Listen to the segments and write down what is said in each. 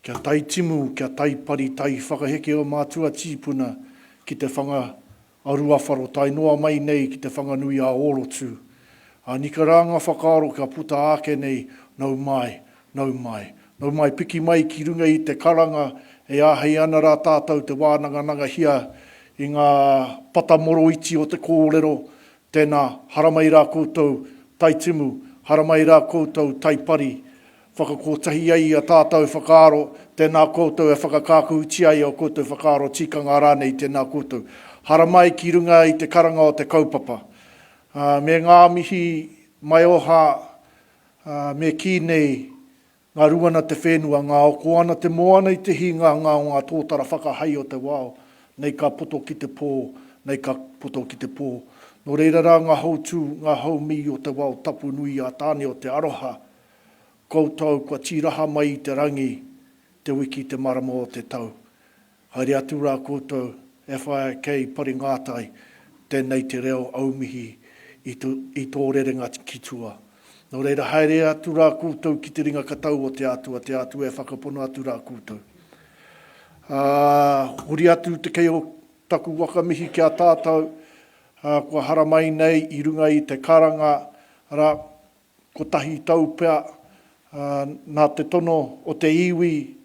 kia tai timu, kia tai pari, tai whakaheke o mātua tīpuna ki te whanga arua wharo, tai noa mai nei ki te whanganui a orotu. A Nikaranga whakaaro ka puta ake nei, nau mai, nau mai. Nau mai piki mai ki runga i te karanga e ahei ana rā tātou te wānanga hia i ngā patamoro iti o te kōrero, tēnā haramai rā koutou tai timu, haramai rā koutou tai pari, whakakotahi ai a tātou whakaaro, tēnā koutou e whakakākuti ai o koutou whakaaro tikanga rānei tēnā koutou. Haramai ki runga i te karanga o te kaupapa. Me ngā mihi mai oha, me ki nei, ngā ruana te whenua, ngā oko ana te moana i te hinga, ngā tōtara whakahai o te wao, nei ka poto ki te pō, nei ka poto ki te pō. Nō reira rā ngā hautū, ngā haumi o te wao tapu nui a tāne o te aroha, koutou kua tiraha mai i te rangi, te wiki te marama o te tau. Haere atu rā koutou, e whae kei pari ngātai, tēnei te reo aumihi i tō rerenga ki tua. Nō reira, haere atu rā koutou ki te ringa katau o te atua e whakapono atu rā koutou. Hori atu te kei o taku wakamihi ki a tātou, kua haramai nei i runga i te karanga, rā, ko tahi tau pea, nā te tono o te iwi,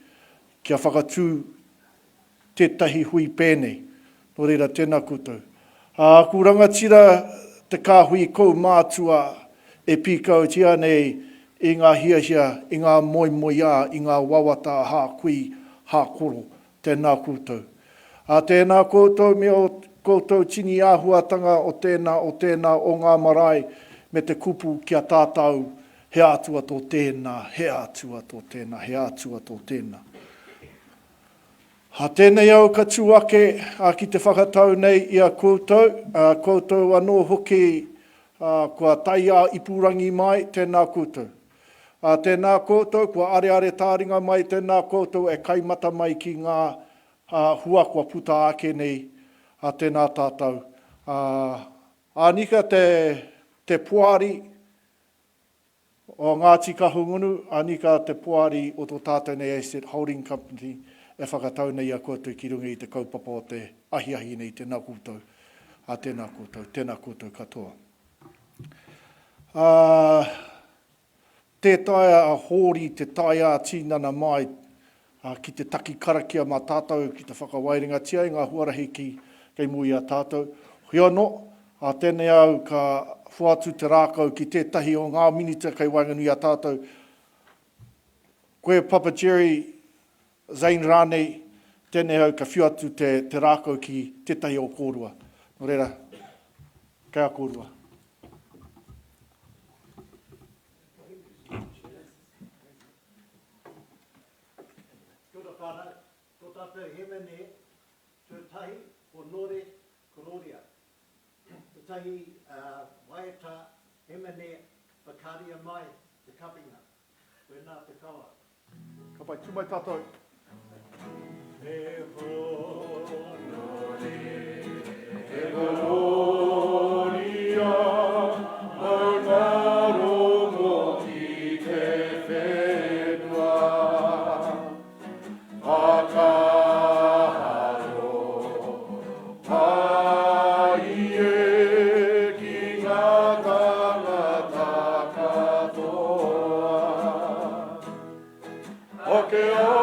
kia whakatū tētahi hui pēnei. Nō reira, tēnā koutou. Ku rangatira te kāhui kou mātua e pīkau tia nei i ngā hiahia, i ngā moimoia, i ngā wawata, hā kui, hā koro, tēnā koutou. Tēnā koutou me o koutou tini āhuatanga o tēnā o ngā marae me te kupu kia tātou, he atua tō tēnā, he atua tō tēnā, he atua tō tēnā. Tēnei au ka tūake ki te whakatau nei i a koutou, koutou anō hoki kua taia ipurangi mai, tēnā koutou. Tēnā koutou, kua are tāringa mai, tēnā koutou e kaimata mai ki ngā hua kua puta ake nei, tēnā tātou. Anika te puari o Ngāti Kahungunu, anika te puari o tō tātou nei Asset Holding Company, e whakatau nei a koutou ki runga i te kaupapa o te ahiahi nei, tēnā koutou, tēnā koutou katoa. Te taia a hori, te taia a tīnana mai ki te taki karakia mā tātou, ki te whakawairinga tia i ngā huarahi kei mui a tātou. Hiono, tēnei au ka whuatu te rākau ki tētahi o ngā minita kei wainganui a tātou. Koe Papa Jerry, Zain Rānei, tēnei au ka whiatu te rākau ki tētahi o kōrua. Nō reira, kei a kōrua. Ko tātou hemene, tūtahi o nore kororia. Tūtahi waiata hemene whakaria mai te kapinga. Koe nā te kawa. Ka pai, tūmai tātou. He honore, He kororia, au ngā rongo ki te whenua. Napier,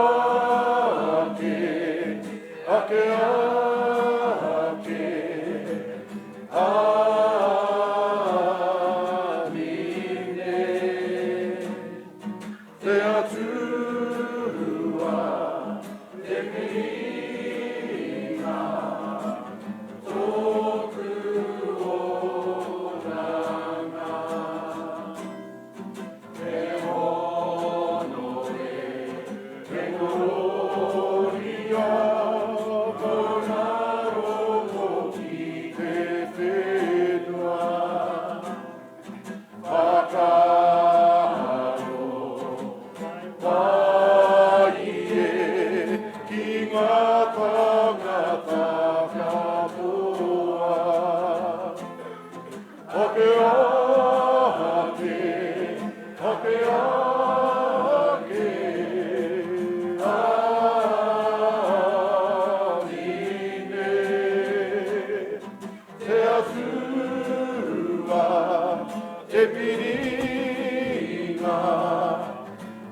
ringa,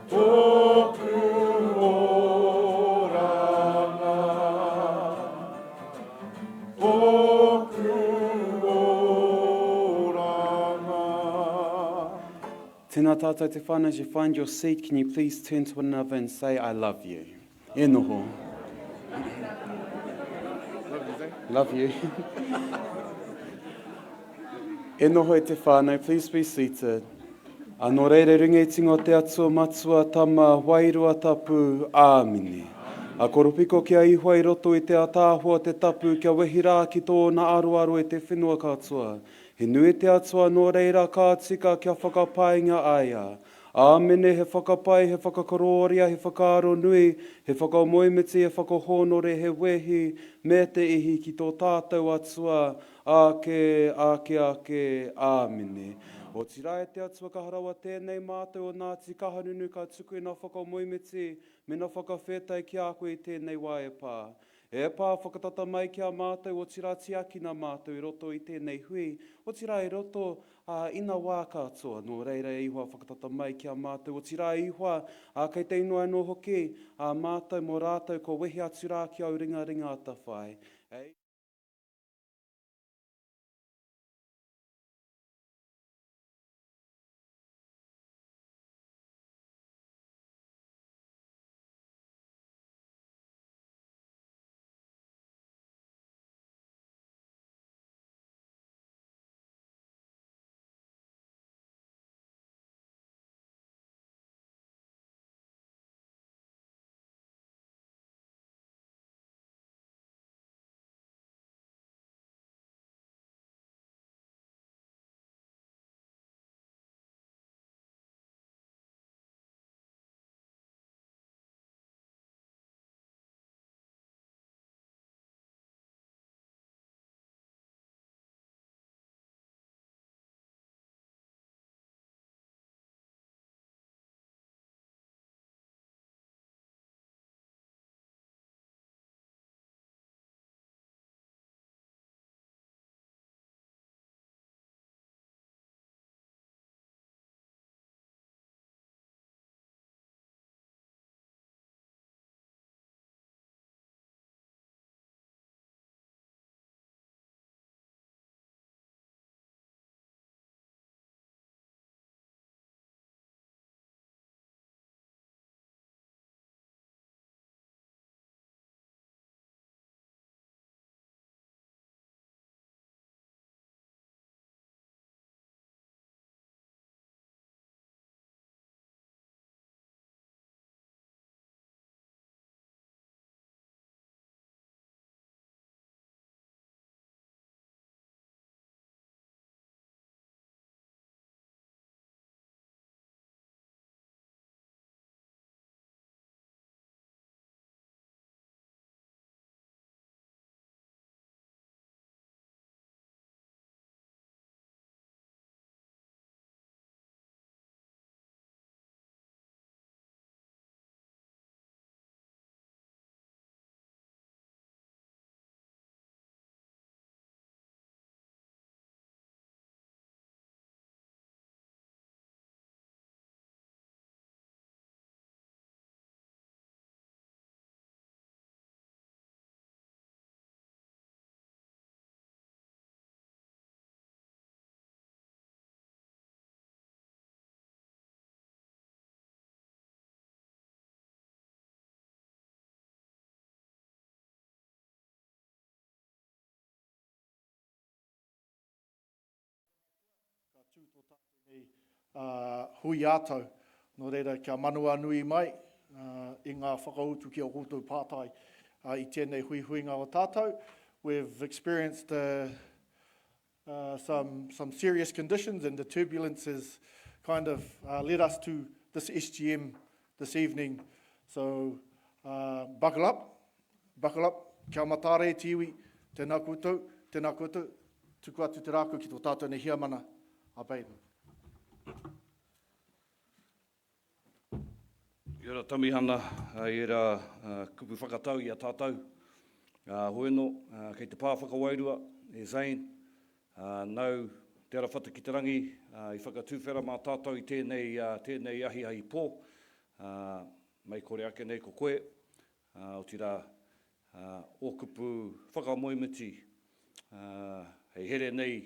tōku oranga, tōku oranga. Tēnā tātou te whānau, as you find your seat, can you please turn to one another and say, I love you. E noho. Love you. E noho e te whānau, please be seated. Anō reire ringa i tingo te atua matua tama wairua tapu āmine. A koropiko kia ihua I roto I te atāhua te tapu kia wehira ki tōna aruaru e te whenua katoa. He nui te atua nō reira ka tika kia whakapainga aia. Āmene he whakapai, he whakakororia, he whakaaro nui, he whakamoimiti, he whakahonore, he wehi, me te ihi ki tō tātou atua, ake, āmene. O tira e te atua ka harawa tēnei mātou o Ngāti Kahungunu ka tuku I nā whakamoimiti, me nā whakawhetai ki a koe I tēnei wae pā. E pā whakatata mai ki a mātou o tira tiakina mātou I roto I tēnei hui, o tira I roto ina wā katoa, nō reira e ihua whakatata mai ki a mātou, o tira I ihua kei te ingoa no hoki, a mātou mō rātou ko wehi atu rā ki au ringa ata whai. Tū tō tātou nei hui ātau. Nō reira kia manua nui mai I ngā whakautu ki o koutou pātai I tēnei hui huinga o tātou. We've experienced some serious conditions and the turbulence has kind of led us to this SGM this evening. So buckle up, kia matare te iwi, tēnā koutou, tuku atu te rākau ki tō tātou nei hiamana. Abaida. Ia ra tamihana, i ra kupu whakatau I a tātou. Hoeno, kei te pā whakawairua, e Zane, nau te ara whatakitarangi, i whakatūwhera mā tātou i tēnei ahi ahi pō, mai kore ake nei ko koe, o tira ōkupu whakamoemiti, hei here nei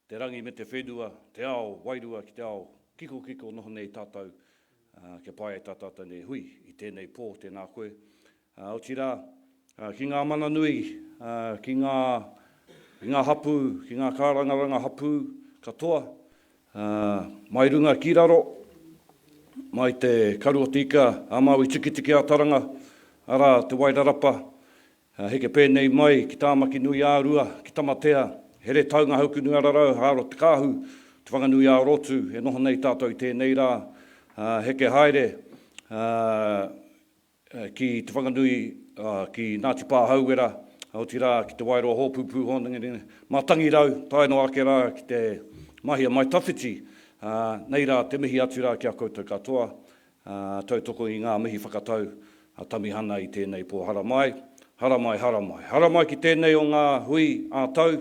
te rangi me te whenua, te ao wairua ki te ao kiko noho nei tātou, ke pai e tātata nei hui i tēnei pō, tēnā koe. O tira, ki ngā mana nui, ki ngā hapu, ki ngā kārangaranga hapu katoa, mai runga ki raro, mai te karua tika, a mau i tiki a taranga, ara te wairarapa, heke pēnei mai ki tāmaki nui ārua, ki tamatea, here taunga hauku nui ararau, haro te kāhu, te whanganui a rotu, e noho nei tātou i tēnei rā, heke haere, ki te whanganui ki Ngāti Pāhauera, o tira ki te wairoa hōpupu honangere, matangi rau, taino ake rā ki te mahia mai tawhiti, nei rā te mihi atu rā ki a koutou katoa, tautoko i ngā mihi whakatau, a tamihana i tēnei pō haramai, haramai ki tēnei o ngā hui a tau,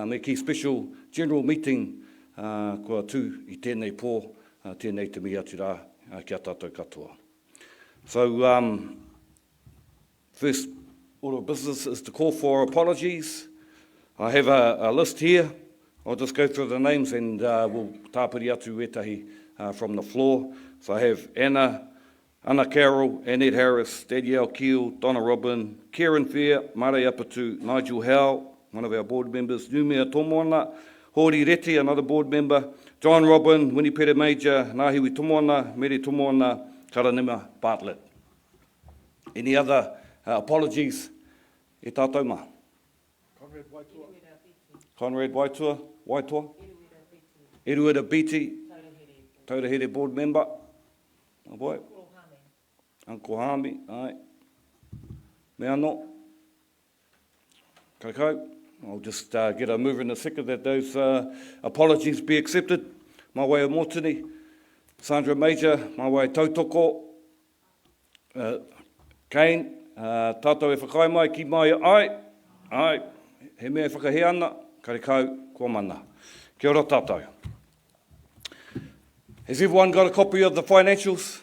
me ki special general meeting, kua tū i tēnei pō, tēnei te mihi atu rā ki a tātou katoa. So, first order of business is to call for apologies. I have a list here. I'll just go through the names and we'll tāpiri atu etahi from the floor. So I have Anna Carroll, Annette Harris, Danielle Keel, Donna Robin, Kieran Fair, Mare Apatu, Nigel Howe, one of our board members, Numea Tomoana, Hori Reti, another board member, John Robin, Winnie Pere Major, Nahiwi Tomoana, Mary Tomoana, Karanima Bartlett. Any other apologies? E tātou mā. Conrad Waitua. Eruera Biti. Taurahere board member. Boy. Uncle Hami. Aye. Me anō. Kakau. I'll just get a mover in a second that those apologies be accepted. My way of Motini. Sandra Major. My way Tautoko. Kane. Tātou e whakai mai ki mai ai, he mea whakahe ana, kare kau, kua mana. Kia ora tātou. Has everyone got a copy of the financials?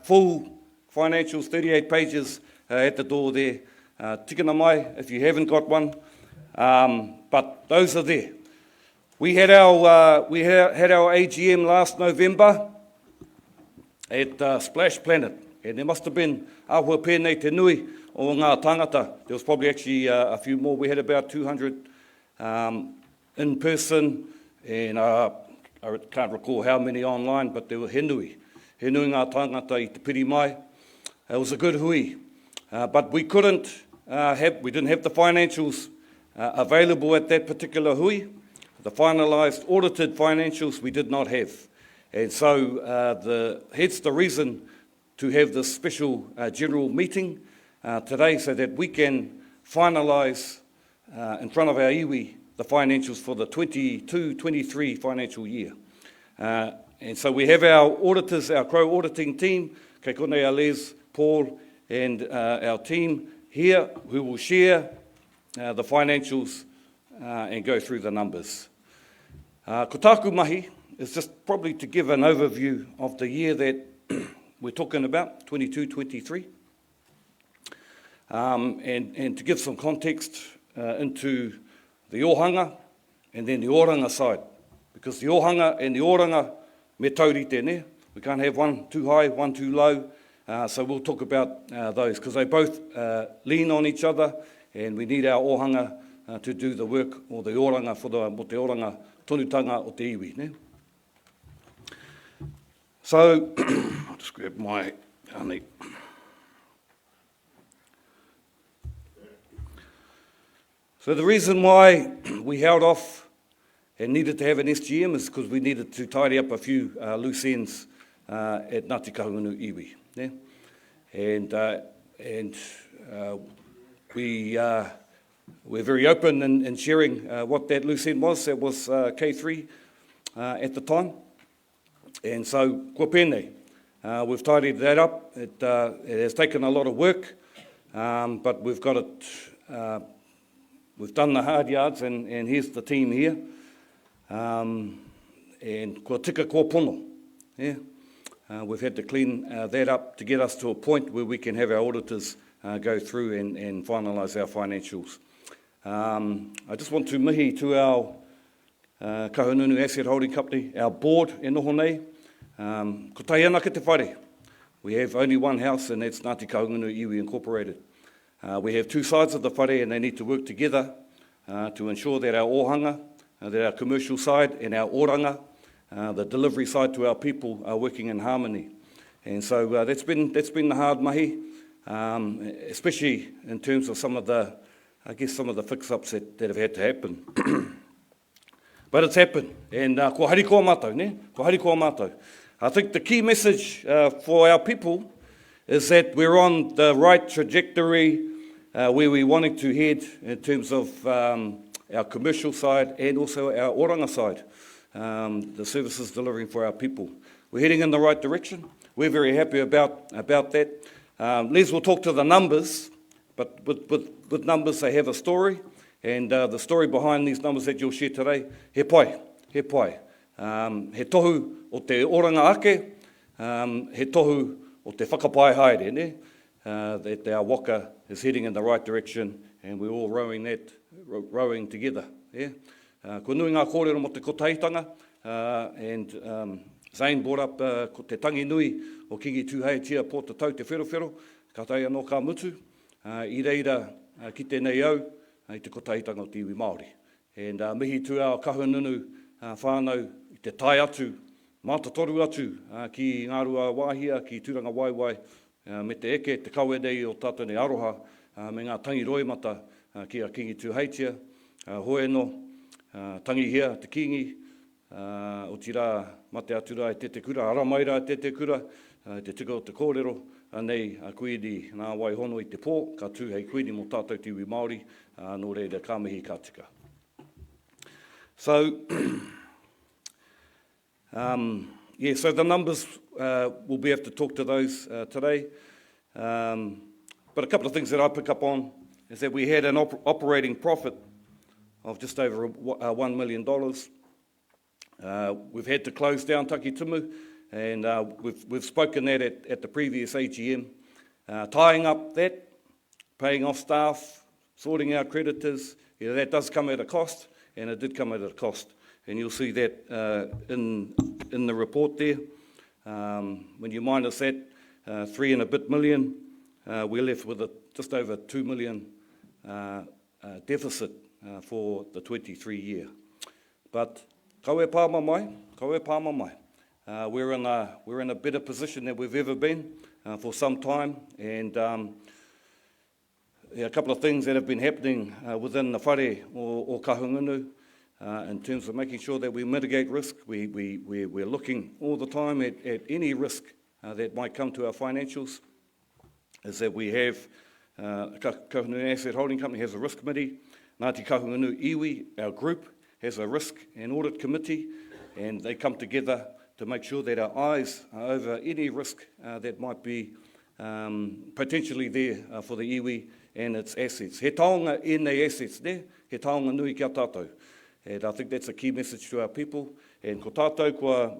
Full financials, 38 pages at the door there. Tikana mai, if you haven't got one. But those are there. We had our AGM last November at Splash Planet. And there must have been ahua pēnei te nui o ngā tangata. There was probably actually a few more. We had about 200 in person, and I can't recall how many online, but there were he nui ngā tangata i te piri mai. It was a good hui. But we didn't have the financials available at that particular hui. The finalised audited financials we did not have. And so hence the reason to have this special general meeting today so that we can finalise in front of our iwi the financials for the 22-23 financial year. And so we have our auditors, our Crow auditing team, kei konei Les, Paul and our team here who will share the financials and go through the numbers. Ko tāku mahi is just probably to give an overview of the year that we're talking about, 22-23, and to give some context into the ohanga and then the oranga side, because the ohanga and the oranga me tauri tēnei, we can't have one too high, one too low, so we'll talk about those, because they both lean on each other, and we need our ohanga to do the work, or the oranga for mo te oranga tonutanga o te iwi. Ne? So, I'll just grab my honey. So the reason why we held off and needed to have an SGM is because we needed to tidy up a few loose ends at Ngāti Kahungunu iwi. Yeah? And we're very open in sharing what that loose end was. That was K3 at the time. And so, kua pēnei, we've tidied that up. It has taken a lot of work, but we've got it, we've done the hard yards, and here's the team here. And kua tika kua pono. Yeah? We've had to clean that up to get us to a point where we can have our auditors go through and finalise our financials. I just want to mihi to our Kahungunu Asset Holding Company, our board e noho nei. Ko tai ana ki te whare. We have only one house, and that's Ngāti Kahungunu Iwi Incorporated. We have two sides of the whare, and they need to work together to ensure that our ohanga, that our commercial side and our oranga, the delivery side to our people are working in harmony. And so that's been the hard mahi, especially in terms of some of the fix-ups that have had to happen. But it's happened, and ko hari kua mātou, ne? Ko hari kua mātou. I think the key message for our people is that we're on the right trajectory where we're wanting to head in terms of our commercial side and also our oranga side, the services delivering for our people. We're heading in the right direction. We're very happy about that. Les will talk to the numbers, but with numbers they have a story, and the story behind these numbers that you'll share today, he pai. He tohu o te oranga ake, he tohu o te whakapai haere, ne? That our waka is heading in the right direction, and we're all rowing together. Yeah? Ko nui ngā kōrero mo te kotaitanga, and Zane brought up ko te tangi nui o kingi tūhei tia po te tau te wherowhero, ka tai anō ka mutu, I reira ki tēnei au, i te kotaitanga o te iwi Māori. And mihi to our Kahungunu whānau i te tai atu, mātatoru atu, ki ngārua wāhia, ki tūranga waiwai, me te eke, te kauenei o tātou nei aroha, me ngā tangi roimata ki a kingi tūheitia, hoeno, tangi hia, te kingi, o tira mate atura e te kura, aramaira e te kura, te tika o te kōrero, nei a kuidi nā wai hono i te pō, ka tū hei kuidi mo tātou te iwi Māori, nō reira ka mihi ka tika. So, so the numbers, we'll be able to talk to those today. But a couple of things that I pick up on is that we had an operating profit of just over $1 million. We've had to close down Taki Tumu, and we've spoken that at the previous AGM. Tying up that, paying off staff, sorting out creditors, that does come at a cost, and it did come at a cost. And you'll see that in the report there. When you minus that, 3 and a bit million, we're left with just over 2 million deficit for the 23 year. But kaue pāma mai. We're in a better position than we've ever been for some time, and a couple of things that have been happening within the whare o Kahungunu in terms of making sure that we mitigate risk. We're looking all the time at any risk that might come to our financials, is that we have Kahungunu Asset Holding Company has a risk committee, Ngāti Kahungunu Iwi, our group, has a risk and audit committee, and they come together to make sure that our eyes are over any risk that might be potentially there for the iwi and its assets. He taonga e nei assets, ne? He taonga nui kia tātou. And I think that's a key message to our people. And ko tātou kua,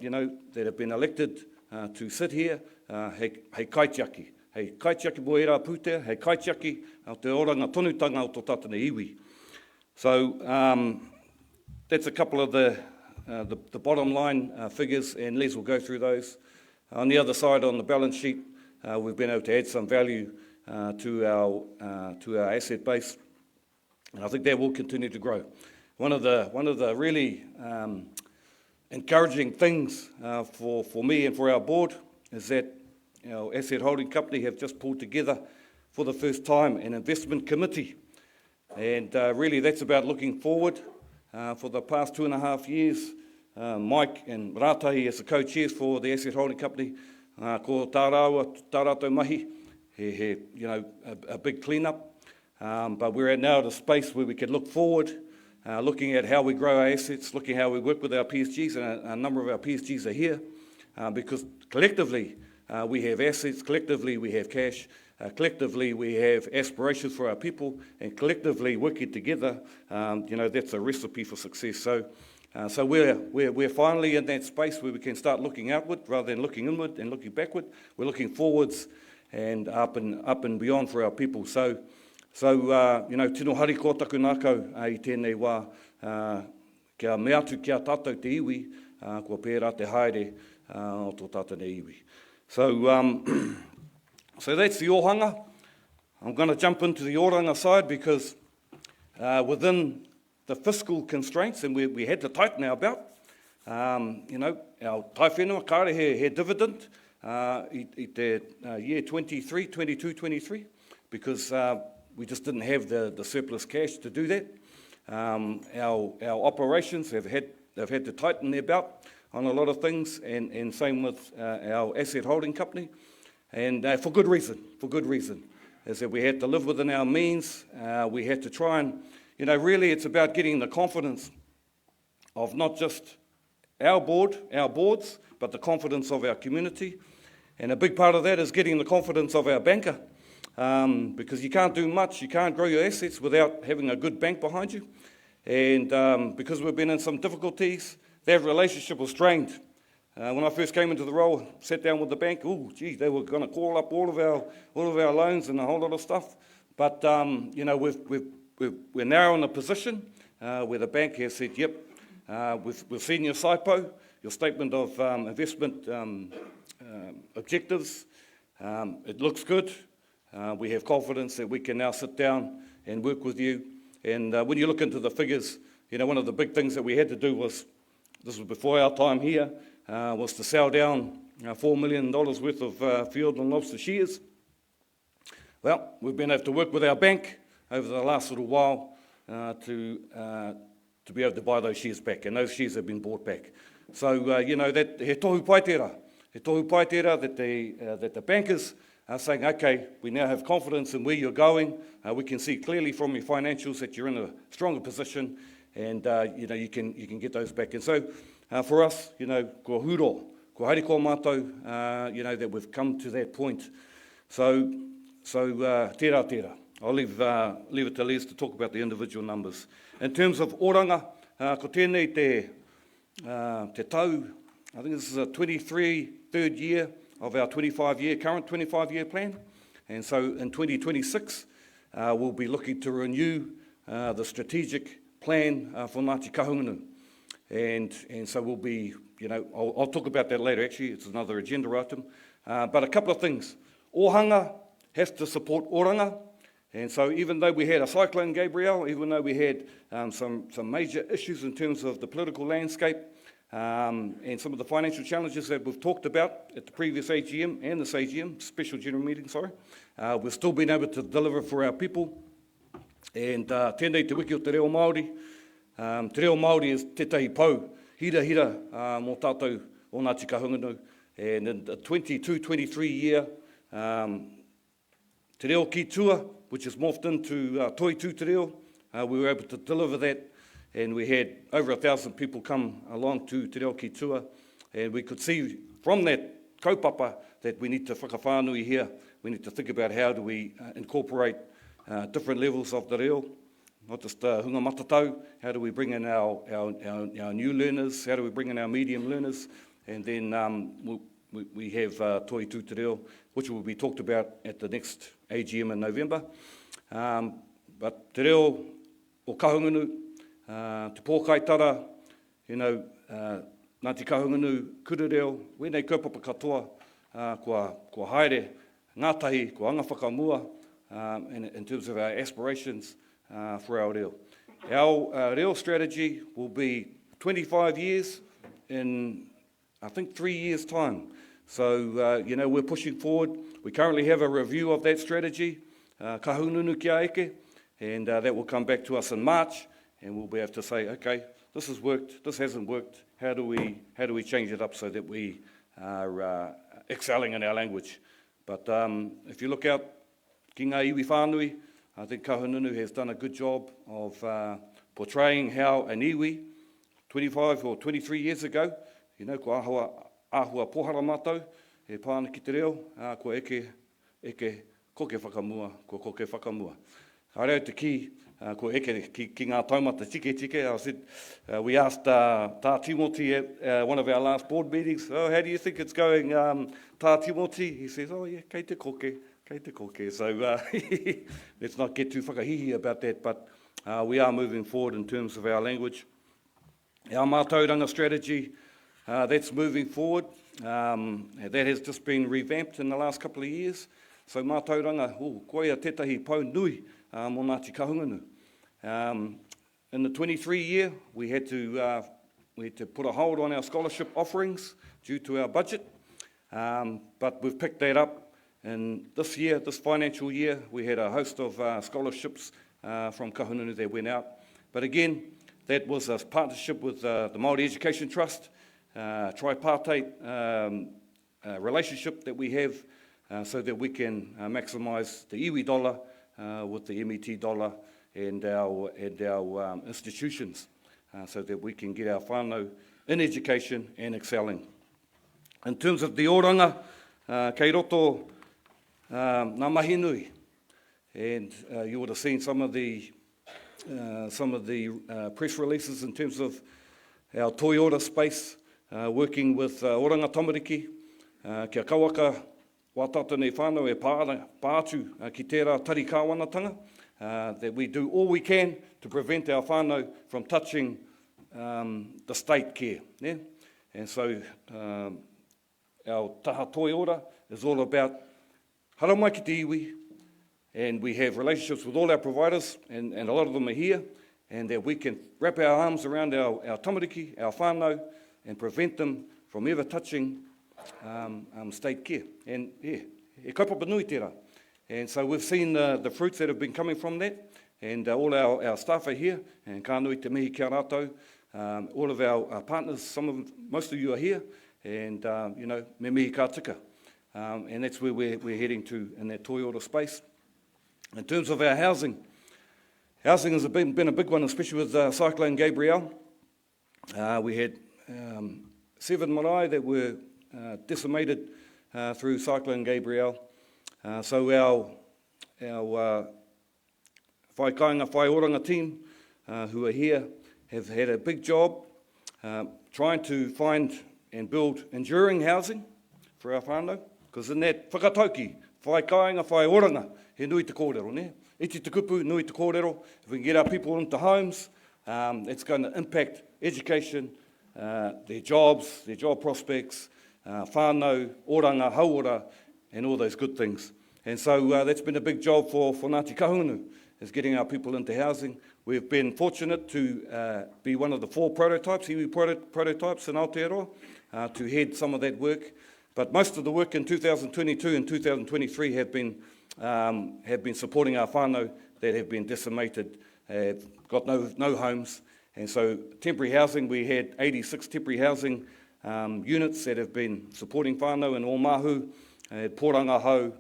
that have been elected to sit here, hei kaitiaki. Hei kaitiaki mo era pūtea, hei kaitiaki au te oranga tonutanga o tō tātana iwi. So that's a couple of the bottom line figures, and Les will go through those. On the other side, on the balance sheet, we've been able to add some value to our asset base, and I think that will continue to grow. One of the really encouraging things for me and for our board is that our asset holding company have just pulled together for the first time an investment committee, and really that's about looking forward. For the past 2.5 years, Mike and Rātahi as the co-chairs for the asset holding company, ko tā rātou mahi, a big clean-up. But we're now at a space where we can look forward, looking at how we grow our assets, looking how we work with our PSGs, and a number of our PSGs are here, because collectively we have assets, collectively we have cash, collectively we have aspirations for our people, and collectively working together, that's a recipe for success. So So we're finally in that space where we can start looking outward rather than looking inward and looking backward. We're looking forwards and up and beyond for our people. So tino hari ko taku nākau I tēnei wā, kia mea atu kia tātou te iwi, kua pērā te haere o tō tātou ne iwi. So that's the ohanga. I'm going to jump into the oranga side because within the fiscal constraints, and we had to tighten our belt, our tai whenua kāre he dividend I te year 23, 22, 23, because we just didn't have the surplus cash to do that. Our operations they've had to tighten their belt on a lot of things, and same with our asset holding company, and for good reason, is that we had to live within our means. We had to try and, really it's about getting the confidence of not just our boards, but the confidence of our community. And a big part of that is getting the confidence of our banker, because you can't do much, you can't grow your assets without having a good bank behind you. And because we've been in some difficulties, that relationship was strained. When I first came into the role, sat down with the bank, they were going to call up all of our loans and a whole lot of stuff. But we're now in a position where the bank has said, yep, we've seen your SIPO, your statement of investment objectives. It looks good. We have confidence that we can now sit down and work with you. And when you look into the figures, one of the big things that we had to do was, this was before our time here, was to sell down $4 million worth of field and lobster shears. Well, we've been able to work with our bank over the last little while to be able to buy those shears back, and those shears have been bought back. So, that he tohu paitera that the bankers are saying, okay, we now have confidence in where you're going. We can see clearly from your financials that you're in a stronger position, and you can get those back. And so for us, kua huro, kua haere ko mātou, that we've come to that point. So tērā. I'll leave it to Les to talk about the individual numbers. In terms of oranga, ko tēnei te tau, I think this is a third year of our current 25-year plan. And so in 2026, we'll be looking to renew the strategic plan for Ngāti Kahungunu. And so we'll be, I'll talk about that later, actually. It's another agenda item. But a couple of things. Ohanga has to support oranga. And so even though we had a Cyclone Gabrielle, even though we had some major issues in terms of the political landscape, and some of the financial challenges that we've talked about at the previous AGM and this AGM, special general meeting, we've still been able to deliver for our people. And tēnei te wiki o te reo Māori. Te reo Māori is te tahi pau, hira mō tātou o Ngāti Kahungunu. And in the 22-23 year, te reo ki tua, which is morphed into toi tū te reo, we were able to deliver that. And we had over 1,000 people come along to Te Reo Ki Tua, and we could see from that kaupapa that we need to whakawhānui here. We need to think about how do we incorporate different levels of the reo, not just hunga matatau. How do we bring in our new learners? How do we bring in our medium learners? And then we have toi tū te reo, which will be talked about at the next AGM in November. But te reo o Kahungunu, te pōkaitara, Ngāti Kahungunu, kura reo, wēnei kaupapa katoa, kua haere, ngātahi, kua anga whakamua, in terms of our aspirations for our reo. Our reo strategy will be 25 years in, I think, 3 years' time. So, we're pushing forward. We currently have a review of that strategy, kahununu kia eke, and that will come back to us in March. And we'll be able to say, okay, this has worked, this hasn't worked. How do we change it up so that we are excelling in our language? But if you look out, ki ngā iwi whānui, I think Kahungunu has done a good job of portraying how an iwi 25 or 23 years ago, ko āhua pohara mātou, e pāna ki te reo, ko eke koke whakamua, ko koke whakamua. Haere te ki, ko eke ki ngā taumata tike. I said, we asked Tā Timoti at one of our last board meetings, oh, how do you think it's going, Tā Timoti? He says, oh yeah, kei te koke. So let's not get too whakahihi about that, but we are moving forward in terms of our language. Our mātauranga strategy, that's moving forward. That has just been revamped in the last couple of years. So mātauranga, koia tētahi pau nui mō Ngāti Kahungunu. In the 23 year, we had to put a hold on our scholarship offerings due to our budget, but we've picked that up. And this financial year, we had a host of scholarships from Kahungunu that went out. But again, that was a partnership with the Māori Education Trust, tripartite relationship that we have so that we can maximise the iwi dollar with the MET dollar and our institutions so that we can get our whānau in education and excelling. In terms of the oranga, kei roto ngā mahi nui, and you would have seen some of the press releases in terms of our toi ora space, working with oranga tamariki, kia kawaka wātata nei whānau e pātu ki tērā tari kāwanatanga, that we do all we can to prevent our whānau from touching the state care. Yeah? And so our taha toi ora is all about hara mai ki te iwi, and we have relationships with all our providers, and a lot of them are here, and that we can wrap our arms around our tamariki, our whānau, and prevent them from ever touching state care. And yeah, e kaupapa nui tērā. And so we've seen the fruits that have been coming from that, and all our staff are here, and ka nui te mihi kia rātou. All of our partners, most of you are here, and me mihi ka tika. And that's where we're heading to in that toi ora space. In terms of our housing has been a big one, especially with Cyclone Gabrielle. We had 7 marae that were decimated through Cyclone Gabrielle. So our whai kāinga, whai oranga team who are here have had a big job trying to find and build enduring housing for our whānau, because in that whakatauki, whai kāinga, whai oranga, he nui te kōrero, ne? Iti te kupu, nui te kōrero. If we can get our people into homes, it's going to impact education, their jobs, their job prospects, whānau, oranga, hauora, and all those good things. And so that's been a big job for Ngāti Kahungunu, is getting our people into housing. We've been fortunate to be one of the 4 prototypes, iwi prototypes in Aotearoa, to head some of that work. But most of the work in 2022 and 2023 have been supporting our whānau that have been decimated, have got no homes. And so temporary housing, we had 86 temporary housing units that have been supporting whānau in Omahu, Poranga Hau,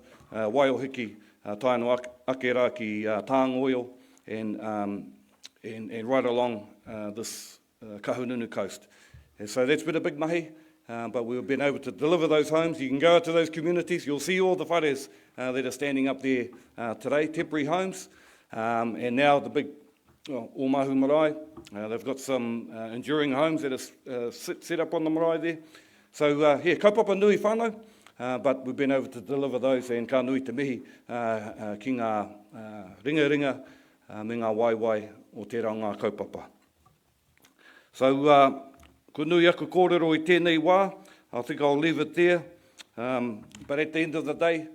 Waiohiki, Taino Akera ki Tāngoio, and right along this Kahungunu coast. And so that's been a big mahi, but we've been able to deliver those homes. You can go out to those communities, you'll see all the whares that are standing up there today, temporary homes. And now the big Omahu marae, they've got some enduring homes that are set up on the marae there. So kaupapa nui whānau, but we've been able to deliver those, and ka nui te mihi ki ngā ringa me ngā waiwai o tērā ngā kaupapa. So ko nui aku kōrero i tēnei wā, I think I'll leave it there. But at the end of the day,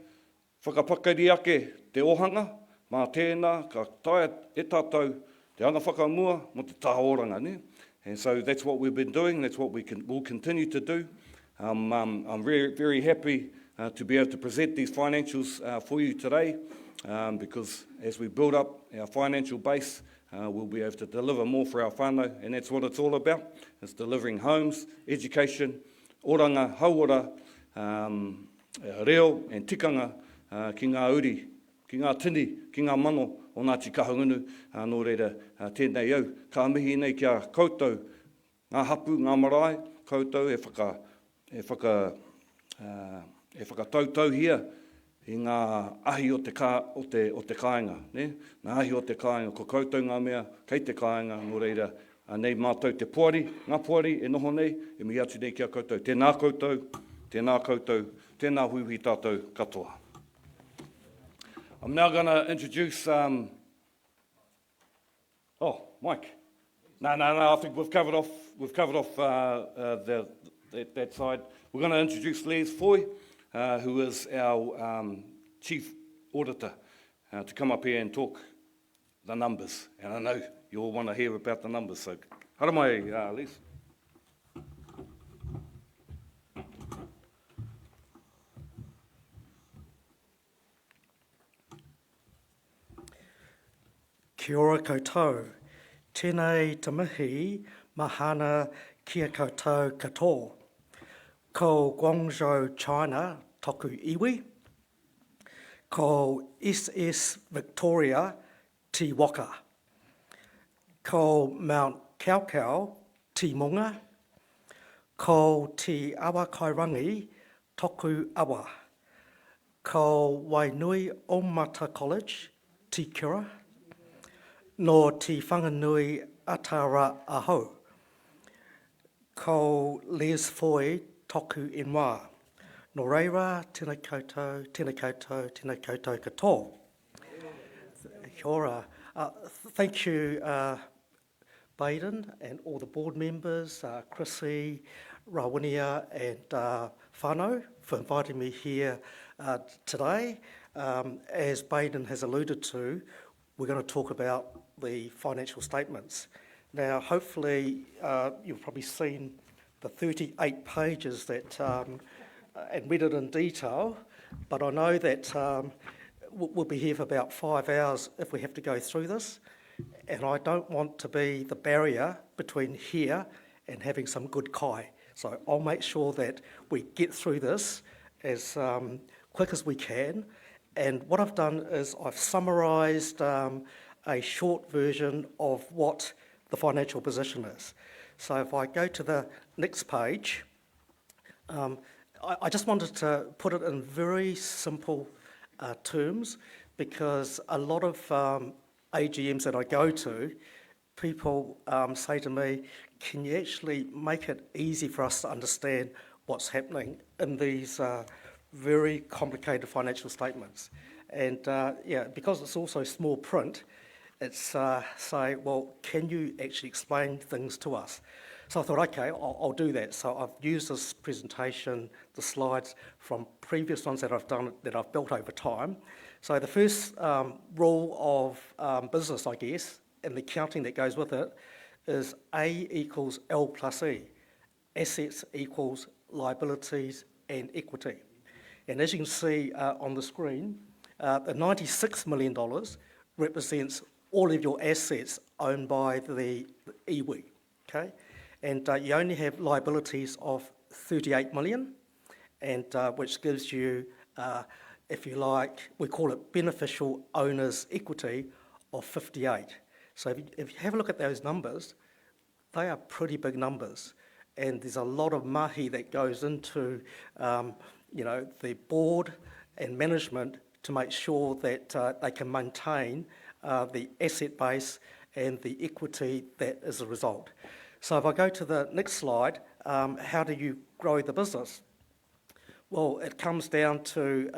whakapakari ake te ohanga, mā tēnā, ka taia e tātou te anga whakamua mo te taha oranga, ne? And so that's what we've been doing, that's what we'll continue to do. I'm very, very happy to be able to present these financials for you today, because as we build up our financial base, we'll be able to deliver more for our whānau, and that's what it's all about. It's delivering homes, education, oranga, hauora, reo and tikanga ki ngā uri, ki ngā tini, ki ngā mano o Ngāti Kahungunu, nō reira tēnei au. Ka mihi nei kia koutou ngā hapu, ngā marae, koutou e whakatautau hia, i ngā ahi o te kāinga. Ne? Ngā ahi o te kāinga, ko koutou ngā mea, kei te kāinga, nō reira, nei mātou te puari, ngā puari e noho nei, e mi atu nei kia koutou. Tēnā koutou, tēnā huihui tātou katoa. I'm now going to introduce... Mike. No, I think we've covered off that side. We're going to introduce Les Foy, who is our Chief Auditor, to come up here and talk the numbers. And I know you all want to hear about the numbers, so hara mai, Les. Kia ora koutou. Tēnei te mihi mahana kia koutou katoa. Ko Guangzhou, China, toku iwi. Ko SS Victoria, Te Waka. Ko Mount Kaukau, Te Munga. Ko Te Awa Kairangi, toku awa. Ko Wainui Omata College, Te Kira. No Te Whanganui Atara Aho. Ko Les Foy toku inwā. No reira, tēnā koutou, tēnā koutou, tēnā koutou katoa. Kia ora. Thank you, Baden and all the board members, Chrissy, Rawinia and whānau for inviting me here today. As Baden has alluded to, we're going to talk about the financial statements. Now, hopefully, you've probably seen the 38 pages that, and read it in detail, but I know that we'll be here for about 5 hours if we have to go through this, and I don't want to be the barrier between here and having some good kai. So I'll make sure that we get through this as quick as we can. And what I've done is I've summarised a short version of what the financial position is. So if I go to the next page, I just wanted to put it in very simple terms, because a lot of AGMs that I go to, people say to me, can you actually make it easy for us to understand what's happening in these very complicated financial statements? And because it's also small print, it's say, well, can you actually explain things to us? So I thought, okay, I'll do that. So I've used this presentation, the slides from previous ones that I've done, that I've built over time. So the first rule of business, I guess, and the accounting that goes with it, is A equals L plus E. Assets equals liabilities and equity. And as you can see on the screen, the $96 million represents all of your assets owned by the iwi, okay? And you only have liabilities of 38 million, and which gives you, if you like, we call it beneficial owner's equity of 58. So if you have a look at those numbers, they are pretty big numbers, and there's a lot of mahi that goes into, the board and management to make sure that they can maintain the asset base and the equity that is a result. So if I go to the next slide, how do you grow the business? Well, it comes down to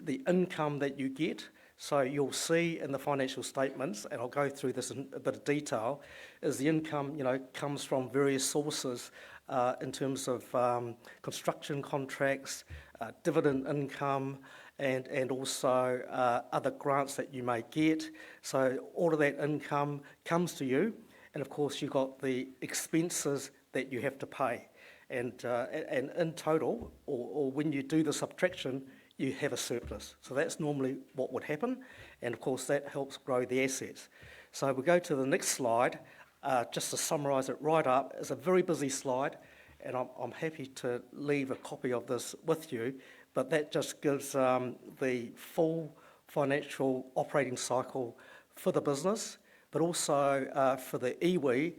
the income that you get. So you'll see in the financial statements, and I'll go through this in a bit of detail, is the income, comes from various sources in terms of construction contracts, dividend income, and also other grants that you may get. So all of that income comes to you, and of course you've got the expenses that you have to pay. And in total, or when you do the subtraction, you have a surplus. So that's normally what would happen, and of course that helps grow the assets. So we go to the next slide, just to summarise it right up. It's a very busy slide, and I'm happy to leave a copy of this with you, but that just gives the full financial operating cycle for the business, but also for the iwi,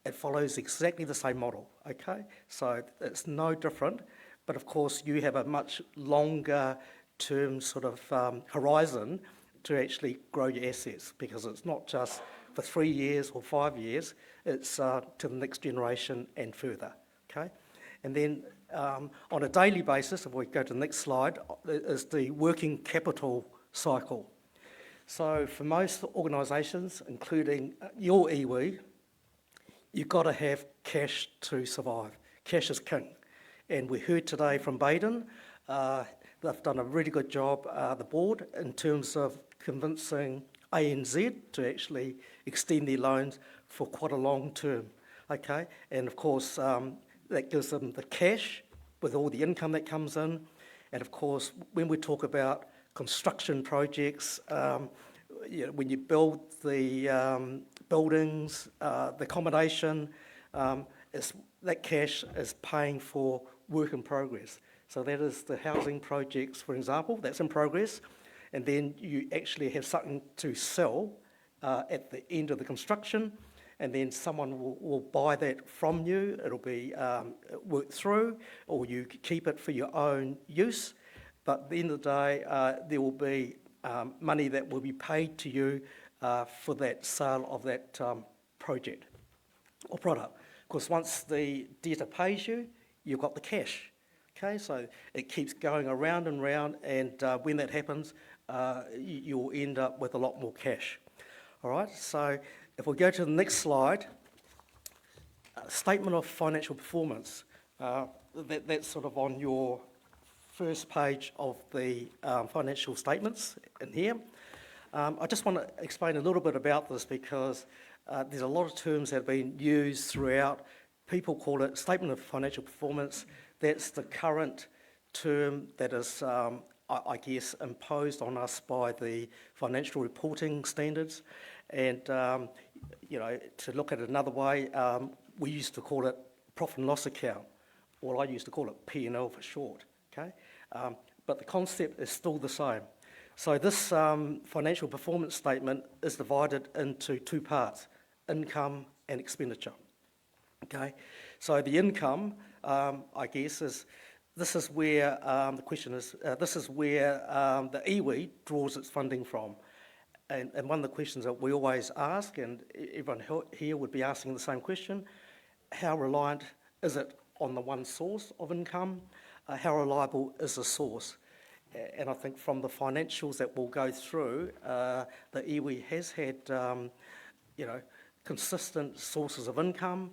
it follows exactly the same model, okay? So it's no different, but of course you have a much longer term sort of horizon to actually grow your assets, because it's not just for 3 years or 5 years, it's to the next generation and further, okay? And then on a daily basis, if we go to the next slide, is the working capital cycle. So for most organisations, including your iwi, you've got to have cash to survive. Cash is king. And we heard today from Baden, they've done a really good job, the board, in terms of convincing ANZ to actually extend their loans for quite a long term, okay? And of course, that gives them the cash with all the income that comes in. And of course, when we talk about construction projects, when you build the buildings, the accommodation, that cash is paying for work in progress. So that is the housing projects, for example, that's in progress. And then you actually have something to sell at the end of the construction, and then someone will buy that from you. It'll be worked through, or you keep it for your own use. But at the end of the day, there will be money that will be paid to you for that sale of that project or product. Of course, once the debtor pays you, you've got the cash. Okay, so it keeps going around and round, and when that happens, you'll end up with a lot more cash. All right, so if we go to the next slide, statement of financial performance. That's sort of on your first page of the financial statements in here. I just want to explain a little bit about this, because there's a lot of terms that have been used throughout. People call it statement of financial performance. That's the current term that is, I guess, imposed on us by the financial reporting standards. And, to look at it another way, we used to call it profit and loss account, or I used to call it P&L for short, okay? But the concept is still the same. So this financial performance statement is divided into two parts, income and expenditure, okay? So the income, I guess, this is where the question is, this is where the iwi draws its funding from. And one of the questions that we always ask, and everyone here would be asking the same question, how reliant is it on the one source of income? How reliable is the source? And I think from the financials that we'll go through, the iwi has had, consistent sources of income.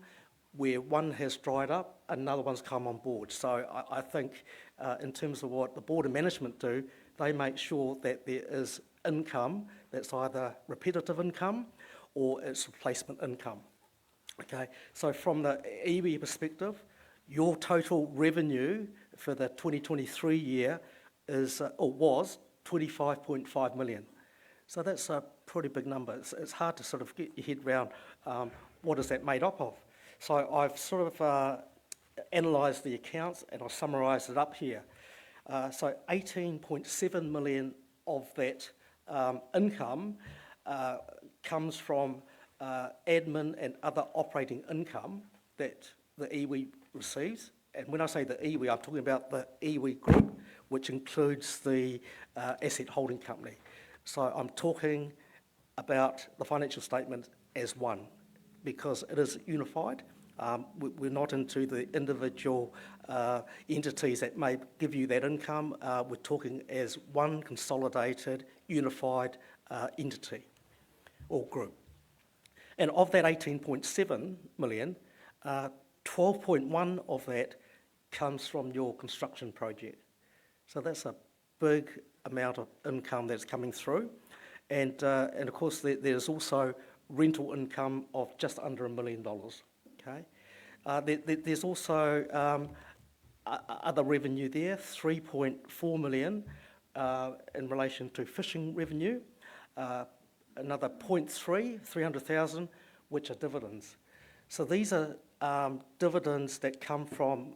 Where one has dried up, another one's come on board. So I think in terms of what the board and management do, they make sure that there is income that's either repetitive income or it's replacement income. Okay, so from the iwi perspective, your total revenue for the 2023 year is, or was, 25.5 million. So that's a pretty big number. It's hard to sort of get your head around what is that made up of. So I've sort of analysed the accounts and I've summarised it up here. So 18.7 million of that income comes from admin and other operating income that the iwi receives. And when I say the iwi, I'm talking about the iwi group, which includes the asset holding company. So I'm talking about the financial statement as one, because it is unified. We're not into the individual entities that may give you that income. We're talking as one consolidated, unified entity or group. And of that 18.7 million, 12.1 of that comes from your construction project. So that's a big amount of income that's coming through. And of course, there's also rental income of just under $1 million, okay? There's also other revenue there, 3.4 million in relation to fishing revenue, another 300,000, which are dividends. So these are dividends that come from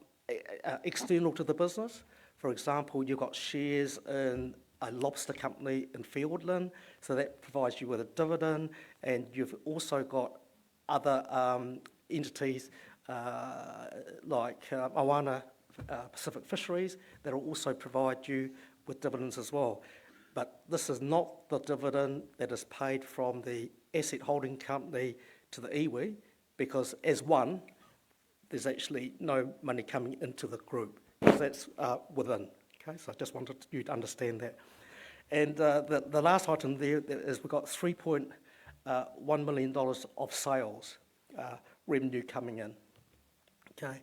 external to the business. For example, you've got shares in a lobster company in Fiordland, so that provides you with a dividend, and you've also got other entities like Moana Pacific Fisheries that will also provide you with dividends as well. But this is not the dividend that is paid from the asset holding company to the iwi, because as one, there's actually no money coming into the group, because that's within. Okay, so I just wanted you to understand that. And the last item there is we've got $3.1 million of sales revenue coming in. Okay,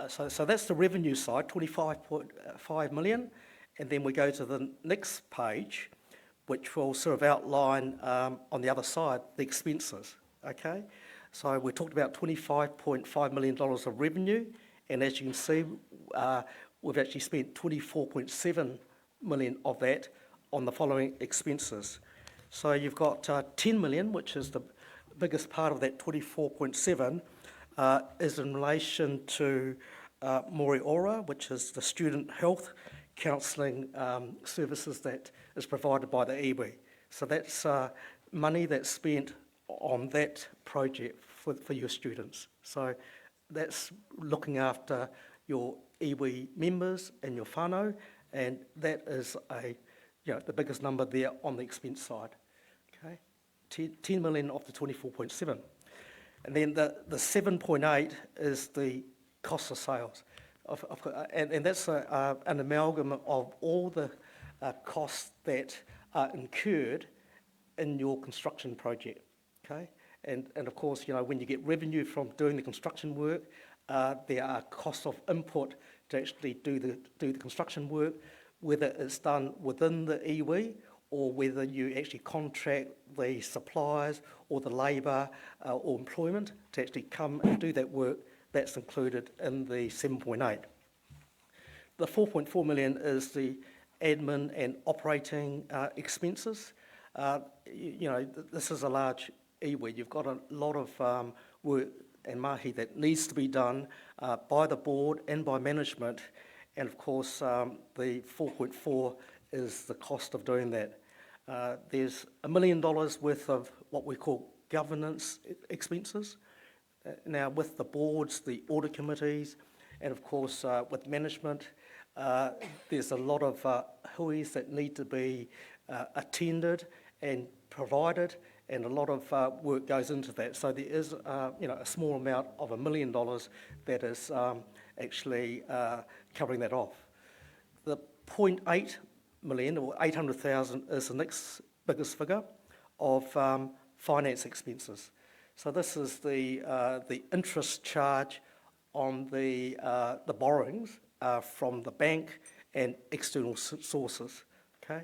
so that's the revenue side, 25.5 million, and then we go to the next page, which will sort of outline on the other side the expenses. Okay, so we talked about $25.5 million of revenue, and as you can see, we've actually spent 24.7 million of that on the following expenses. So you've got 10 million, which is the biggest part of that 24.7, is in relation to Mori Ora, which is the student health counselling services that is provided by the iwi. So that's money that's spent on that project for your students. So that's looking after your iwi members and your whānau, and that is the biggest number there on the expense side. Okay, 10 million of the 24.7. And then the 7.8 is the cost of sales. And that's an amalgam of all the costs that are incurred in your construction project. Okay, and of course, when you get revenue from doing the construction work, there are costs of input to actually do the construction work, whether it's done within the iwi or whether you actually contract the suppliers or the labour or employment to actually come and do that work. That's included in the 7.8. The 4.4 million is the admin and operating expenses. This is a large iwi. You've got a lot of work and mahi that needs to be done by the board and by management. And of course, the 4.4 is the cost of doing that. There's $1 million worth of what we call governance expenses. Now, with the boards, the audit committees, and of course with management, there's a lot of huis that need to be attended and provided, and a lot of work goes into that. So there is a small amount of $1 million that is actually covering that off. The 0.8 million or 800,000 is the next biggest figure of finance expenses. So this is the interest charge on the borrowings from the bank and external sources. Okay,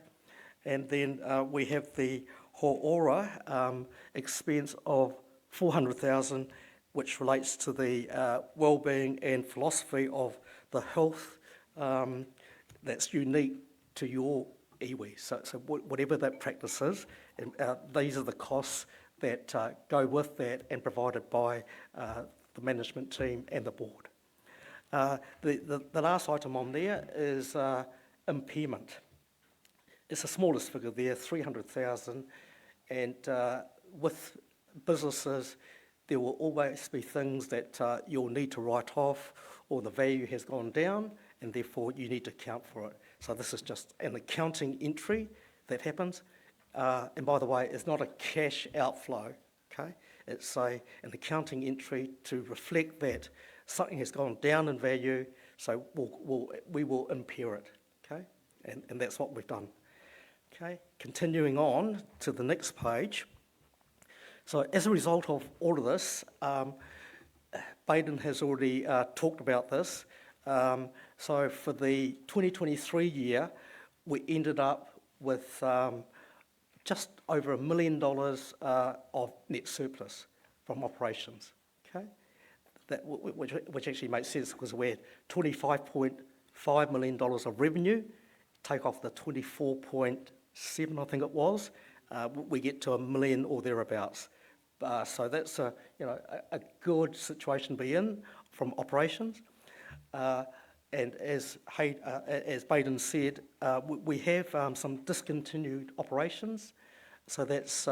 and then we have the Ho'ora expense of 400,000, which relates to the well-being and philosophy of the health that's unique to your iwi. So whatever that practice is, these are the costs that go with that and provided by the management team and the board. The last item on there is impairment. It's the smallest figure there, 300,000, and with businesses, there will always be things that you'll need to write off, or the value has gone down, and therefore you need to account for it. So this is just an accounting entry that happens. And by the way, it's not a cash outflow, okay? It's an accounting entry to reflect that something has gone down in value, so we will impair it, okay? And that's what we've done. Okay, continuing on to the next page. So as a result of all of this, Baden has already talked about this. So for the 2023 year, we ended up with just over $1 million of net surplus from operations. Okay, which actually makes sense because we had $25.5 million of revenue. Take off the 24.7, I think it was, we get to $1 million or thereabouts. So that's a good situation to be in from operations. And as Baden said, we have some discontinued operations. So that's,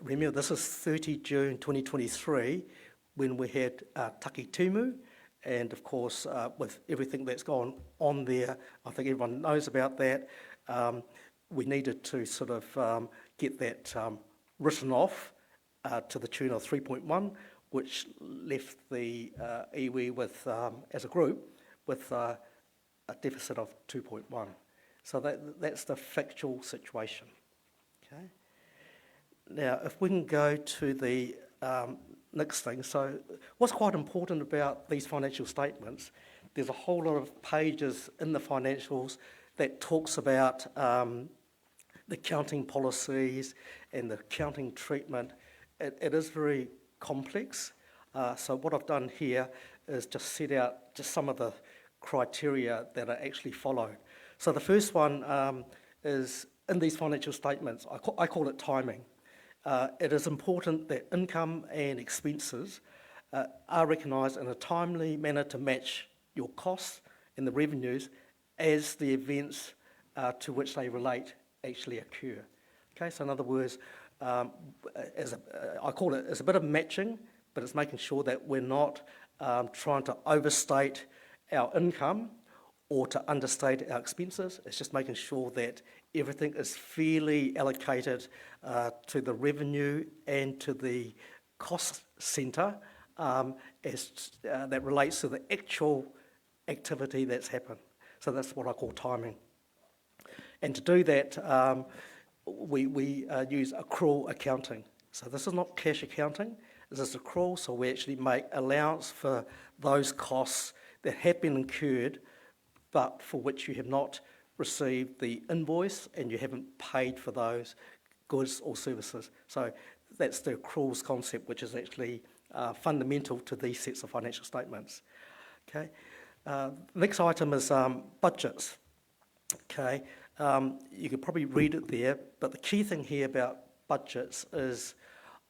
remember, this is 30 June 2023 when we had Takitimu, And of course, with everything that's gone on there, I think everyone knows about that. We needed to sort of get that written off to the tune of 3.1, which left the iwi with, as a group, with a deficit of 2.1. So that's the factual situation. Okay. Now, if we can go to the next thing. So what's quite important about these financial statements, there's a whole lot of pages in the financials that talks about the accounting policies and the accounting treatment. It is very complex. So what I've done here is just set out just some of the criteria that are actually followed. So the first one is in these financial statements, I call it timing. It is important that income and expenses are recognised in a timely manner to match your costs and the revenues as the events to which they relate actually occur. Okay, so in other words, I call it as a bit of matching, but it's making sure that we're not trying to overstate our income or to understate our expenses. It's just making sure that everything is fairly allocated to the revenue and to the cost centre that relates to the actual activity that's happened. So that's what I call timing. And to do that, we use accrual accounting. So this is not cash accounting, this is accrual, so we actually make allowance for those costs that have been incurred but for which you have not received the invoice and you haven't paid for those goods or services. So that's the accruals concept, which is actually fundamental to these sets of financial statements. Okay. Next item is budgets. Okay. You could probably read it there, but the key thing here about budgets is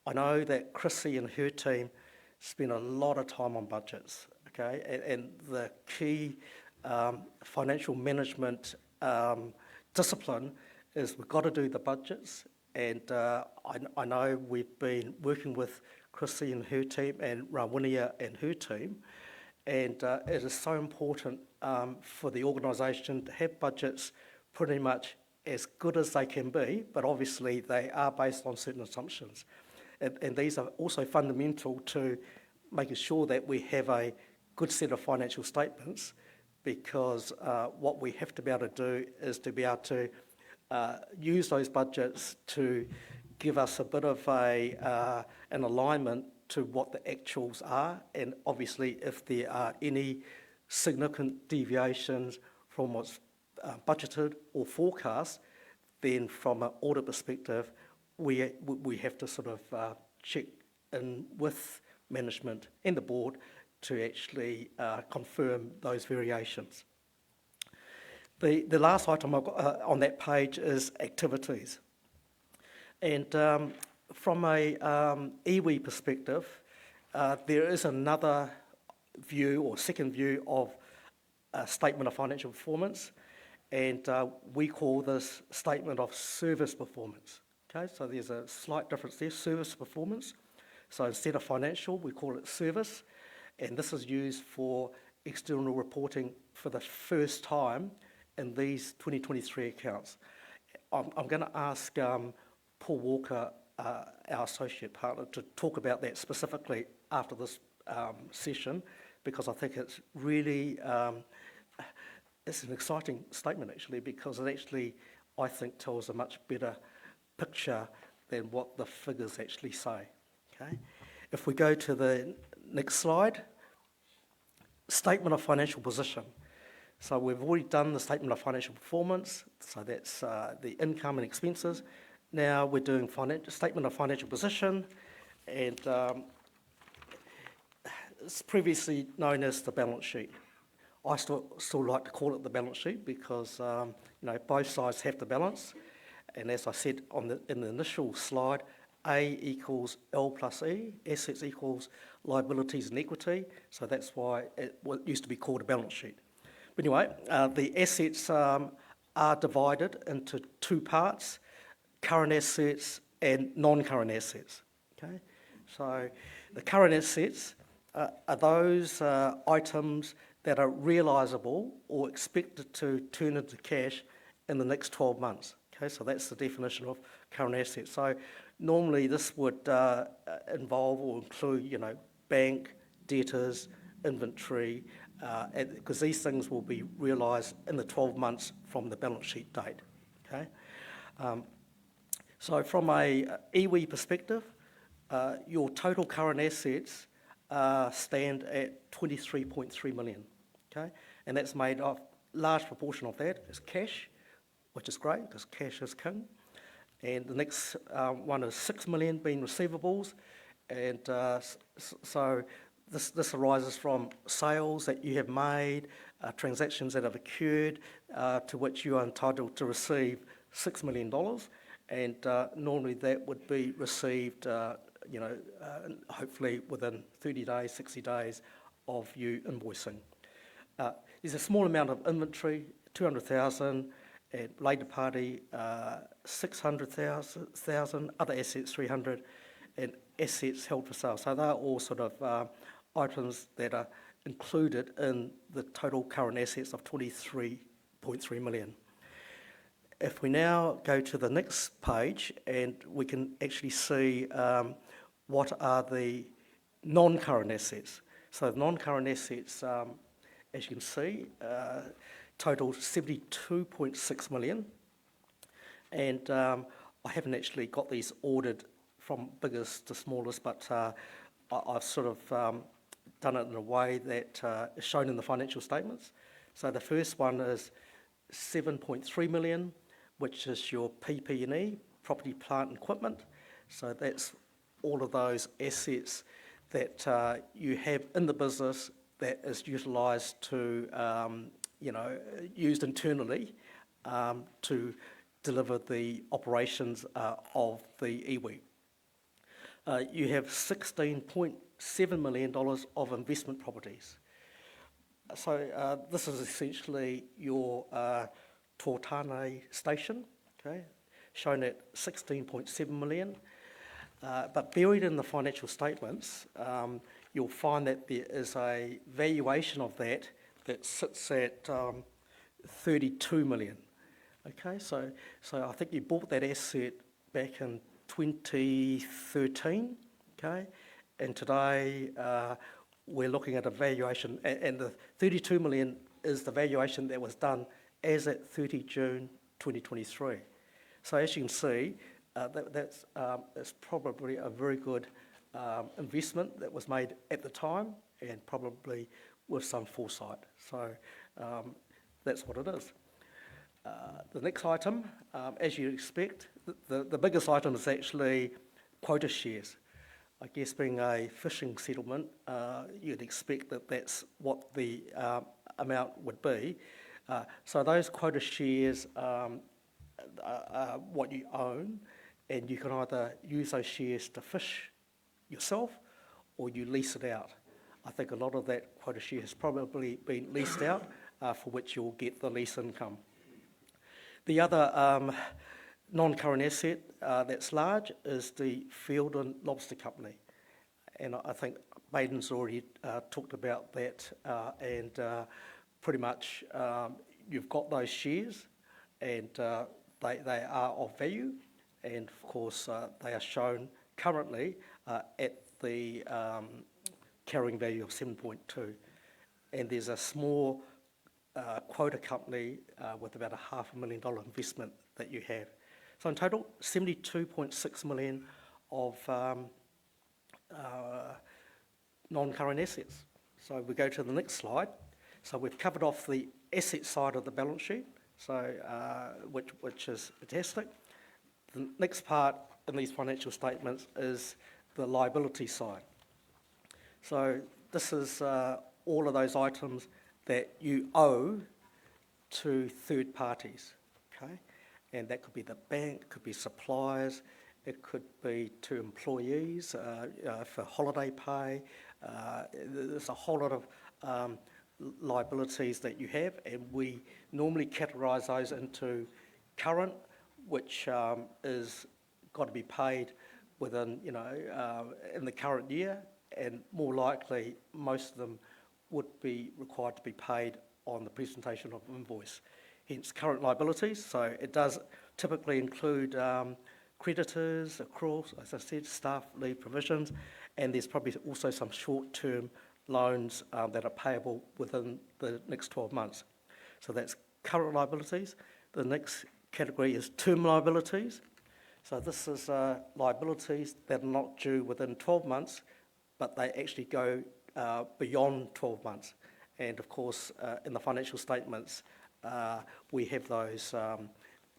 I know that Chrissy and her team spend a lot of time on budgets. Okay, and the key financial management discipline is we've got to do the budgets, and I know we've been working with Chrissy and her team and Rawinia and her team, and it is so important for the organisation to have budgets pretty much as good as they can be, but obviously they are based on certain assumptions. And these are also fundamental to making sure that we have a good set of financial statements, because what we have to be able to do is to be able to use those budgets to give us a bit of an alignment to what the actuals are, and obviously if there are any significant deviations from what's budgeted or forecast, then from an audit perspective, we have to sort of check in with management and the board to actually confirm those variations. The last item I've got, on that page is activities. And from a iwi perspective, there is another view or second view of a statement of financial performance, and we call this statement of service performance. Okay, so there's a slight difference there, service performance. So instead of financial, we call it service, and this is used for external reporting for the first time in these 2023 accounts. I'm going to ask Paul Walker, our associate partner, to talk about that specifically after this session, because I think it's really, it's an exciting statement actually, because it actually, I think, tells a much better picture than what the figures actually say. Okay. If we go to the next slide, statement of financial position. So we've already done the statement of financial performance, so that's the income and expenses. Now we're doing statement of financial position, and it's previously known as the balance sheet. I still like to call it the balance sheet because both sides have to balance, and as I said in the initial slide, A equals L plus E, assets equals liabilities and equity, so that's why it used to be called a balance sheet. But anyway, the assets are divided into two parts, current assets and non-current assets. Okay, so the current assets are those items that are realisable or expected to turn into cash in the next 12 months. Okay, so that's the definition of current assets. So normally this would involve or include, you know, bank, debtors, inventory, because these things will be realised in the 12 months from the balance sheet date. Okay, so from a iwi perspective, your total current assets stand at 23.3 million. Okay, and that's made of large proportion of that is cash, which is great because cash is king. And the next one is 6 million being receivables, and so this arises from sales that you have made, transactions that have occurred, to which you are entitled to receive $6 million, and normally that would be received, hopefully within 30 days, 60 days of you invoicing. There's a small amount of inventory, 200,000, and later party 600,000, other assets 300, and assets held for sale. So they're all sort of items that are included in the total current assets of 23.3 million. If we now go to the next page, and we can actually see what are the non-current assets. So the non-current assets, as you can see, total 72.6 million, and I haven't actually got these ordered from biggest to smallest, but I've sort of done it in a way that is shown in the financial statements. So the first one is 7.3 million, which is your PP&E, property, plant and equipment. So that's all of those assets that you have in the business that is utilised to, used internally to deliver the operations of the iwi. You have $16.7 million of investment properties. So this is essentially your Tōtane station, okay, shown at 16.7 million. But buried in the financial statements, you'll find that there is a valuation of that sits at 32 million. Okay, so I think you bought that asset back in 2013, okay, and today we're looking at a valuation, and the 32 million is the valuation that was done as at 30 June 2023. So as you can see, that's probably a very good investment that was made at the time, and probably with some foresight. So that's what it is. The next item, as you'd expect, the biggest item is actually quota shares. I guess being a fishing settlement, you'd expect that that's what the amount would be. So those quota shares are what you own, and you can either use those shares to fish yourself or you lease it out. I think a lot of that quota share has probably been leased out, for which you'll get the lease income. The other non-current asset that's large is the Field and Lobster Company. And I think Maiden's already talked about that, and pretty much you've got those shares, and they are of value, and of course they are shown currently at the carrying value of 7.2. And there's a small quota company with about $500,000 investment that you have. So in total, 72.6 million of non-current assets. So we go to the next slide. So we've covered off the asset side of the balance sheet, so which is fantastic. The next part in these financial statements is the liability side. So this is all of those items that you owe to third parties, okay? And that could be the bank, could be suppliers, it could be to employees for holiday pay. There's a whole lot of liabilities that you have, and we normally categorise those into current, which is got to be paid within, in the current year, and more likely, most of them would be required to be paid on the presentation of invoice. Hence, current liabilities. So it does typically include creditors, accruals, as I said, staff leave provisions, and there's probably also some short-term loans that are payable within the next 12 months. So that's current liabilities. The next category is term liabilities. So this is liabilities that are not due within 12 months, but they actually go beyond 12 months. And of course, in the financial statements, we have those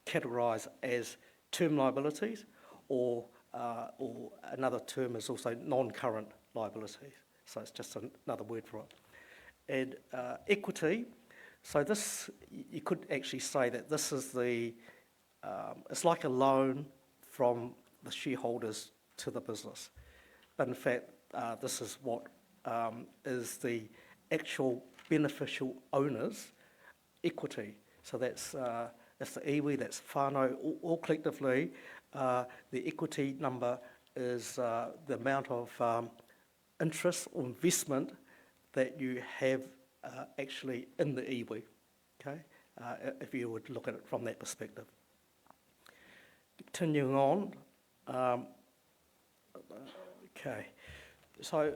categorised as term liabilities, or another term is also non-current liabilities. So it's just another word for it. And equity, so this, you could actually say that this is it's like a loan from the shareholders to the business. But in fact, this is what is the actual beneficial owners' equity. So that's the iwi, that's whānau, all collectively. The equity number is the amount of interest or investment that you have actually in the iwi, okay? If you would look at it from that perspective. Continuing on, okay. So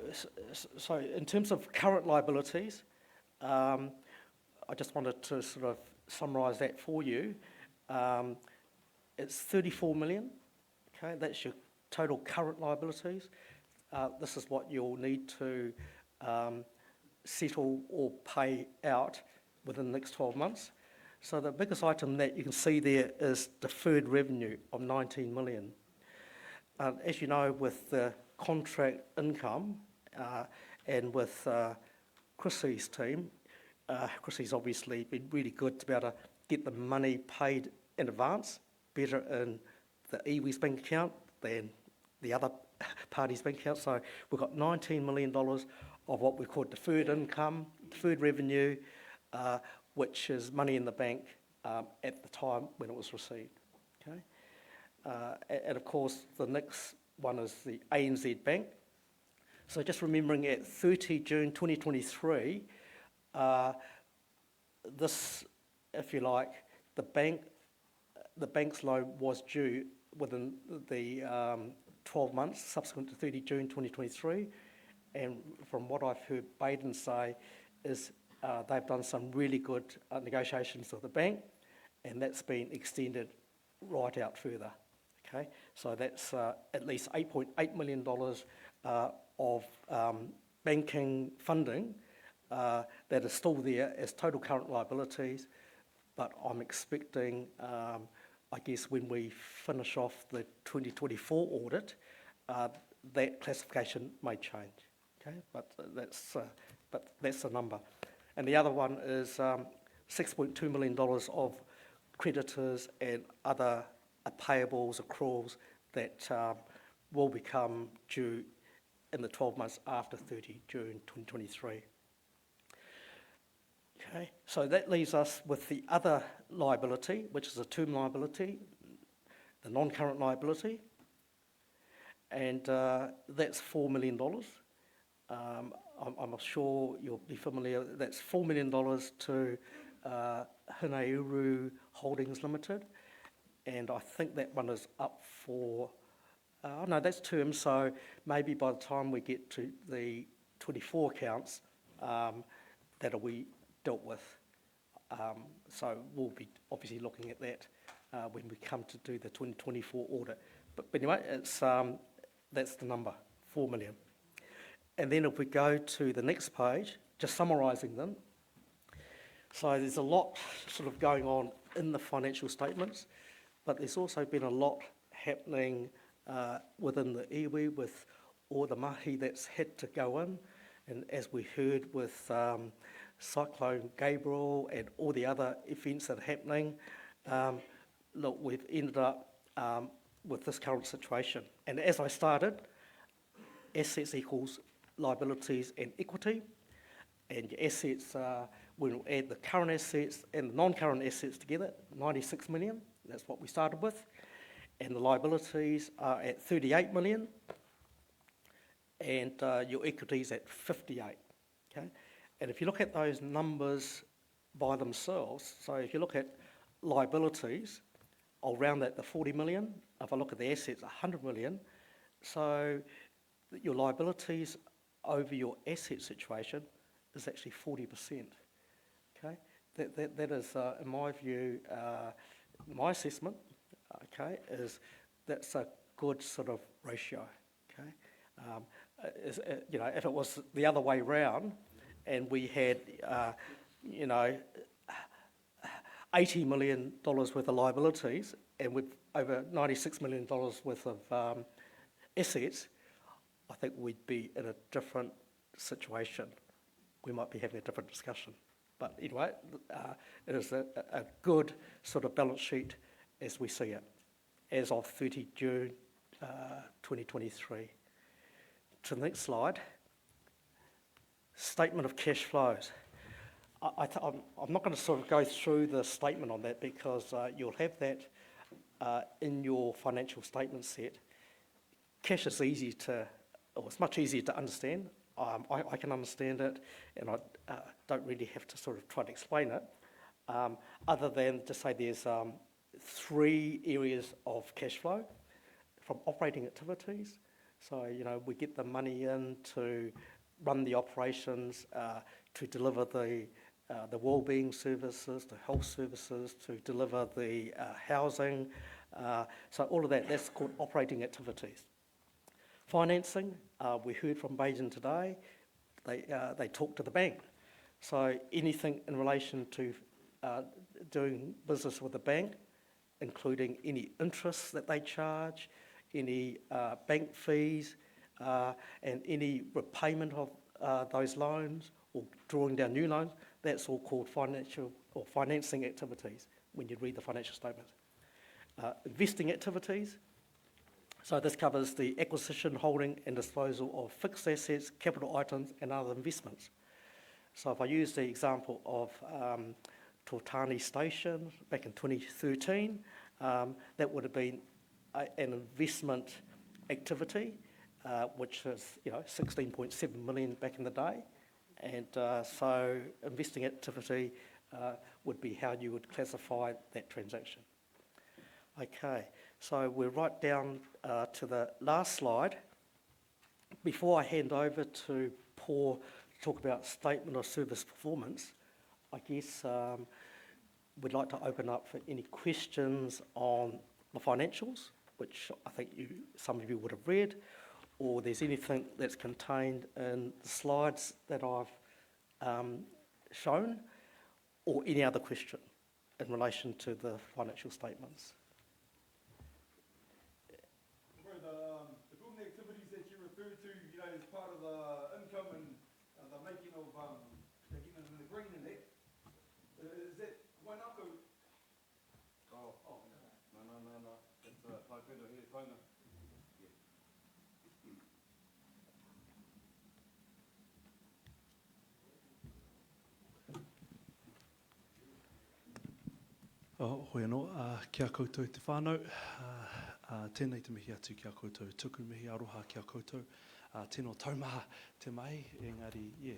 in terms of current liabilities, I just wanted to sort of summarise that for you. It's 34 million, okay? That's your total current liabilities. This is what you'll need to settle or pay out within the next 12 months. So the biggest item that you can see there is deferred revenue of 19 million. As you know, with the contract income and with Chrissy's team, Chrissy's obviously been really good to be able to get the money paid in advance, better in the iwi's bank account than the other party's bank account. So we've got $19 million of what we call deferred income, deferred revenue, which is money in the bank at the time when it was received. Okay? And of course, the next one is the ANZ Bank. So just remembering at 30 June 2023, this, if you like, the bank's loan was due within the 12 months subsequent to 30 June 2023. And from what I've heard Baden say is they've done some really good negotiations with the bank, and that's been extended right out further. Okay, so that's at least $8.8 million of banking funding that is still there as total current liabilities, but I'm expecting, I guess, when we finish off the 2024 audit, that classification may change. Okay, but that's the number. And the other one is $6.2 million of creditors and other payables, accruals that will become due in the 12 months after 30 June 2023. Okay, so that leaves us with the other liability, which is a term liability, the non-current liability, and that's $4 million. I'm sure you'll be familiar, that's $4 million to Hineuru Holdings Limited, and I think that one is up for, no, that's term, so maybe by the time we get to the 24 accounts, that'll be dealt with. So we'll be obviously looking at that when we come to do the 2024 audit. But anyway, it's, that's the number, 4 million. And then if we go to the next page, just summarising them. So there's a lot sort of going on in the financial statements, but there's also been a lot happening within the iwi with all the mahi that's had to go in. And as we heard with Cyclone Gabriel and all the other events that are happening, look, we've ended up with this current situation. And as I started, assets equals liabilities and equity. And your assets, we'll add the current assets and the non-current assets together, 96 million. That's what we started with. And the liabilities are at 38 million. and your equity's at 58, okay? And if you look at those numbers by themselves, so if you look at liabilities, I'll round that to 40 million. If I look at the assets, 100 million. So your liabilities over your asset situation is actually 40%, okay? That is, in my view, my assessment, okay, is that's a good sort of ratio, okay? You know, if it was the other way round and we had, you know, $80 million worth of liabilities and with over $96 million worth of assets, I think we'd be in a different situation. We might be having a different discussion. But anyway, it is a good sort of balance sheet as we see it, as of 30 June 2023. To the next slide, statement of cash flows. I'm not going to sort of go through the statement on that because you'll have that in your financial statement set. Cash is easy to, or it's much easier to understand. I can understand it, and I don't really have to sort of try to explain it, other than to say there's 3 areas of cash flow from operating activities. So, you know, we get the money in to run the operations, to deliver the wellbeing services, the health services, to deliver the housing. So all of that, that's called operating activities. Financing, we heard from Bajan today, they talk to the bank. So anything in relation to doing business with the bank, including any interest that they charge, any bank fees, and any repayment of those loans or drawing down new loans, that's all called financial or financing activities when you read the financial statements. Investing activities, so this covers the acquisition, holding and disposal of fixed assets, capital items and other investments. So if I use the example of Tortani Station back in 2013, that would have been an investment activity, which is, you know, 16.7 million back in the day. And so investing activity would be how you would classify that transaction. Okay, so we're right down to the last slide. Before I hand over to Paul to talk about statement of service performance, I guess we'd like to open up for any questions on the financials, which I think some of you would have read, or there's anything that's contained in the slides that I've shown, or any other question in relation to the financial statements. The building activities that you referred to, you know, as part of the income and the making of getting in the green in that, is that Wainako? No. It's Taipēra here, Taina. Hoi anō, kia koutou te whānau, tēnei te mihi atu kia koutou, tuku mihi aroha kia koutou, tēnō taumaha te mai, engari,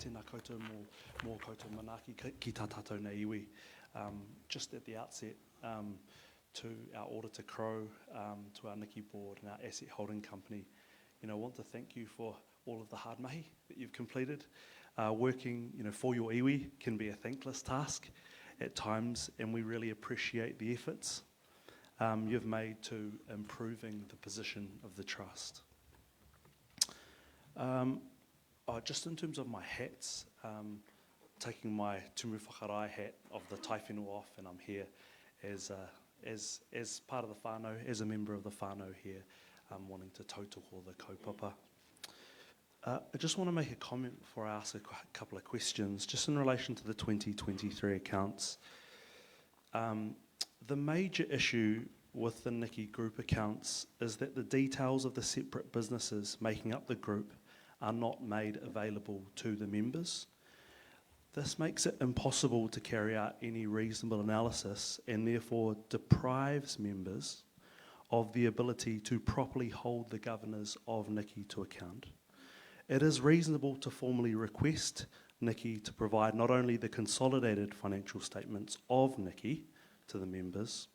tēnā koutou mō koutou manaaki ki tā tātou nei iwi. Just at the outset, to our auditor Crow, to our Niki board and our asset holding company, you know, I want to thank you for all of the hard mahi that you've completed. Working, you know, for your iwi can be a thankless task at times, and we really appreciate the efforts you've made to improving the position of the trust. Just in terms of my hats, taking my tumu whakarai hat of the taiwhenua off, and I'm here as part of the whānau, as a member of the whānau here, wanting to tautoko the kaupapa. I just want to make a comment before I ask a couple of questions, just in relation to the 2023 accounts. The major issue with the Niki group accounts is that the details of the separate businesses making up the group are not made available to the members. This makes it impossible to carry out any reasonable analysis and therefore deprives members of the ability to properly hold the governors of Niki to account. it is reasonable to formally request Nikki to provide not only the consolidated financial statements of Nikki to the members,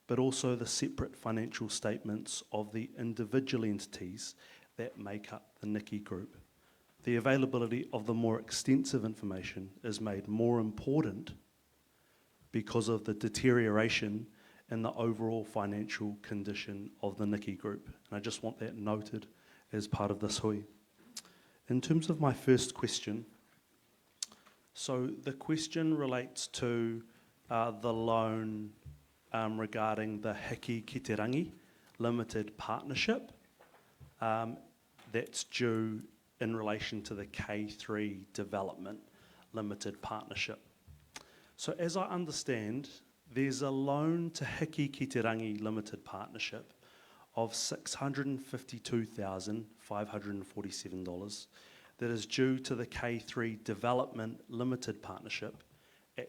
but also the separate financial statements of the individual entities that make up the Nikki group. The availability of the more extensive information is made more important because of the deterioration in the overall financial condition of the Nikki group. And I just want that noted as part of this hui. In terms of my first question, so the question relates to the loan regarding the Hiki Kiterangi Limited Partnership that's due in relation to the K3 Development Limited Partnership. So as I understand, there's a loan to Hiki Kiterangi Limited Partnership of $652,547 that is due to the K3 Development Limited Partnership at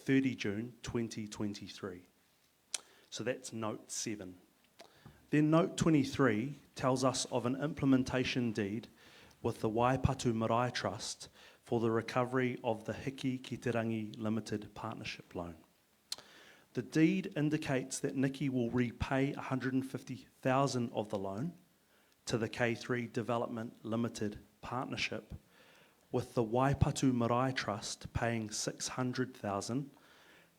30 June 2023. So that's note 7. Then note 23 tells us of an implementation deed with the Waipatu Marae Trust for the recovery of the Hiki Kiterangi Limited Partnership loan. The deed indicates that Nikki will repay $150,000 of the loan to the K3 Development Limited Partnership, with the Waipatu Marae Trust paying $600,000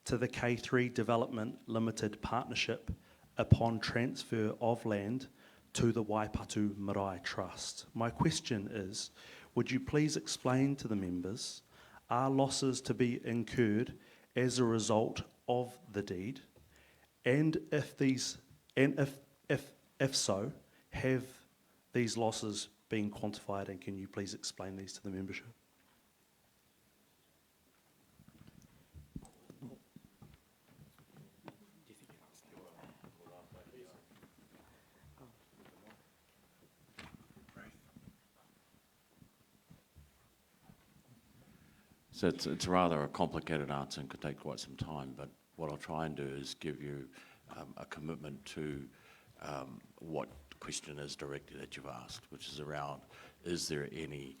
to the K3 Development Limited Partnership upon transfer of land to the Waipatu Marae Trust. My question is, would you please explain to the members, are losses to be incurred as a result of the deed? And if so, have these losses been quantified, and can you please explain these to the membership? So it's rather a complicated answer and could take quite some time, but what I'll try and do is give you a commitment to what the question is directly that you've asked, which is around, is there any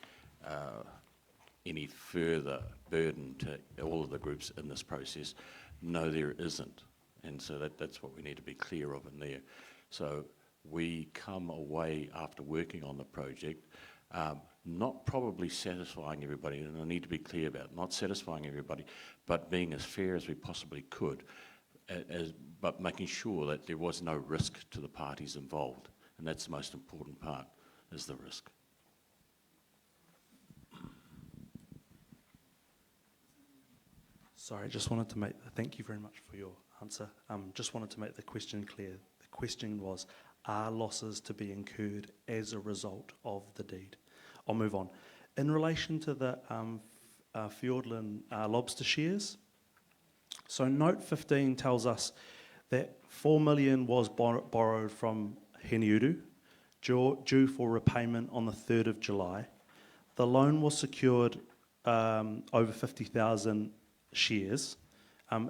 further burden to all of the groups in this process? No, there isn't. And so that's what we need to be clear of in there. So we come away after working on the project not probably satisfying everybody, and I need to be clear about it, not satisfying everybody, but being as fair as we possibly could, but making sure that there was no risk to the parties involved. And that's the most important part, is the risk. Sorry, just wanted to make, thank you very much for your answer. Just wanted to make the question clear. The question was, are losses to be incurred as a result of the deed? I'll move on. In relation to the Fiordland lobster shares, so note 15 tells us that $4 million was borrowed from Heniuru, due for repayment on the 3rd of July. The loan was secured over 50,000 shares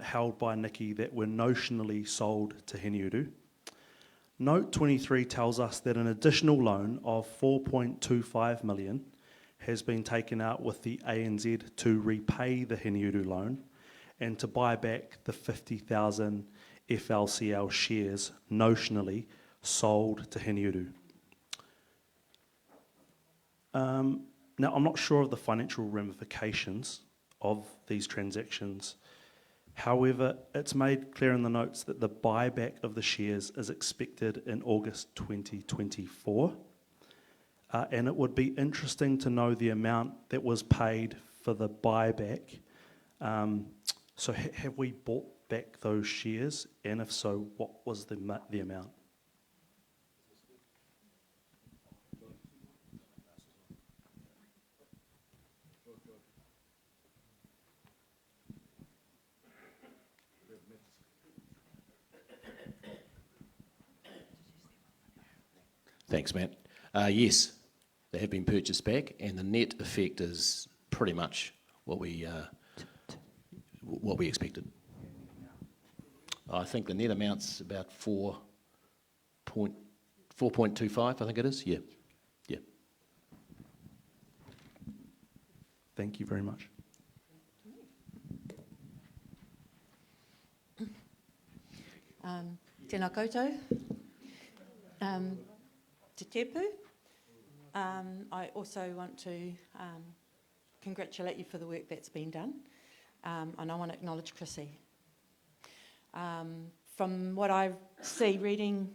held by Nikki that were notionally sold to Heniuru. Note 23 tells us that an additional loan of $4.25 million has been taken out with the ANZ to repay the Heniuru loan and to buy back the 50,000 FLCL shares notionally sold to Heniuru. Now, I'm not sure of the financial ramifications of these transactions. However, it's made clear in the notes that the buyback of the shares is expected in August 2024. And it would be interesting to know the amount that was paid for the buyback. So have we bought back those shares? And if so, what was the amount? Thanks, Matt. Yes, they have been purchased back, and the net effect is pretty much what we expected. I think the net amount's about 4.25, I think it is. Yeah. Thank you very much. Tēnā koutou. Te tepu. I also want to congratulate you for the work that's been done, and I want to acknowledge Chrissy. From what I see reading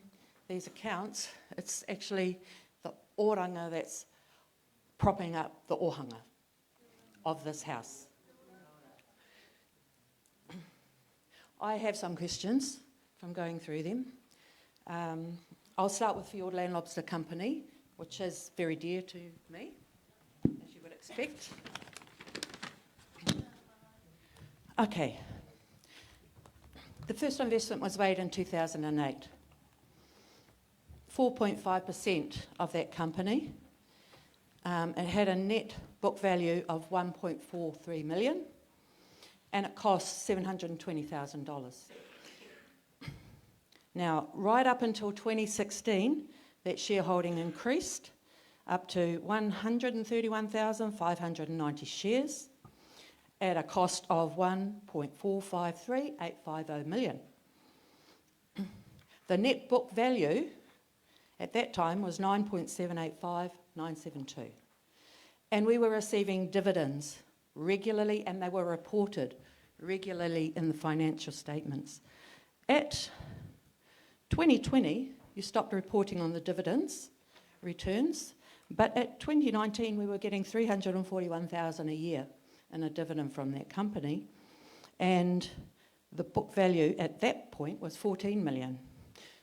these accounts, it's actually the oranga that's propping up the ohanga of this house. I have some questions from going through them. I'll start with Fiordland Lobster Company, which is very dear to me, as you would expect. Okay. The first investment was made in 2008. 4.5% of that company. It had a net book value of $1.43 million, and it cost $720,000. Now, right up until 2016, that shareholding increased up to 131,590 shares at a cost of $1.453850 million. The net book value at that time was $9.785972. And we were receiving dividends regularly, and they were reported regularly in the financial statements. At 2020, you stopped reporting on the dividends returns, but at 2019 we were getting $341,000 a year in a dividend from that company, and the book value at that point was $14 million.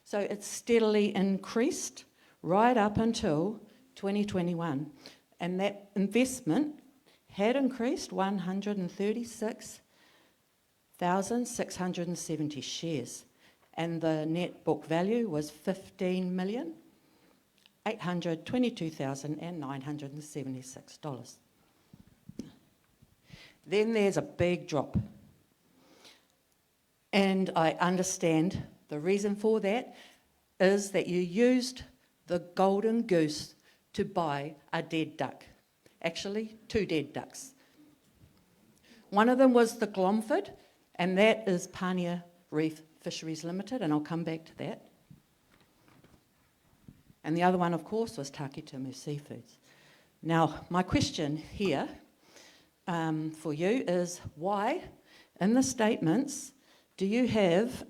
So it steadily increased right up until 2021, and that investment had increased 136,670 shares, and the net book value was $15,822,976. Then there's a big drop. And I understand the reason for that is that you used the golden goose to buy a dead duck. Actually, 2 dead ducks. One of them was the Glomford, and that is Pania Reef Fisheries Limited, and I'll come back to that. And the other one, of course, was Takitamu Seafoods. Now, my question here for you is, why in the statements do you have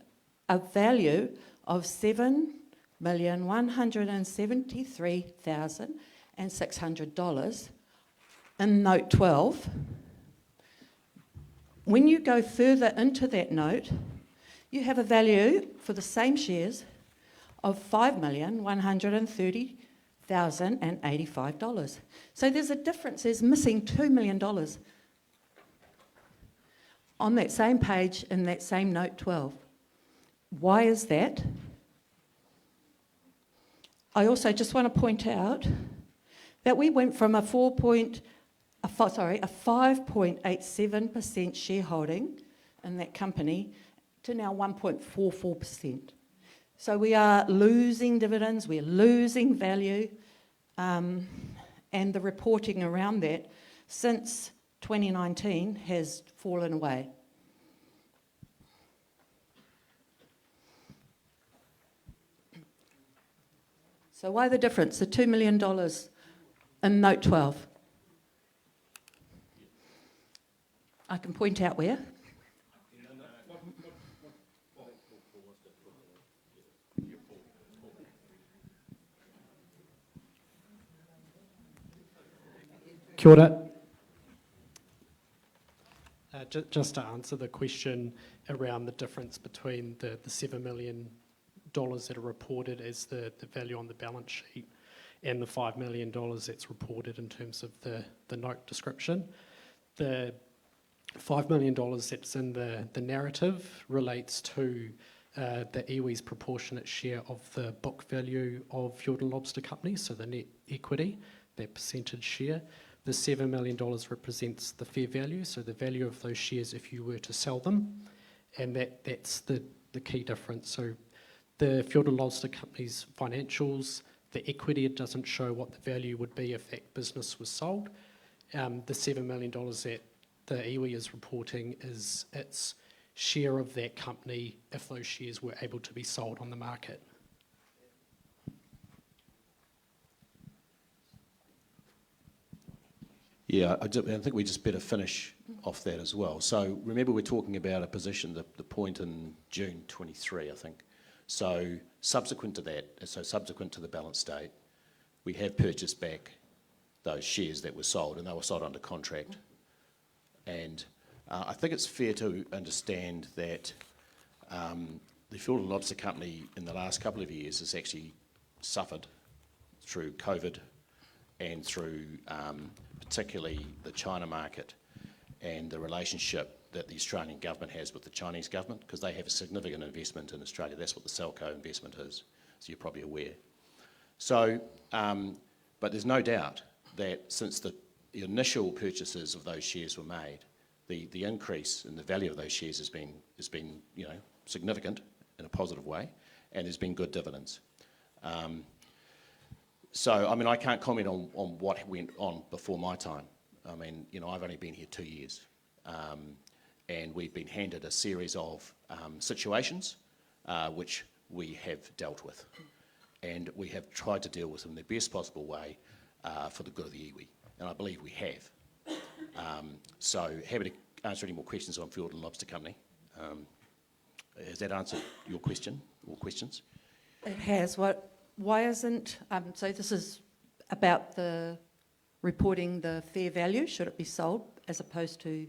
a value of $7,173,600 in note 12? When you go further into that note, you have a value for the same shares of $5,130,085. So there's a difference. There's missing $2 million on that same page in that same note 12. Why is that? I also just want to point out that we went from a 5.87% shareholding in that company to now 1.44%. So we are losing dividends, we're losing value, and the reporting around that since 2019 has fallen away. So why the difference, the $2 million in note 12? I can point out where. Kia ora. Just to answer the question around the difference between the $7 million that are reported as the value on the balance sheet and the $5 million that's reported in terms of the note description. The $5 million that's in the narrative relates to the iwi's proportionate share of the book value of Fiordland Lobster Company, so the net equity, that percentage share. The $7 million represents the fair value, so the value of those shares if you were to sell them, and that's the key difference. So the Fiordland Lobster Company's financials, the equity, it doesn't show what the value would be if that business was sold, The $7 million that the iwi is reporting is its share of that company if those shares were able to be sold on the market. Yeah, I think we just better finish off that as well. So remember, we're talking about a position, the point in June 23, I think. So subsequent to that, so subsequent to the balance date, we have purchased back those shares that were sold, and they were sold under contract. And I think it's fair to understand that the Field and Lobster Company in the last couple of years has actually suffered through COVID and through particularly the China market and the relationship that the Australian government has with the Chinese government, because they have a significant investment in Australia. That's what the Selco investment is, so you're probably aware. So, but there's no doubt that since the initial purchases of those shares were made, the increase in the value of those shares has been significant in a positive way, and there's been good dividends. So, I mean, I can't comment on what went on before my time. I mean, I've only been here 2 years, and we've been handed a series of situations which we have dealt with, and we have tried to deal with them in the best possible way for the good of the iwi, and I believe we have. So, happy to answer any more questions on Field and Lobster Company. Has that answered your question or questions? It has. Why isn't, so this is about the reporting the fair value, should it be sold, as opposed to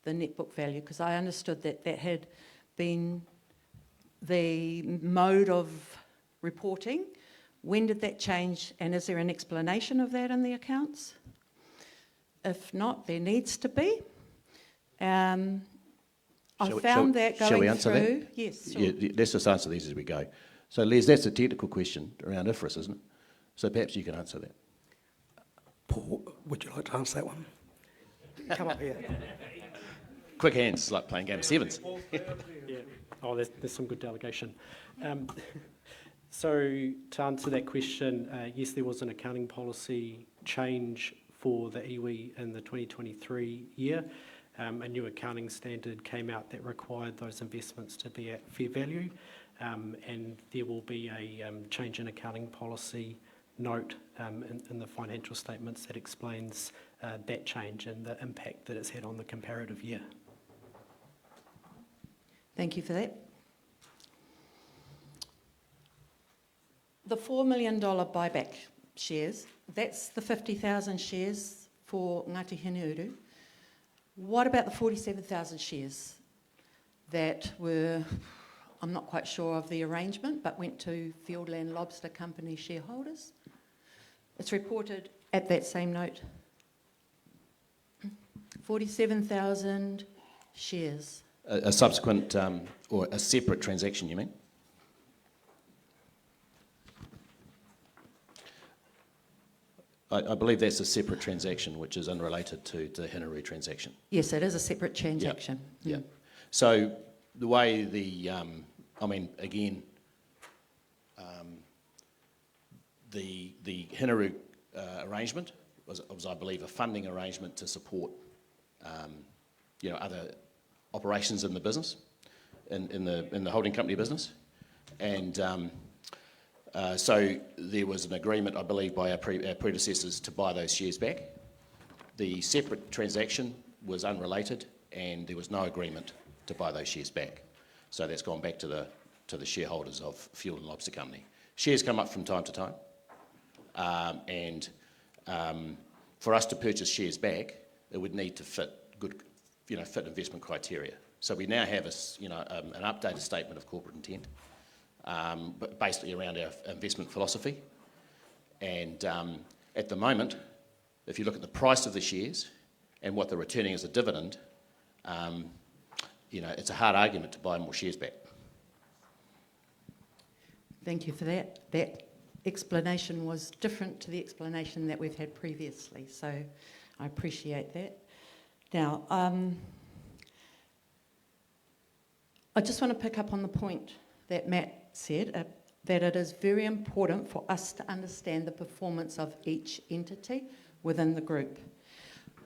the net book value? Because I understood that that had been the mode of reporting. When did that change, and is there an explanation of that in the accounts? If not, there needs to be. I found that going Shall we answer through. that? Yes, sure. Yeah, let's just answer these as we go. So, Les, that's a technical question around IFRS, isn't it? So perhaps you can answer that. Paul, would you like to answer that one? Come up here. Quick hands, it's like playing Game of Sevens. Yeah. Oh, there's some good delegation. So to answer that question, yes, there was an accounting policy change for the iwi in the 2023 year. A new accounting standard came out that required those investments to be at fair value, and there will be a change in accounting policy note in the financial statements that explains that change and the impact that it's had on the comparative year. Thank you for that. The $4 million buyback shares, that's the 50,000 shares for Ngāti Hineuru. What about the 47,000 shares that were, I'm not quite sure of the arrangement, but went to Fieldland Lobster Company shareholders? It's reported at that same note. 47,000 shares. A subsequent or a separate transaction, you mean? I believe that's a separate transaction which is unrelated to the Hineru transaction. Yes, it is a separate transaction. Yeah. So the way the, again, the Hineru arrangement was, I believe, a funding arrangement to support, other operations in the business, in the holding company business, and so there was an agreement, I believe, by our predecessors to buy those shares back. The separate transaction was unrelated, and there was no agreement to buy those shares back. So that's gone back to the shareholders of Field and Lobster Company. Shares come up from time to time, and for us to purchase shares back, it would need to fit good, fit investment criteria. So we now have an updated statement of corporate intent, but basically around our investment philosophy. And at the moment, if you look at the price of the shares and what they're returning as a dividend, it's a hard argument to buy more shares back. Thank you for that. That explanation was different to the explanation that we've had previously, so I appreciate that. Now, I just want to pick up on the point that Matt said, that it is very important for us to understand the performance of each entity within the group.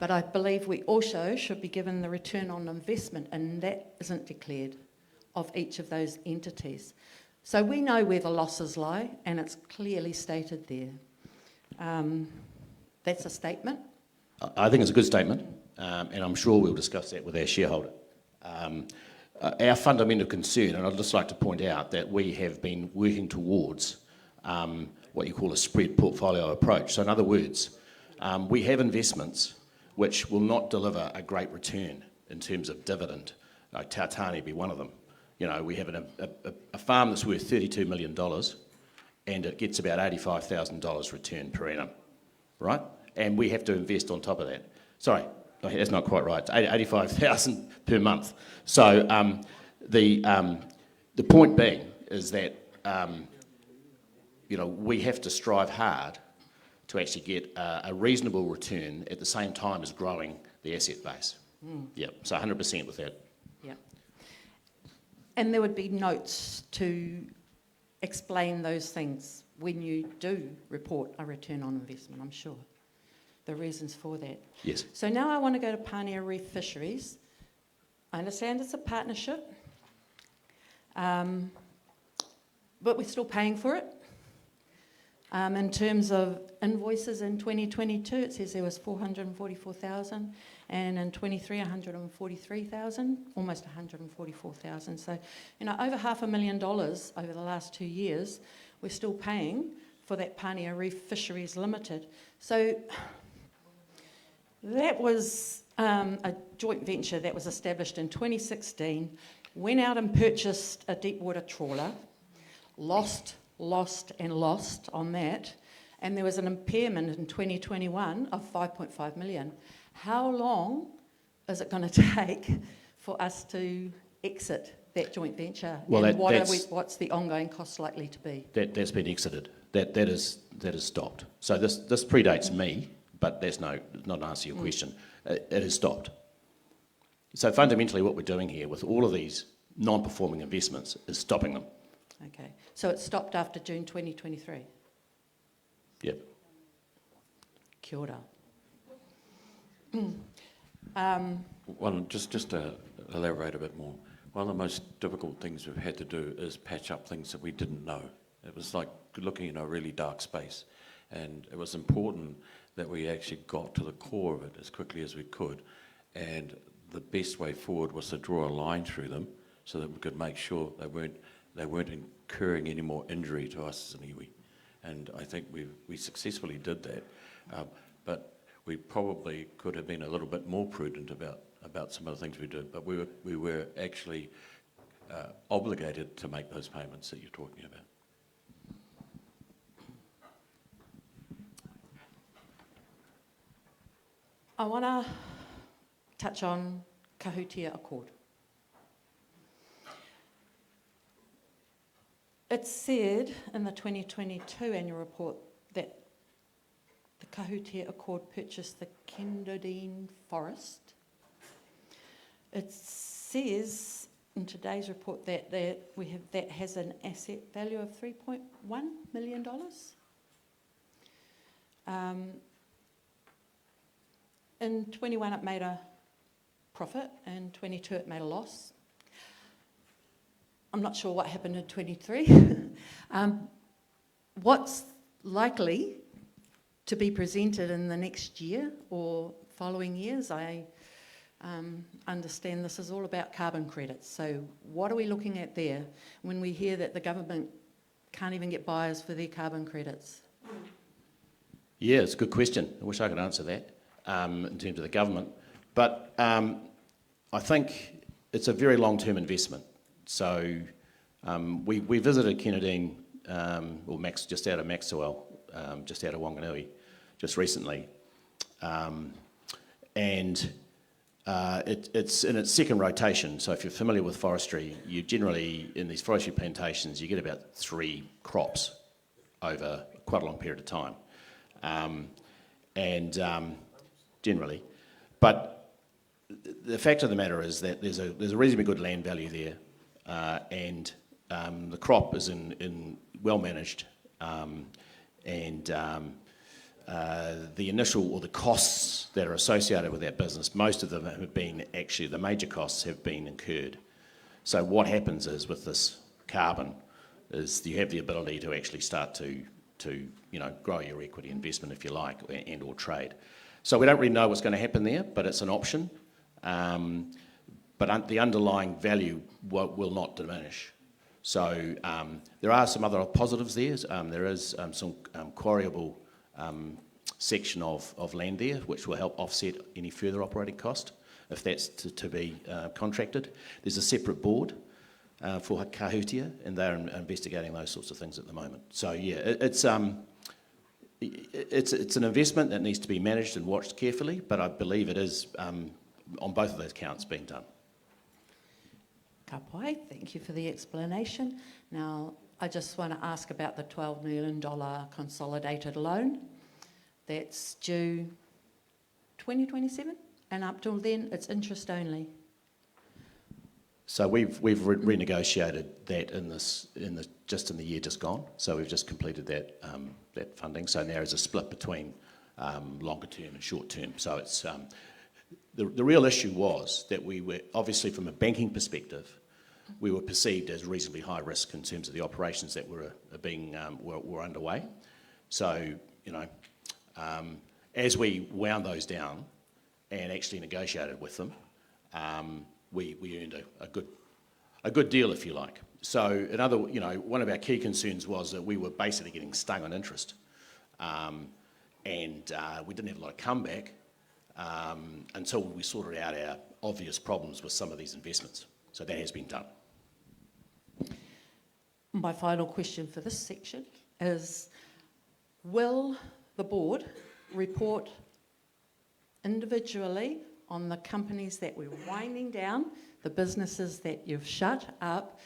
But I believe we also should be given the return on investment, and that isn't declared of each of those entities. So we know where the losses lie, and it's clearly stated there. That's a statement. I think it's a good statement, and I'm sure we'll discuss that with our shareholder. Our fundamental concern, and I'd just like to point out that we have been working towards what you call a spread portfolio approach. So in other words, we have investments which will not deliver a great return in terms of dividend. Like Tautani be one of them. You know, we have a farm that's worth $32 million and it gets about $85,000 return per annum, right? And we have to invest on top of that. Sorry, that's not quite right. It's $85,000 per month. So the point being is that you know, we have to strive hard to actually get a reasonable return at the same time as growing the asset base. Yeah, so 100% with that. Yeah. And there would be notes to explain those things when you do report a return on investment, I'm sure. The reasons for that. Yes. So now I want to go to Pānea Reef Fisheries. I understand it's a partnership, but we're still paying for it. In terms of invoices in 2022, it says there was 444,000, and in 23, 143,000, almost 144,000. So, you know, over $500,000 over the last 2 years, we're still paying for that Pānea Reef Fisheries Limited. So that was a joint venture that was established in 2016, went out and purchased a deep water trawler, lost on that, and there was an impairment in 2021 of 5.5 million. How long is it going to take for us to exit that joint venture? Well, and what's the ongoing cost likely to be? That's been exited. That is stopped. So this predates me, but that's not an answer to your question. It has stopped. So fundamentally what we're doing here with all of these non-performing investments is stopping them. Okay, so it stopped after June 2023? Yep. Kia ora. Well, just to elaborate a bit more, one of the most difficult things we've had to do is patch up things that we didn't know. It was like looking in a really dark space, and it was important that we actually got to the core of it as quickly as we could, and the best way forward was to draw a line through them so that we could make sure they weren't incurring any more injury to us as an iwi. And I think we successfully did that, but we probably could have been a little bit more prudent about some of the things we did, but we were actually obligated to make those payments that you're talking about. I want to touch on Kahungunu Accord. It said in the 2022 annual report that the Kahungunu Accord purchased the Kendodine forest. It says in today's report that that has an asset value of $3.1 million. In 21 it made a profit, in 22 it made a loss. I'm not sure what happened in 23. What's likely to be presented in the next year or following years? I understand this is all about carbon credits. So what are we looking at there when we hear that the government can't even get buyers for their carbon credits? Yeah, it's a good question. I wish I could answer that in terms of the government. But I think it's a very long-term investment. So we visited Kendodine, or just out of Maxwell, just out of Wanganui, just recently. And it's in its second rotation. So if you're familiar with forestry, you generally, in these forestry plantations, you get about 3 crops over quite a long period of time. Generally. But the fact of the matter is that there's a reasonably good land value there, and the crop is in well managed, and the initial or the costs that are associated with that business, most of them have been actually, the major costs have been incurred. So what happens is with this carbon is you have the ability to actually start to grow your equity investment, if you like, and or trade. So we don't really know what's going to happen there, but it's an option. But the underlying value will not diminish. So there are some other positives there. There is some quarryable section of land there, which will help offset any further operating cost if that's to be contracted. There's a separate board for Kahungunu, and they're investigating those sorts of things at the moment. So yeah, it's an investment that needs to be managed and watched carefully, but I believe it is on both of those counts being done. Ka pai, thank you for the explanation. Now, I just want to ask about the $12 million consolidated loan that's due 2027, and up till then, it's interest only. So we've renegotiated that just in the year just gone. So we've just completed that funding. So now there's a split between longer term and short term. So it's the real issue was that we were obviously from a banking perspective, we were perceived as reasonably high risk in terms of the operations that were underway. So as we wound those down and actually negotiated with them, we earned a good deal, if you like. So one of our key concerns was that we were basically getting stung on interest, and we didn't have a lot of comeback until we sorted out our obvious problems with some of these investments. So that has been done. My final question for this section is, will the board report individually on the companies that we're winding down, the businesses that you've shut up,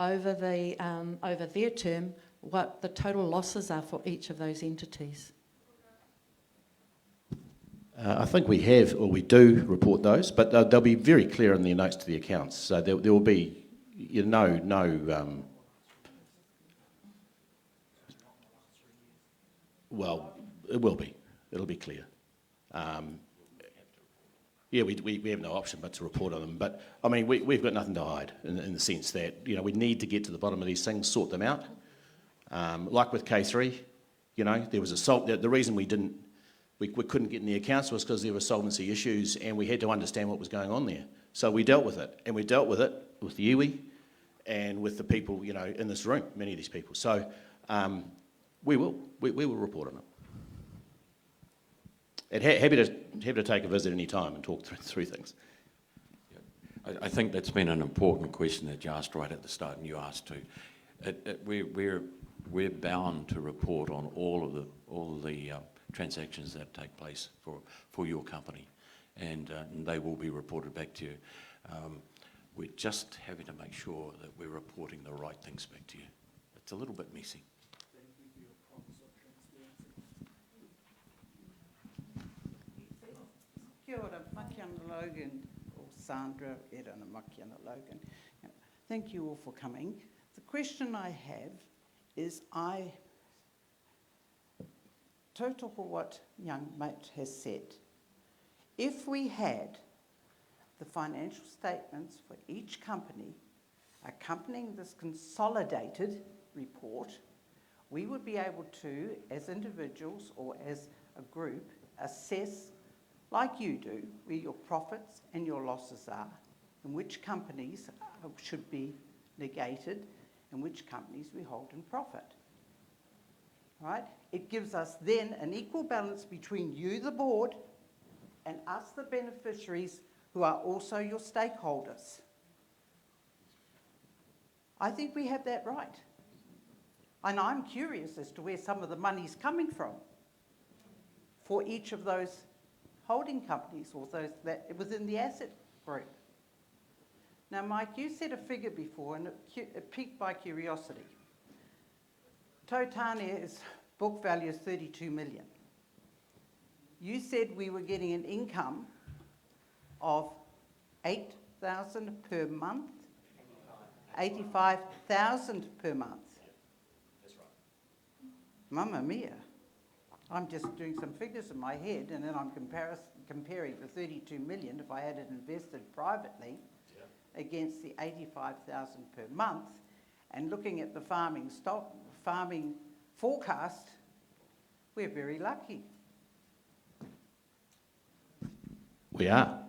over their term, what the total losses are for each of those entities? I think we have, or we do report those, but they'll be very clear in the notes to the accounts. So there will be well, it will be. It'll be clear. Yeah, we have no option but to report on them. But I mean, we've got nothing to hide in the sense that we need to get to the bottom of these things, sort them out. Like with K3, there was the reason we couldn't get in the accounts was because there were solvency issues, and we had to understand what was going on there. So we dealt with it, and we dealt with it with the iwi and with the people in this room, many of these people. So we will report on it. And happy to take a visit any time and talk through things. I think that's been an important question that you asked right at the start, and you asked too. We're bound to report on all of the transactions that take place for your company, and they will be reported back to you. We're just having to make sure that we're reporting the right things back to you. It's a little bit messy. Kia ora, Makiana Logan, or Sandra, Erana Makiana Logan. Thank you all for coming. The question I have is total for what young mate has said. If we had the financial statements for each company accompanying this consolidated report, we would be able to, as individuals or as a group, assess, like you do, where your profits and your losses are, and which companies should be negated, and which companies we hold in profit. Right? It gives us then an equal balance between you, the board, and us, the beneficiaries, who are also your stakeholders. I think we have that right. And I'm curious as to where some of the money's coming from for each of those holding companies, or those that within the asset group. Now, Mike, you said a figure before, and it piqued my curiosity. Tautane's book value is 32 million. You said we were getting an income of 8,000 per month? 85,000 per month. That's right. Mamma mia. I'm just doing some figures in my head, and then I'm comparing the 32 million, if I had it invested privately, against the 85,000 per month, and looking at the farming forecast, we're very lucky. We are.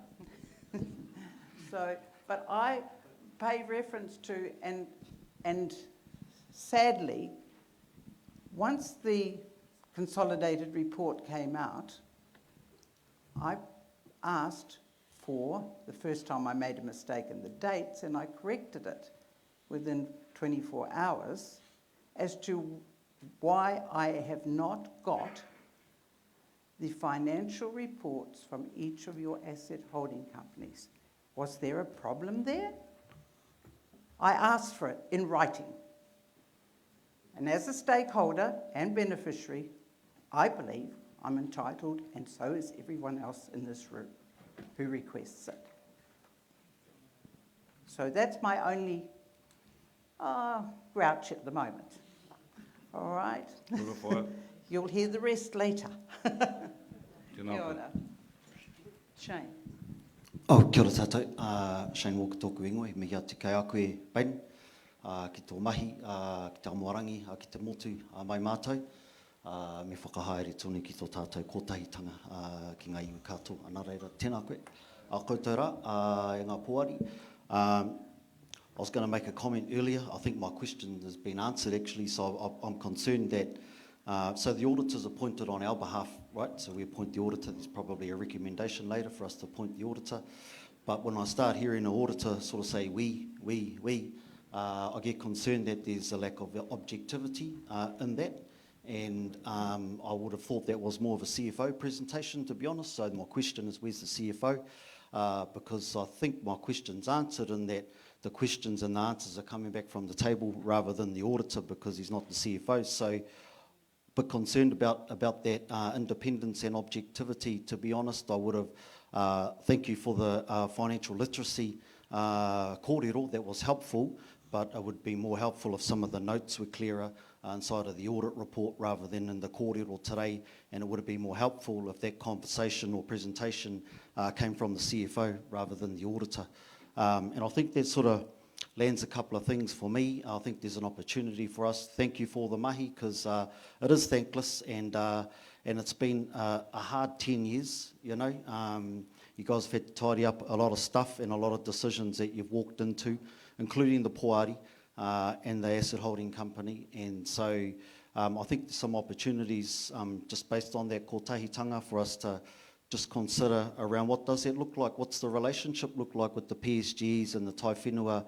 So, but I pay reference to, and sadly, once the consolidated report came out, I asked for, the first time I made a mistake in the dates, and I corrected it within 24 hours as to why I have not got the financial reports from each of your asset holding companies. Was there a problem there? I asked for it in writing. And as a stakeholder and beneficiary, I believe I'm entitled, and so is everyone else in this room who requests it. So that's my only grouch at the moment. All right? You'll hear the rest later. Kia ora. Shane. Oh, kia ora tātou. Shane Walker tōku ingoe, me hia te kai a koe Bain, ki tō mahi, ki te amorangi, ki te motu mai mātou. Me whakahaere tonu ki tō tātou kotahitanga ki ngā iwi katoa. Anā reira, tēnā koe. A koutou rā, e ngā pōari. I was going to make a comment earlier. I think my question has been answered actually, so I'm concerned that so the auditor's appointed on our behalf, right? So we appoint the auditor. There's probably a recommendation later for us to appoint the auditor. But when I start hearing an auditor sort of say we, I get concerned that there's a lack of objectivity in that. And I would have thought that was more of a CFO presentation, to be honest. So my question is, where's the CFO? Because I think my question's answered in that the questions and the answers are coming back from the table rather than the auditor, because he's not the CFO. So but concerned about that independence and objectivity. To be honest, I would have, thank you for the financial literacy kōrero, that was helpful, but it would be more helpful if some of the notes were clearer inside of the audit report rather than in the kōrero today, and it would have been more helpful if that conversation or presentation came from the CFO rather than the auditor. And I think that sort of lands a couple of things for me. I think there's an opportunity for us. Thank you for the mahi, because it is thankless, and it's been a hard 10 years, you know. You guys have had to tidy up a lot of stuff and a lot of decisions that you've walked into, including the Poari and the asset holding company. And so I think there's some opportunities just based on that kotahitanga for us to just consider around what does that look like, what's the relationship look like with the PSGs and the tai whenua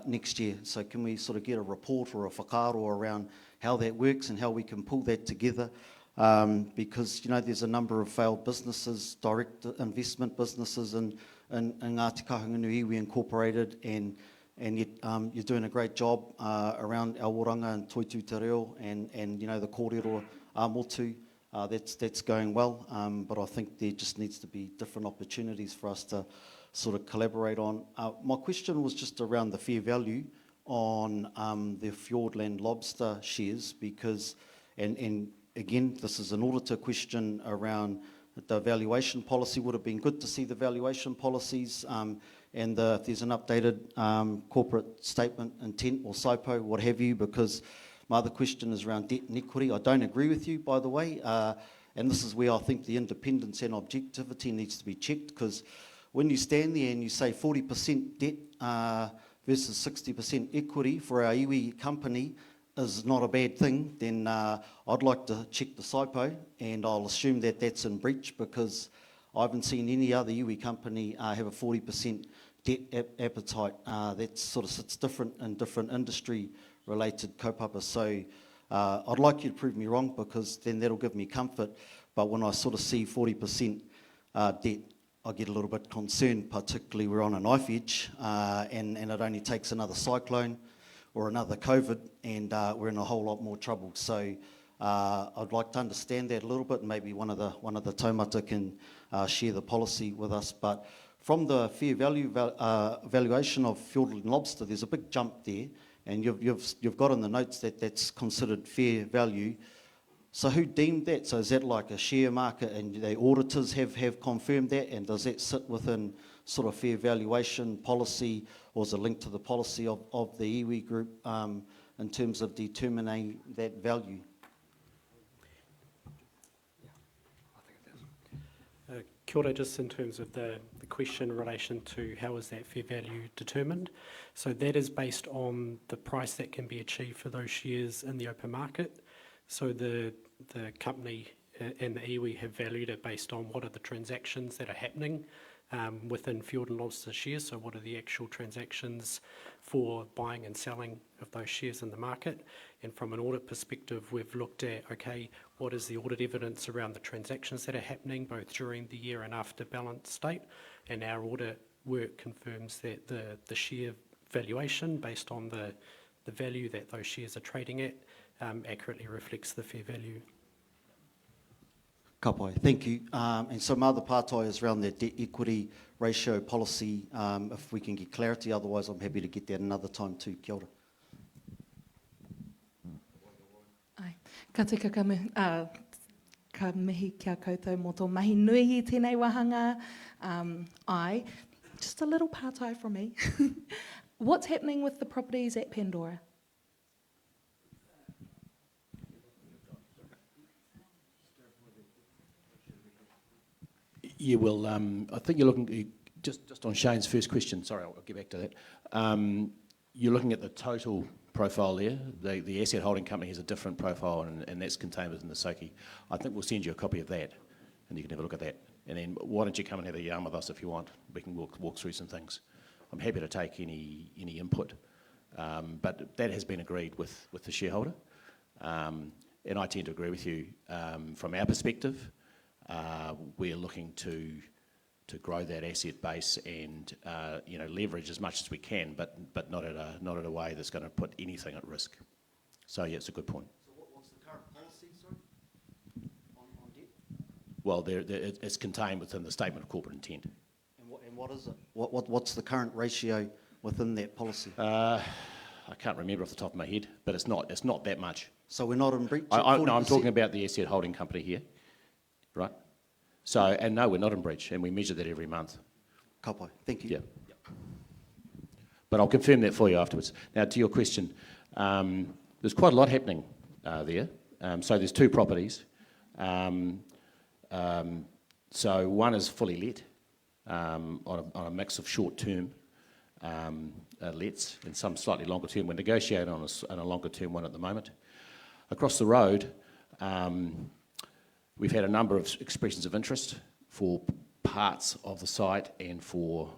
next year. So can we sort of get a report or a whakaaro around how that works and how we can pull that together? Because, you know, there's a number of failed businesses, direct investment businesses in Ngāti Kahungunu iwi Incorporated, and yet you're doing a great job around Awaranga and Toitu Te Reo and you know, the kōrero motu. That's going well, but I think there just needs to be different opportunities for us to sort of collaborate on. My question was just around the fair value on the Fiordland Lobster shares, because, and again, this is an auditor question around the valuation policy. Would have been good to see the valuation policies, and if there's an updated corporate statement, intent or SIPO, what have you, because my other question is around debt and equity. I don't agree with you, by the way, and this is where I think the independence and objectivity needs to be checked, because when you stand there and you say 40% debt versus 60% equity for our iwi company is not a bad thing, then I'd like to check the SIPO, and I'll assume that that's in breach, because I haven't seen any other iwi company have a 40% debt appetite. That sort of sits different in different industry related kaupapa. So I'd like you to prove me wrong, because then that'll give me comfort. But when I sort of see 40% debt, I get a little bit concerned, particularly we're on a knife edge, and it only takes another cyclone or another COVID, and we're in a whole lot more trouble. So I'd like to understand that a little bit, and maybe one of the taumata can share the policy with us. But from the fair value valuation of Fiordland Lobster, there's a big jump there. And you've got in the notes that that's considered fair value. So who deemed that? So is that like a share market and the auditors have confirmed that? And does that sit within sort of fair valuation policy, or is it linked to the policy of the iwi group in terms of determining that value? Kia ora, just in terms of the question in relation to how is that fair value determined. So that is based on the price that can be achieved for those shares in the open market. So the company and the iwi have valued it based on what are the transactions that are happening within Fiord and Lobster shares. So what are the actual transactions for buying and selling of those shares in the market? And from an audit perspective, we've looked at, okay, what is the audit evidence around the transactions that are happening both during the year and after balance date? And our audit work confirms that the share valuation based on the value that those shares are trading at accurately reflects the fair value. Ka pai, thank you. And some other pātai is around that debt equity ratio policy, if we can get clarity, otherwise I'm happy to get that another time too. Kia ora. Ai, ka tika ka mihi kia koutou mō tō mahi nui I tēnei wahanga. Just a little pātai from me. What's happening with the properties at Pandora? Yeah, well, I think you're looking, just on Shane's first question, sorry, I'll get back to that. You're looking at the total profile there. The asset holding company has a different profile, and that's contained within the SOCI. I think we'll send you a copy of that, and you can have a look at that. And then why don't you come and have a yarn with us if you want? We can walk through some things. I'm happy to take any input, but that has been agreed with the shareholder. And I tend to agree with you. From our perspective, we're looking to grow that asset base and leverage as much as we can, but not at a way that's going to put anything at risk. So yeah, it's a good point. So what's the current policy, sorry, on debt? Well, it's contained within the statement of corporate intent. And what is it? What's the current ratio within that policy? I can't remember off the top of my head, but it's not that much. So we're not in breach? No, I'm talking about the asset holding company here, right? So, and no, we're not in breach, and we measure that every month. Ka pai, thank you. Yeah. But I'll confirm that for you afterwards. Now, to your question, there's quite a lot happening there. So there's two properties. So one is fully let on a mix of short-term lets and some slightly longer term. We're negotiating on a longer term one at the moment. Across the road, we've had a number of expressions of interest for parts of the site and for.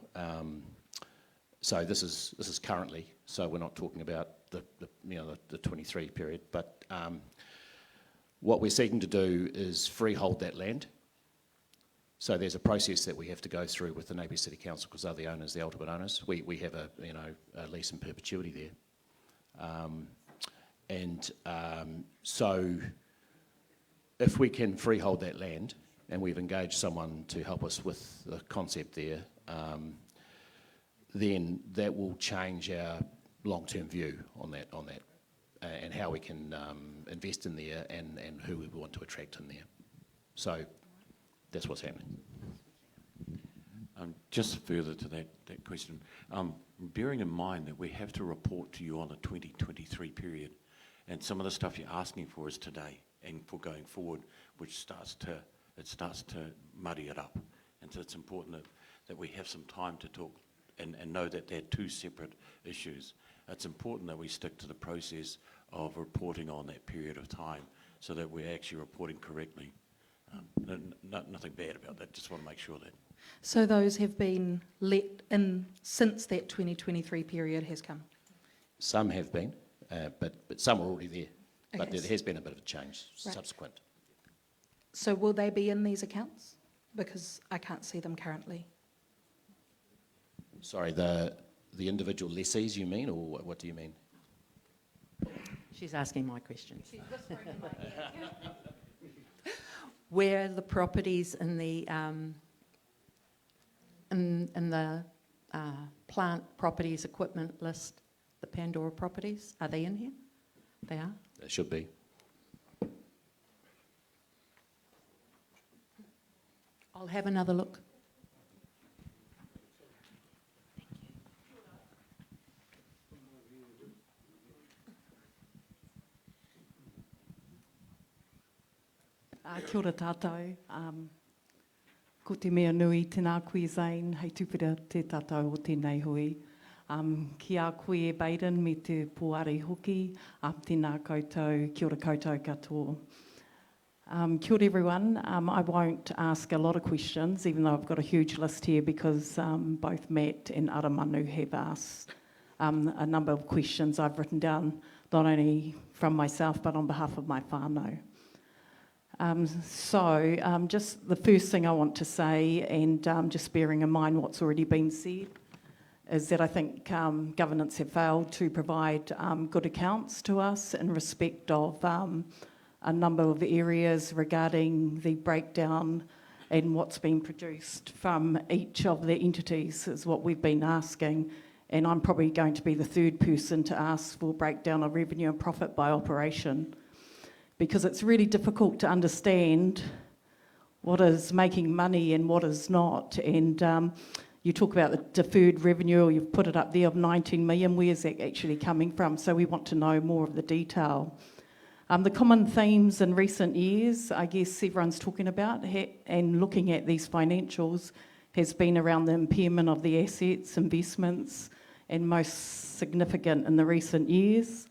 So this is currently. So we're not talking about the 23 period, but what we're seeking to do is freehold that land. So there's a process that we have to go through with the Napier City Council because they're the owners, the ultimate owners. We have a lease in perpetuity there, so if we can freehold that land, and we've engaged someone to help us with the concept there, then that will change our long-term view on that, and how we can invest in there and who we want to attract in there. So that's what's happening. Just further to that question, bearing in mind that we have to report to you on the 2023 period, and some of the stuff you're asking for is today and for going forward, which starts to muddy it up. And so it's important that we have some time to talk and know that they're two separate issues. It's important that we stick to the process of reporting on that period of time so that we're actually reporting correctly. Nothing bad about that, just want to make sure that. So those have been let in since that 2023 period has come? Some have been, but some are already there. Okay. But there has been a bit of a change subsequent. So will they be in these accounts? Because I can't see them currently. Sorry, the individual lessees you mean, or what do you mean? She's asking my questions. Where are the properties in the plant properties equipment list, the Pandora properties? Are they in here? They are? They should be. I'll have another look. Kia ora tātou. Ko te mea nui tēnā koe Zane, hei tupira te tātou o tēnei hui. Ki a koe Baden me te poare hoki, tēnā koutou, kia ora koutou katoa. Kia ora everyone. I won't ask a lot of questions, even though I've got a huge list here, because both Matt and Aramanu have asked a number of questions I've written down, not only from myself, but on behalf of my whānau. Just the first thing I want to say, and just bearing in mind what's already been said, is that I think governments have failed to provide good accounts to us in respect of a number of areas regarding the breakdown and what's been produced from each of the entities is what we've been asking. And I'm probably going to be the third person to ask for breakdown of revenue and profit by operation, because it's really difficult to understand what is making money and what is not. And you talk about the deferred revenue, or you've put it up there of 19 million, where's that actually coming from? So we want to know more of the detail. The common themes in recent years, I guess everyone's talking about and looking at these financials, has been around the impairment of the assets, investments, and most significant in the recent years.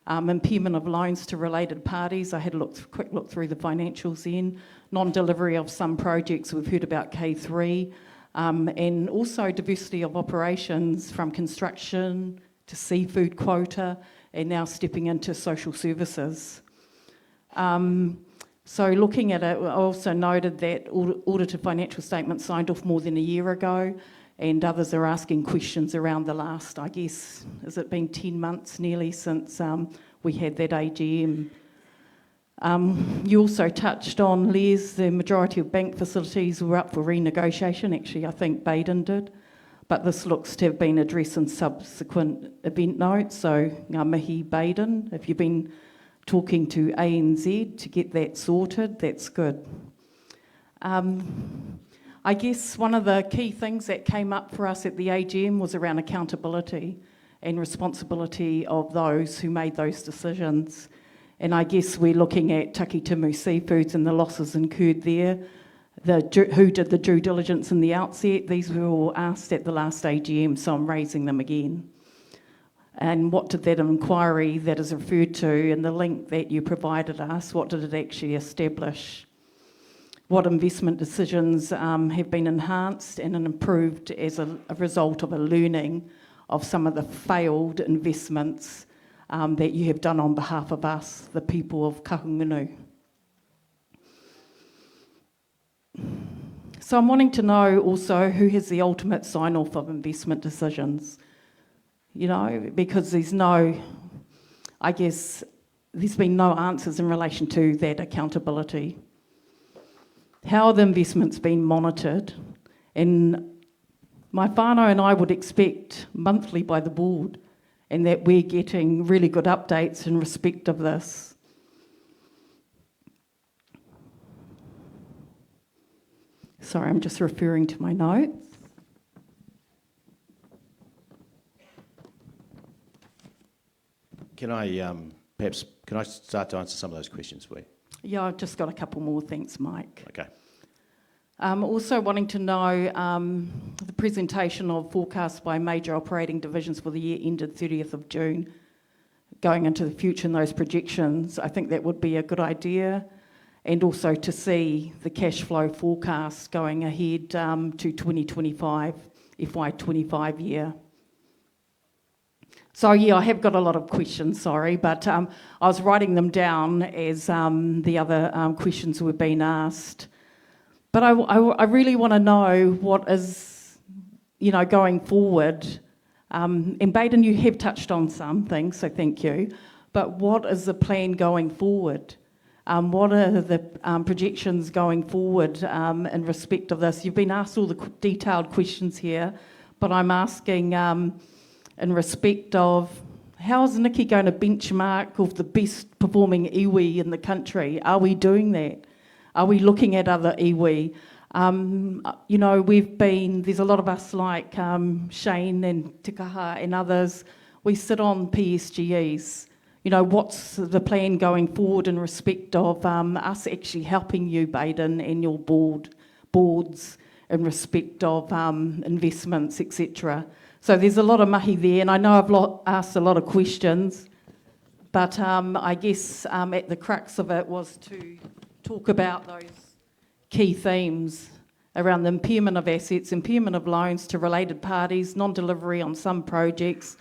Impairment of loans to related parties. I had a quick look through the financials then. Non-delivery of some projects, we've heard about K3, and also diversity of operations from construction to seafood quota, and now stepping into social services. So looking at it, I also noted that audited financial statements signed off more than a year ago, and others are asking questions around the last, I guess, has it been 10 months nearly since we had that AGM. You also touched on, Les, the majority of bank facilities were up for renegotiation. Actually, I think Baden did. But this looks to have been addressed in subsequent event notes. So, ngā mihi Baden, if you've been talking to ANZ to get that sorted, that's good. I guess one of the key things that came up for us at the AGM was around accountability and responsibility of those who made those decisions. And I guess we're looking at Takitimu Seafoods and the losses incurred there. Who did the due diligence in the outset? These were all asked at the last AGM, so I'm raising them again. And what did that inquiry that is referred to and the link that you provided us, what did it actually establish? What investment decisions have been enhanced and improved as a result of a learning of some of the failed investments that you have done on behalf of us, the people of Kahungunu? So I'm wanting to know also who has the ultimate sign-off of investment decisions, because there's no, I guess, there's been no answers in relation to that accountability. How are the investments being monitored? And my whānau and I would expect monthly by the board, and that we're getting really good updates in respect of this. Sorry, I'm just referring to my notes. Can I start to answer some of those questions for you? Yeah, I've just got a couple more, thanks, Mike. Okay. Also wanting to know the presentation of forecasts by major operating divisions for the year ended 30th of June, going into the future in those projections. I think that would be a good idea. And also to see the cash flow forecast going ahead to 2025, FY25 year. So yeah, I have got a lot of questions, sorry, but I was writing them down as the other questions were being asked. But I really want to know what is, going forward. And Baden, you have touched on some things, so thank you. But what is the plan going forward? What are the projections going forward in respect of this? You've been asked all the detailed questions here, but I'm asking in respect of how is Nikki going to benchmark of the best performing iwi in the country? Are we doing that? Are we looking at other iwi? You know, there's a lot of us like Shane and Tikaha and others, we sit on PSGEs. You know, what's the plan going forward in respect of us actually helping you, Baden, and your boards in respect of investments, etc. So there's a lot of mahi there, and I know I've asked a lot of questions, but I guess at the crux of it was to talk about those key themes around the impairment of assets, impairment of loans to related parties, non-delivery on some projects,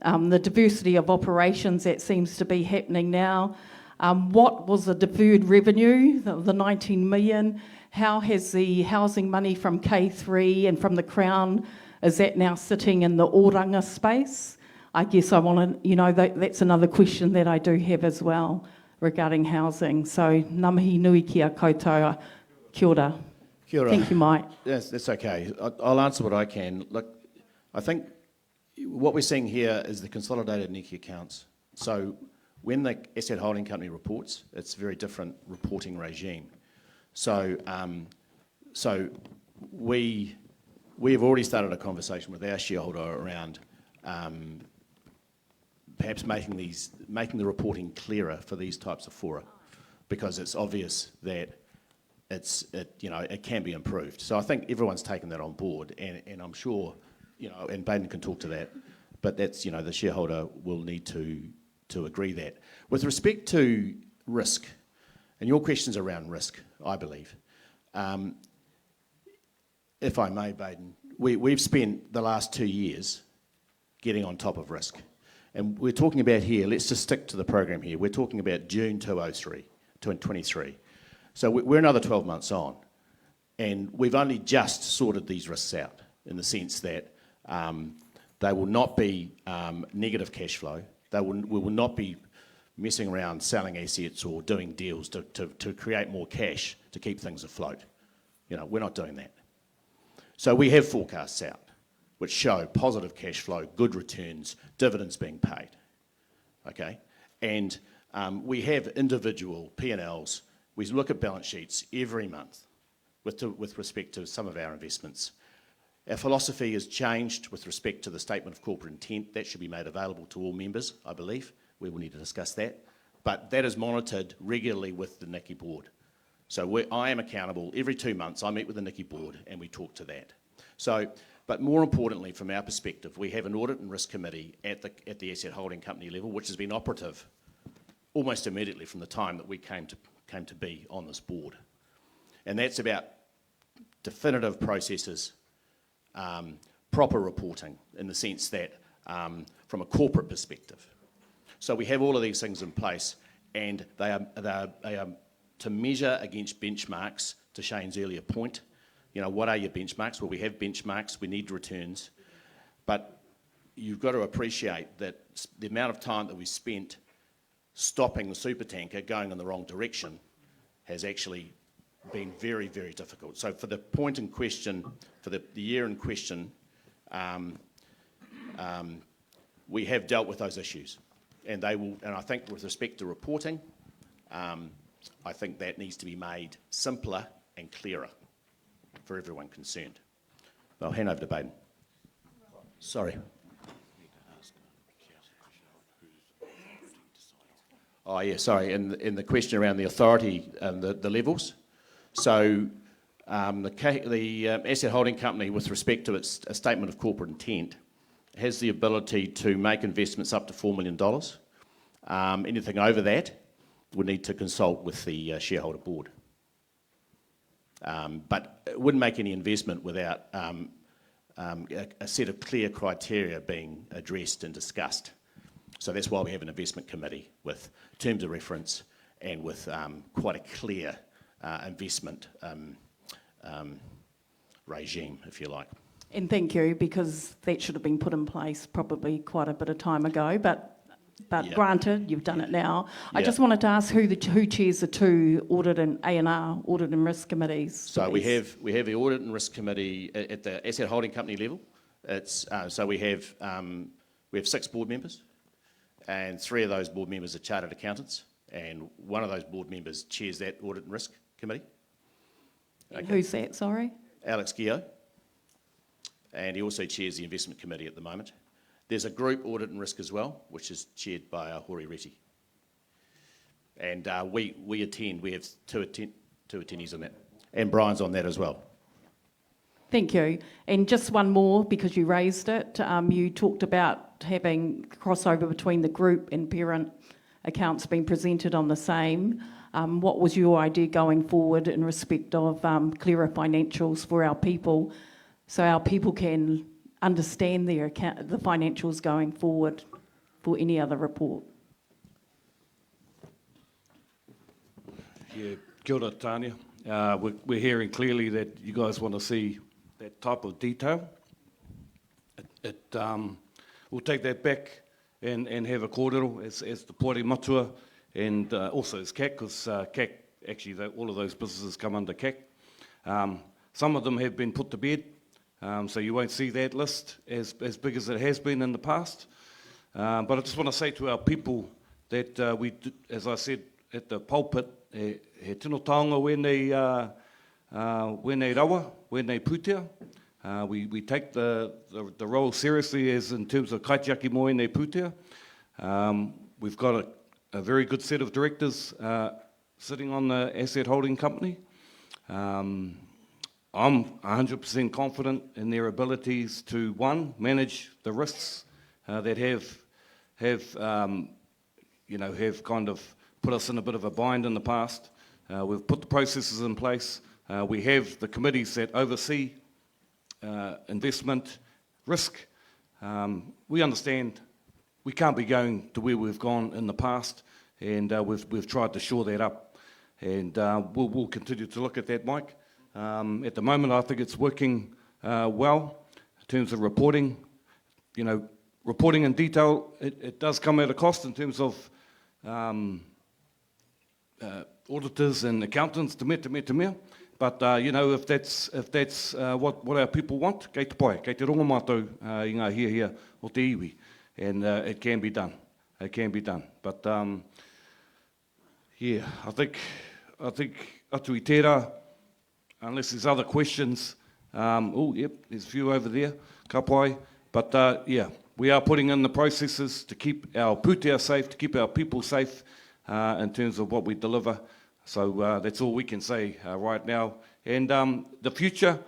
the diversity of operations that seems to be happening now. What was the deferred revenue, the 19 million? How has the housing money from K3 and from the Crown, is that now sitting in the oranga space? I guess I want to, you know, that's another question that I do have as well regarding housing. So, ngā mihi nui ki a koutou. Kia ora. Kia ora. Thank you, Mike. Yes, that's okay. I'll answer what I can. Look, I think what we're seeing here is the consolidated NECI accounts. So when the asset holding company reports, it's a very different reporting regime. So, we have already started a conversation with our shareholder around perhaps making the reporting clearer for these types of fora, because it's obvious that it can be improved. So I think everyone's taken that on board, and I'm sure, you know, and Baden can talk to that, but that's, you know, the shareholder will need to agree that. With respect to risk, and your question's around risk, I believe. If I may, Baden, we've spent the last 2 years getting on top of risk. And we're talking about here, let's just stick to the program here, we're talking about June 2023. So we're another 12 months on, and we've only just sorted these risks out in the sense that they will not be negative cash flow. We will not be messing around selling assets or doing deals to create more cash to keep things afloat. You know, we're not doing that. So we have forecasts out which show positive cash flow, good returns, dividends being paid. Okay? And we have individual P&Ls. We look at balance sheets every month with respect to some of our investments. Our philosophy has changed with respect to the statement of corporate intent. That should be made available to all members, I believe. We will need to discuss that. But that is monitored regularly with the NICI board. So I am accountable. Every 2 months, I meet with the NICI board and we talk to that. So, but more importantly, from our perspective, we have an audit and risk committee at the asset holding company level, which has been operative almost immediately from the time that we came to be on this board. And that's about definitive processes, proper reporting in the sense that from a corporate perspective. So we have all of these things in place, and they are to measure against benchmarks, to Shane's earlier point. You know, what are your benchmarks? Well, we have benchmarks, we need returns, but you've got to appreciate that the amount of time that we spent stopping the supertanker going in the wrong direction has actually been very, very difficult. So for the point in question, for the year in question, we have dealt with those issues, and they will. And I think with respect to reporting, I think that needs to be made simpler and clearer for everyone concerned. I'll hand over to Baden. Sorry. Oh yeah, sorry. In the question around the authority and the levels. So the asset holding company, with respect to its statement of corporate intent, has the ability to make investments up to $4 million. Anything over that would need to consult with the shareholder board. But it wouldn't make any investment without a set of clear criteria being addressed and discussed. So that's why we have an investment committee with terms of reference and with quite a clear investment regime, if you like. And thank you, because that should have been put in place probably quite a bit of time ago, but Yeah. granted, you've done it now. I Yeah. just wanted to ask who chairs the two audit and A&R, audit and risk committees? So we have the audit and risk committee at the asset holding company level. It's so we have 6 board members, and 3 of those board members are chartered accountants, and one of those board members chairs that audit and risk committee. And who's that, sorry? Alex Gio, and he also chairs the investment committee at the moment. There's a group audit and risk as well, which is chaired by Hori Reti. And we attend, we have two attendees on that. And Brian's on that as well. Thank you. And just one more, because you raised it. You talked about having crossover between the group and parent accounts being presented on the same. What was your idea going forward in respect of clearer financials for our people, so our people can understand their account, the financials going forward for any other report? Yeah, kia ora, Tania. We're hearing clearly that you guys want to see that type of detail. We'll take that back and have a kōrero as the Pōri Matua and also as CAC, because CAC, actually all of those businesses come under CAC. Some of them have been put to bed, so you won't see that list as big as it has been in the past. But I just want to say to our people that we, as I said at the pulpit, he tino taonga wēnei rawa, wēnei pūtea. We take the role seriously as in terms of kaitiaki mo wēnei pūtea. We've got a very good set of directors sitting on the asset holding company. I'm 100% confident in their abilities to, one, manage the risks that have kind of put us in a bit of a bind in the past. We've put the processes in place. We have the committees that oversee investment risk. We understand we can't be going to where we've gone in the past, and we've tried to shore that up. And we'll continue to look at that, Mike. At the moment, I think it's working well in terms of reporting. You know, reporting in detail, it does come at a cost in terms of auditors and accountants, te mea. But you know, if that's what our people want, kei te pai, kei te rongo mātou I ngā hia o te iwi, and it can be done. It can be done. But yeah, I think atu I tērā, unless there's other questions. Oh, yep, there's a few over there, ka pai. But yeah, we are putting in the processes to keep our pūtea safe, to keep our people safe in terms of what we deliver. So that's all we can say right now. And the future,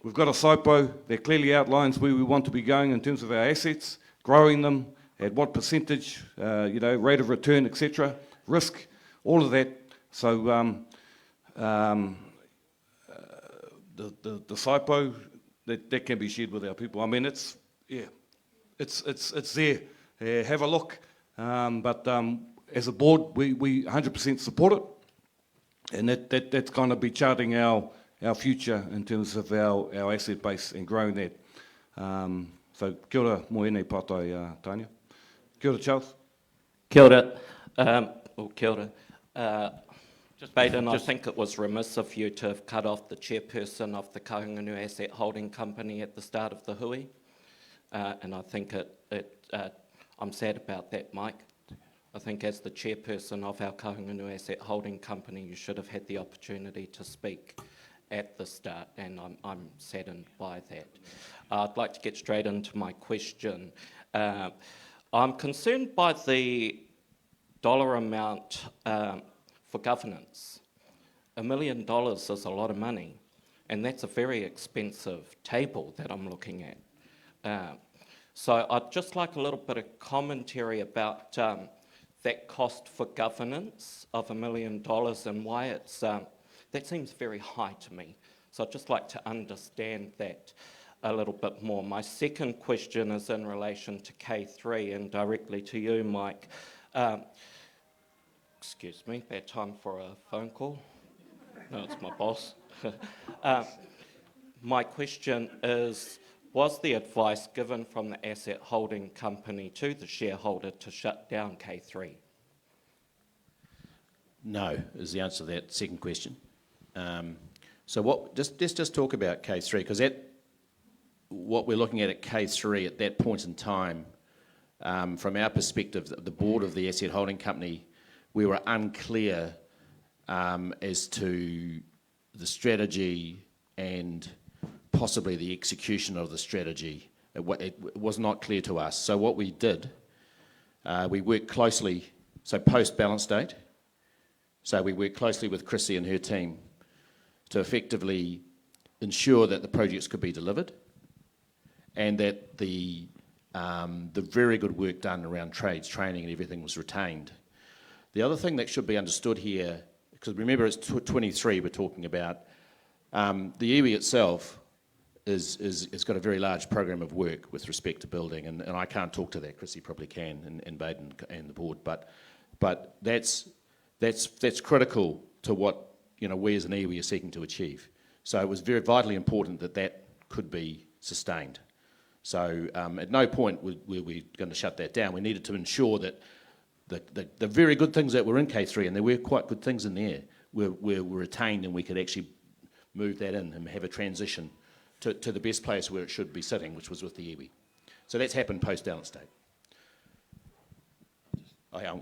we've got a SIPO that clearly outlines where we want to be going in terms of our assets, growing them, at what percentage, you know, rate of return, etc., risk, all of that. So the SIPO, that can be shared with our people. I mean, it's there. Have a look. But as a board, we 100% support it, and that's going to be charting our future in terms of our asset base and growing that. So kia ora mo enei pātai, Tania. Kia ora, Charles. Kia ora. Kia ora. Baden, I think it was remiss of you to have cut off the chairperson of the Kahungunu Asset Holding Company at the start of the hui. And I think I'm sad about that, Mike. I think as the chairperson of our Kahungunu Asset Holding Company, you should have had the opportunity to speak at the start, and I'm saddened by that. I'd like to get straight into my question. I'm concerned by the dollar amount for governance. $1 million is a lot of money, and that's a very expensive table that I'm looking at. So I'd just like a little bit of commentary about that cost for governance of $1 million and why it's, that seems very high to me. So I'd just like to understand that a little bit more. My second question is in relation to K3 and directly to you, Mike. Excuse me, bad time for a phone call. No, it's my boss. My question is, was the advice given from the asset holding company to the shareholder to shut down K3? No, is the answer to that second question. So let's just talk about K3, because what we're looking at K3 at that point in time, from our perspective, the board of the asset holding company, we were unclear as to the strategy and possibly the execution of the strategy. It was not clear to us. So what we did, we worked closely, so post-balance date, so we worked closely with Chrissy and her team to effectively ensure that the projects could be delivered and that the very good work done around trades, training and everything was retained. The other thing that should be understood here, because remember it's 23 we're talking about, the iwi itself is got a very large program of work with respect to building, and I can't talk to that, Chrissy probably can, and Baden and the board, but that's critical to what we as an iwi are seeking to achieve. So it was very vitally important that could be sustained. So at no point were we going to shut that down. We needed to ensure that the very good things that were in K3, and there were quite good things in there, were retained, and we could actually move that in and have a transition to the best place where it should be sitting, which was with the iwi. So that's happened post-balance date. I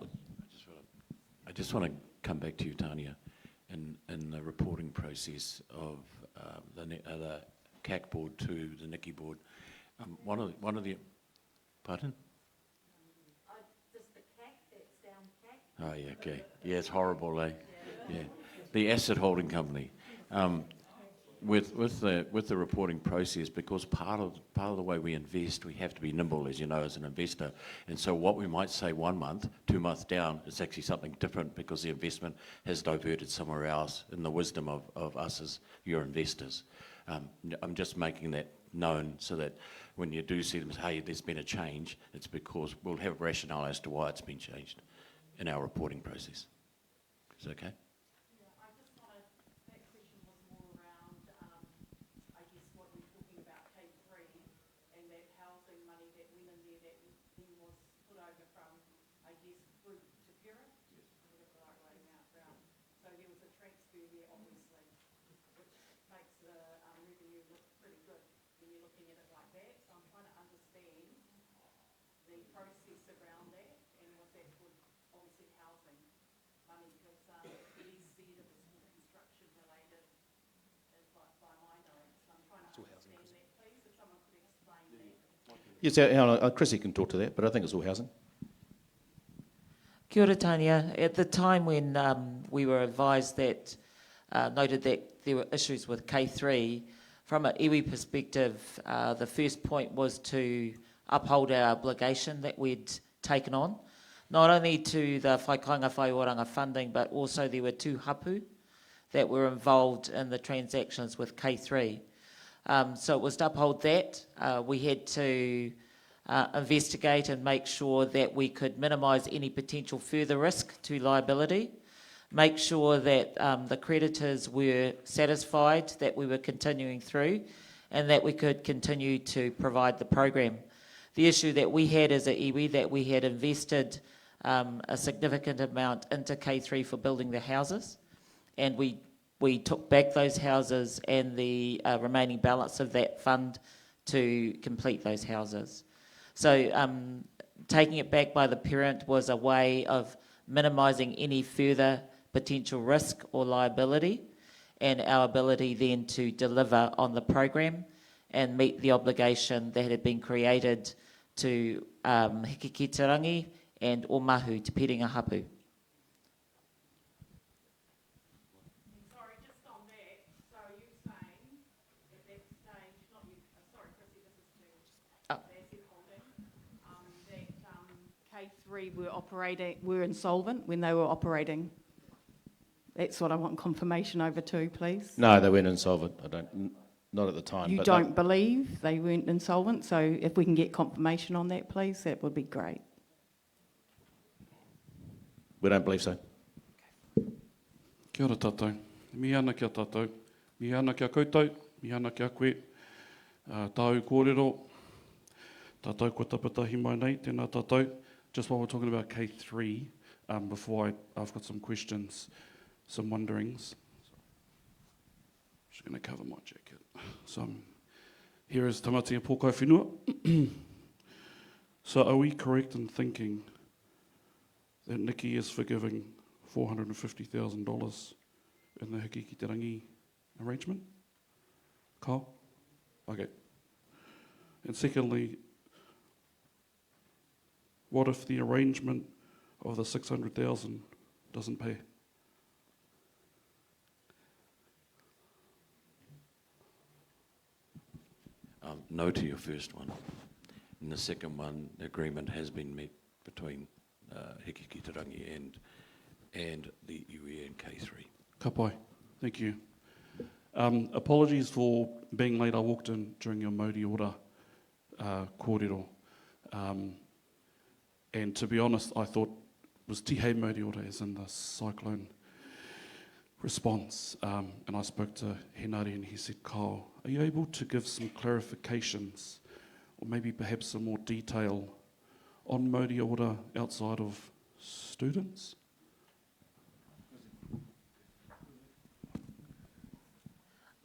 just want to come back to you, Tanya, in the reporting process of the CAC board to the Niki board. One of the pardon? Does the CAC, that's down CAC? Oh yeah, okay. Yeah, it's horrible, eh? Yeah, the asset holding company. With the reporting process, because part of the way we invest, we have to be nimble, as you know, as an investor. And so what we might say 1 month, 2 months down, is actually something different because the investment has diverted somewhere else in the wisdom of us as your investors. I'm just making that known so that when you do see them say, hey, there's been a change, it's because we'll have rationale as to why it's been changed in our reporting process. Is that okay? Yes, Chrissy can talk to that, but I think it's all housing. Kia ora, Tanya. At the time when we were advised that, noted that there were issues with K3, from an iwi perspective, the first point was to uphold our obligation that we'd taken on, not only to the Whaikanga Whaioranga funding, but also there were 2 hapu that were involved in the transactions with K3. So it was to uphold that. We had to investigate and make sure that we could minimise any potential further risk to liability, make sure that the creditors were satisfied that we were continuing through and that we could continue to provide the program. The issue that we had as a iwi, that we had invested a significant amount into K3 for building the houses, and we took back those houses and the remaining balance of that fund to complete those houses. So taking it back by the parent was a way of minimising any further potential risk or liability, and our ability then to deliver on the program and meet the obligation that had been created to Hikikitarangi and Omahu, Te Piringa Hapu. Were insolvent when they were operating. That's what I want confirmation over to, please. No, they weren't insolvent. Not at the time. You don't believe they weren't insolvent, so if we can get confirmation on that, please, that would be great. We don't believe so. Kia ora tātou. Mi ana kia tātou. Mi ana kia koutou. Mi ana kia koe. Tāu kōrero. Tātou ko tapatahi mai nei, tēnā tātou. Just while we're talking about K3, before I've got some questions, some wonderings. Just going to cover my jacket. So here is tamatia pōkai whenua. So are we correct in thinking that Niki is forgiving $450,000 in the Hikikitarangi arrangement? Kyle? Okay. And secondly, what if the arrangement of the 600,000 doesn't pay? No to your first one. And the second one, the agreement has been met between Hiki ki te Rangi and the UE and K3. Ka pai. Thank you. Apologies for being late. I walked in during your Māori Ora kōrero. And to be honest, I thought it was Tihei Māori Ora as in the cyclone response. And I spoke to Henare and he said, Kyle, are you able to give some clarifications or maybe perhaps some more detail on Māori Ora outside of students?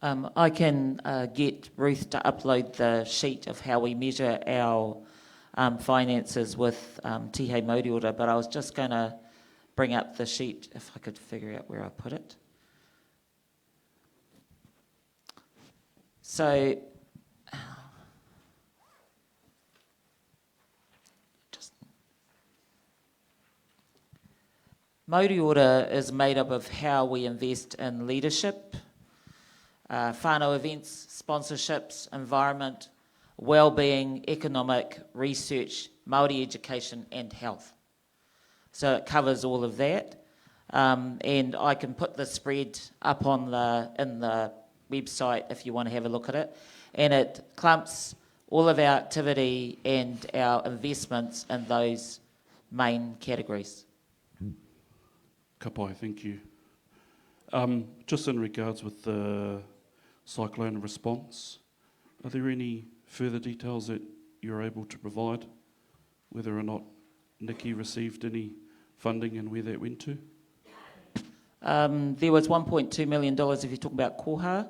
I can get Ruth to upload the sheet of how we measure our finances with Tihei Māori Ora, but I was just going to bring up the sheet if I could figure out where I put it. So, Māori Ora is made up of how we invest in leadership, whānau events, sponsorships, environment, well-being, economic, research, Māori education and health. So it covers all of that. And I can put the spread up on in the website if you want to have a look at it. And it clumps all of our activity and our investments in those main categories. Ka pai, thank you. Just in regards with the cyclone response, are there any further details that you're able to provide, whether or not Nikki received any funding and where that went to? There was $1.2 million, if you're talking about koha,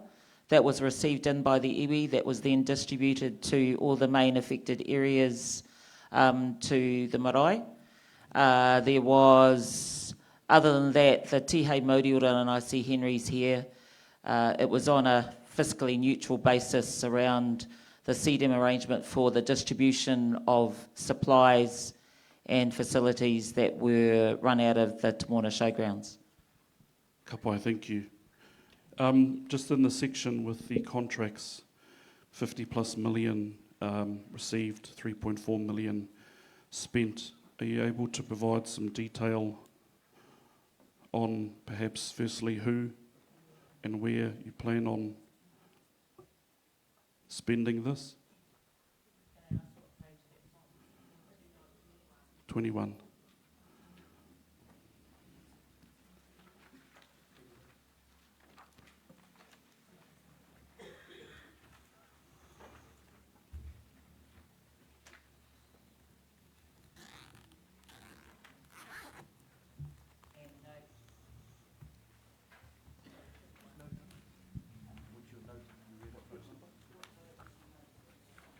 that was received in by the iwi, that was then distributed to all the main affected areas to the marae. There was, other than that, the Tihei Māori Ora, and I see Henry's here, it was on a fiscally neutral basis around the CDM arrangement for the distribution of supplies and facilities that were run out of the Tamona Showgrounds. Ka pai, thank you. Just in the section with the contracts, 50 plus million received, 3.4 million spent. Are you able to provide some detail on perhaps firstly who and where you plan on spending this? 21.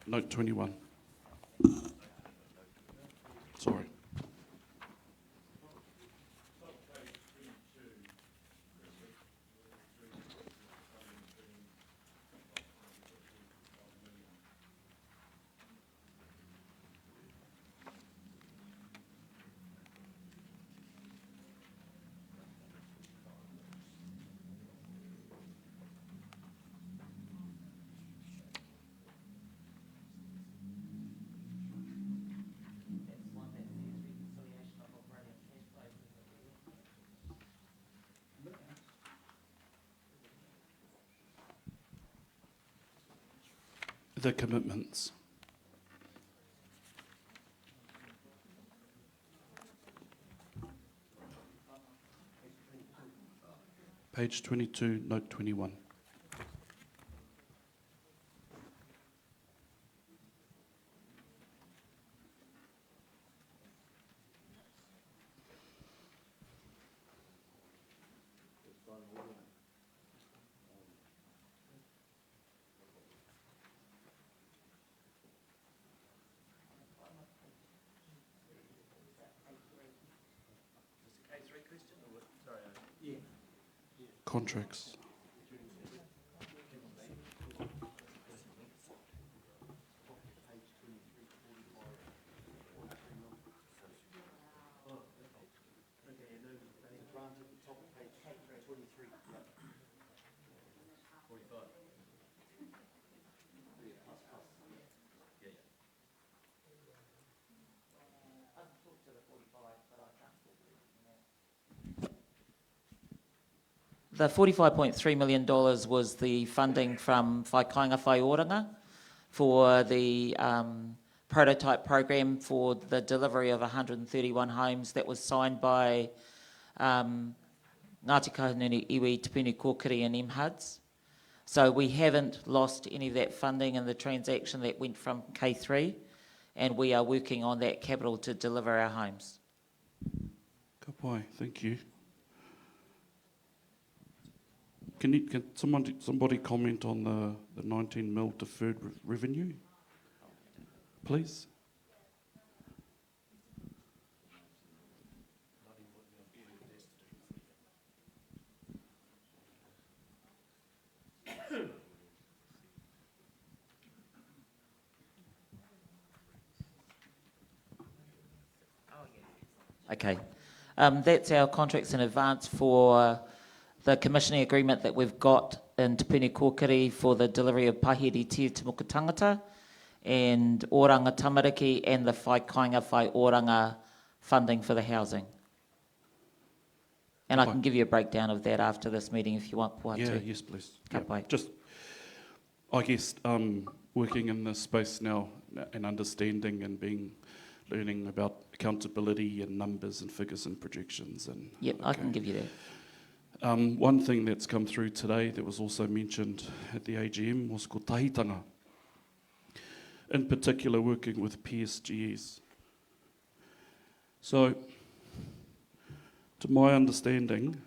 Note 21. Sorry. The commitments. Page 22, note 21. Contracts. The $45.3 million was the funding from Whaikainga Whaioranga for the prototype program for the delivery of 131 homes that was signed by Ngāti Kahungunu, Iwi, Te Puni Kōkiri and MHUDs. So we haven't lost any of that funding in the transaction that went from K3, and we are working on that capital to deliver our homes. Ka pai, thank you. Can somebody comment on the 19 mil deferred revenue, please? Okay, that's our contracts in advance for the commissioning agreement that we've got in Te Puni Kōkiri for the delivery of Pahiri Tia Te Moku Tangata and Oranga Tamariki and the Whaikainga Whaioranga funding for the housing. And I can give you a breakdown of that after this meeting if you want. Yeah, yes, please. Ka Yeah, pai. just, I guess, working in this space now and understanding and learning about accountability and numbers and figures and projections. And Yep, I can give you that. One thing that's come through today that was also mentioned at the AGM was ko tahitanga. In particular, working with PSGEs. So, to my understanding,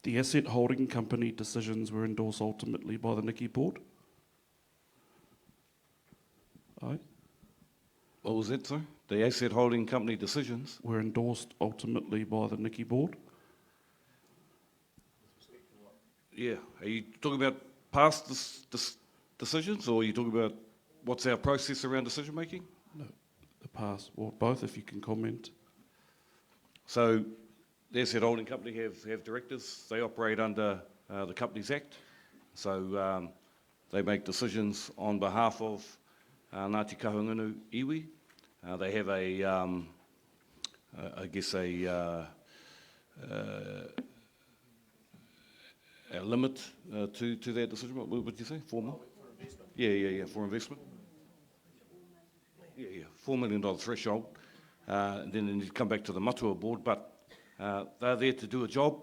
the asset holding company decisions were endorsed ultimately by the Ngāti board. Aye. What was that, sir? The asset holding company decisions were endorsed ultimately by the Ngāti board. Yeah. Are you talking about past decisions, or are you talking about what's our process around decision making? No, the past. Well, both, if you can comment. So, the asset holding company have directors. They operate under the Companies Act. So, they make decisions on behalf of Ngāti Kahungunu iwi. They have a limit to their decision. What did you say? 4 million? Yeah, for investment. Yeah, $4 million threshold. Then they need to come back to the Matua board, but they're there to do a job,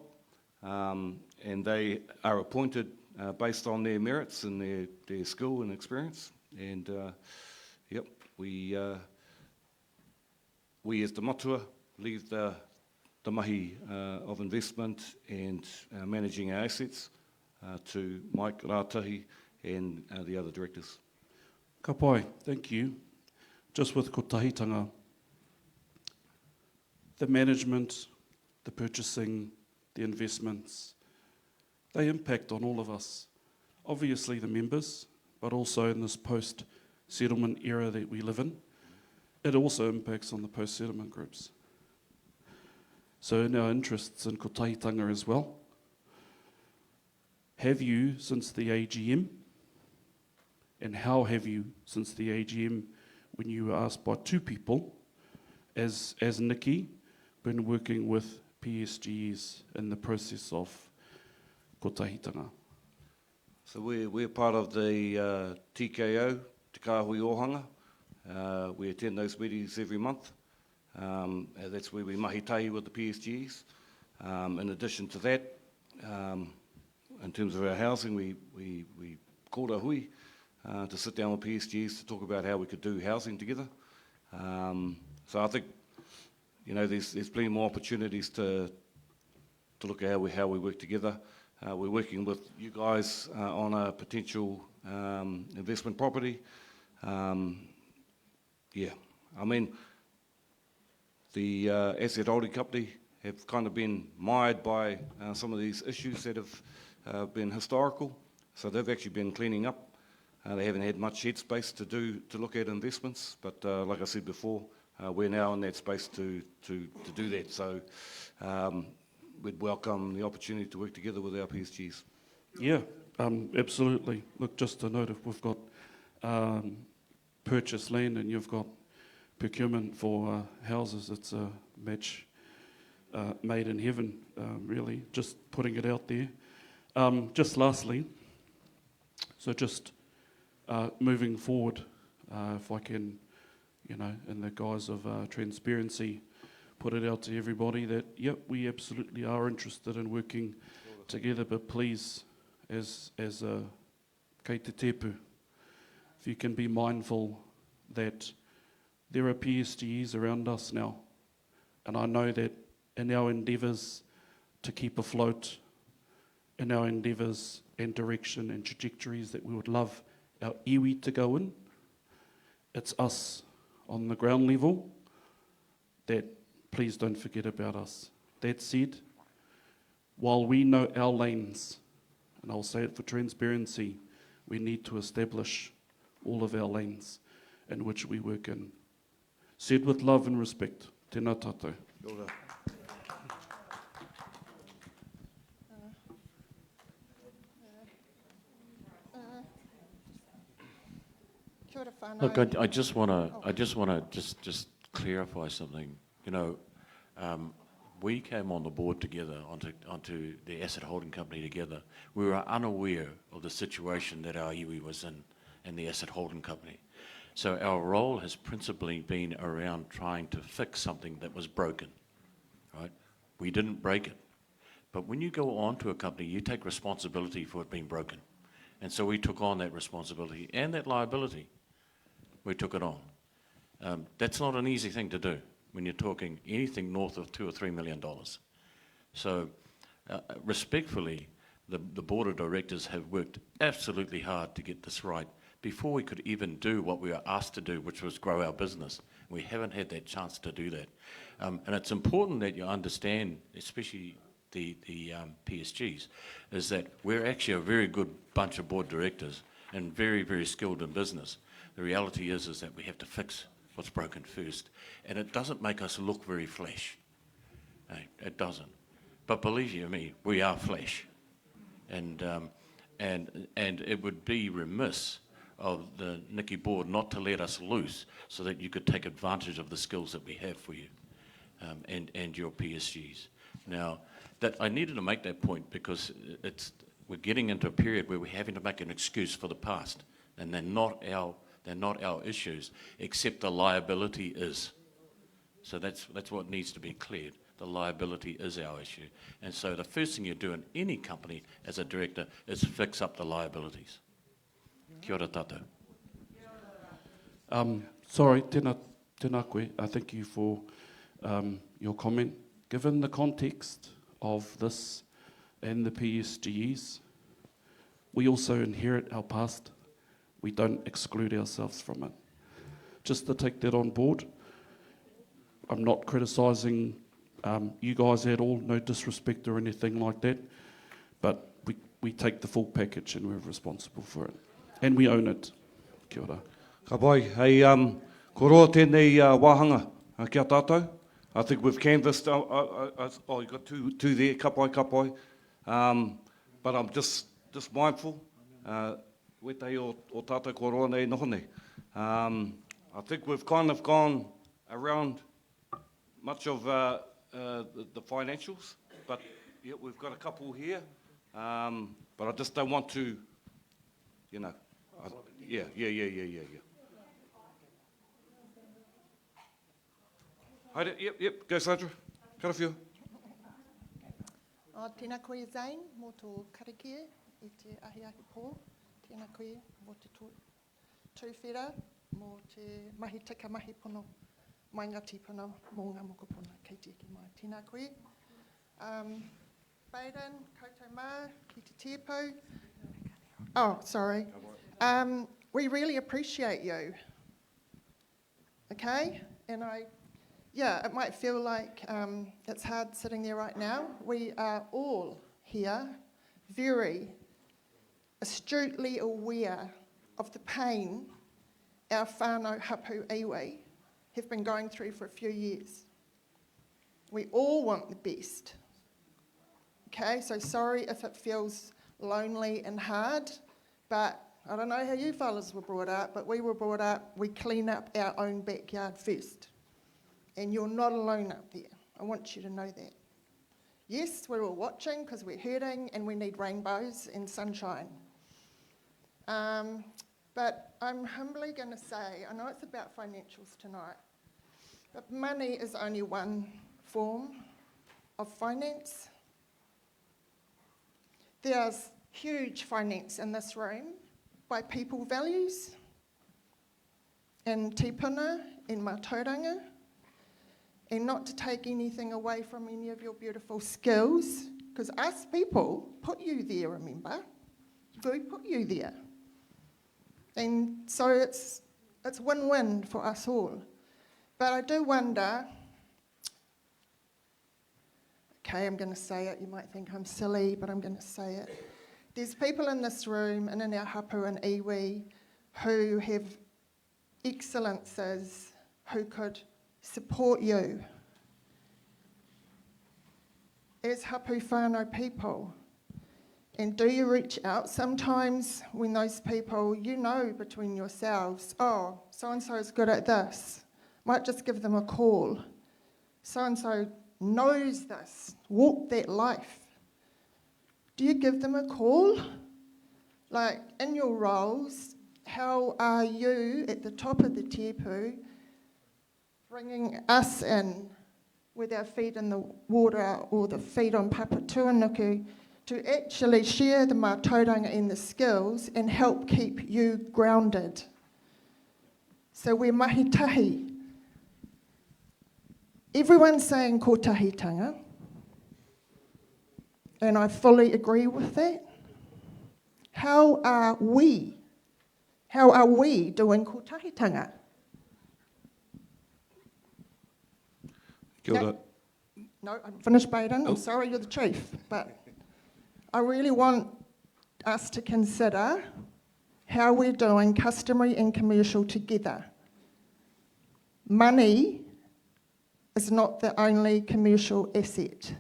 and they are appointed based on their merits and their skill and experience. And yep, we as the Matua leave the mahi of investment and managing our assets to Mike Rātahi and the other directors. Ka pai, thank you. Just with ko tahitanga, the management, the purchasing, the investments, they impact on all of us. Obviously the members, but also in this post-settlement era that we live in, it also impacts on the post-settlement groups. So in our interests in ko tahitanga as well, have you since the AGM, and how have you since the AGM when you were asked by two people, as Nikki, been working with PSGs in the process of ko tahitanga? So we're part of the TKO, Te Kāhui Ohanga. We attend those meetings every month. That's where we mahi tahi with the PSGs. In addition to that, in terms of our housing, we called a hui to sit down with PSGs to talk about how we could do housing together. So I think, there's plenty more opportunities to look at how we work together. We're working with you guys on a potential investment property. The asset holding company have kind of been mired by some of these issues that have been historical. So they've actually been cleaning up. They haven't had much headspace to look at investments, but like I said before, we're now in that space to do that. So we'd welcome the opportunity to work together with our PSGs. Yeah, absolutely. Look, just to note, if we've got purchased land and you've got procurement for houses, it's a match made in heaven, really, just putting it out there. Just lastly, so just moving forward, if I can, you know, in the guise of transparency, put it out to everybody that, yep, we absolutely are interested in working together, but please, as a kei te tepu, if you can be mindful that there are PSGs around us now, and I know that in our endeavours to keep afloat, in our endeavours and direction and trajectories that we would love our iwi to go in, it's us on the ground level that please don't forget about us. That said, while we know our lanes, and I'll say it for transparency, we need to establish all of our lanes in which we work in. Said with love and respect. Tēnā tātou. Look, I just want to just clarify something. You know, we came on the board together onto the asset holding company together. We were unaware of the situation that our iwi was in the asset holding company. So our role has principally been around trying to fix something that was broken, right? We didn't break it. But when you go on to a company, you take responsibility for it being broken. And so we took on that responsibility and that liability. We took it on. That's not an easy thing to do when you're talking anything north of $2 or $3 million. So respectfully, the board of directors have worked absolutely hard to get this right before we could even do what we were asked to do, which was grow our business. We haven't had that chance to do that. And it's important that you understand, especially the PSGs, is that we're actually a very good bunch of board directors and very, very skilled in business. The reality is that we have to fix what's broken first. And it doesn't make us look very flash. It doesn't. But believe you me, we are flash. And it would be remiss of the Niki board not to let us loose so that you could take advantage of the skills that we have for you and your PSGs. Now, that I needed to make that point because we're getting into a period where we're having to make an excuse for the past, and they're not our issues, except the liability is. So that's what needs to be cleared. The liability is our issue. And so the first thing you do in any company as a director is fix up the liabilities. Kia ora tātou. Sorry, tēnā koe. Thank you for your comment. Given the context of this and the PSGs, we also inherit our past. We don't exclude ourselves from it. Just to take that on board, I'm not criticising you guys at all, no disrespect or anything like that, but we take the full package and we're responsible for it. And we own it. Kia ora. Ka pai, hei, ko roa tēnei wāhanga kia tātou. I think we've canvassed, you got two there, ka pai. But I'm just mindful, wetei o tātou ko roa nei noho nei. I think we've kind of gone around much of the financials, but yeah, we've got a couple here. But I just don't want to, you know, yeah. Yep, go Sandra. Cut a few. Tēnā koe Zane, mō tō karakia i te ahi pō. Tēnā koe mō te tūwhera, mō te mahi tika mahi pono, mai Ngāti pono, mō ngā moko pona, kei te ki mai. Tēnā koe. Baden, koutou mā, ki te tēpau. Oh, sorry. We really appreciate you. Okay? And it might feel like it's hard sitting there right now. We are all here very astutely aware of the pain our whānau hapu iwi have been going through for a few years. We all want the best Okay, so sorry if it feels lonely and hard, but I don't know how you fellas were brought up, but we were brought up, we clean up our own backyard first. And you're not alone up there. I want you to know that. Yes, we're all watching because we're hurting and we need rainbows and sunshine. But I'm humbly going to say, I know it's about financials tonight, but money is only one form of finance. There's huge finance in this room by people values, in tipuna, in mātauranga, and not to take anything away from any of your beautiful skills, because us people put you there, remember? We put you there. And so it's win-win for us all. But I do wonder, okay, I'm going to say it, you might think I'm silly, but I'm going to say it. There's people in this room and in our hapu and iwi who have excellences who could support you as hapu whānau people. And do you reach out sometimes when those people, you know between yourselves, oh, so-and-so is good at this, might just give them a call. So-and-so knows this, walk that life. Do you give them a call? Like, in your roles, how are you at the top of the tepu bringing us in with our feet in the water or the feet on papatuanuku to actually share the mātauranga and the skills and help keep you grounded? So we're mahitahi. Everyone's saying kotahitanga, and I fully agree with that. How are we doing kotahitanga? Kia ora. No, I'm finished, Baden. I'm sorry, you're the chief. But I really want us to consider how we're doing customary and commercial together. Money is not the only commercial asset.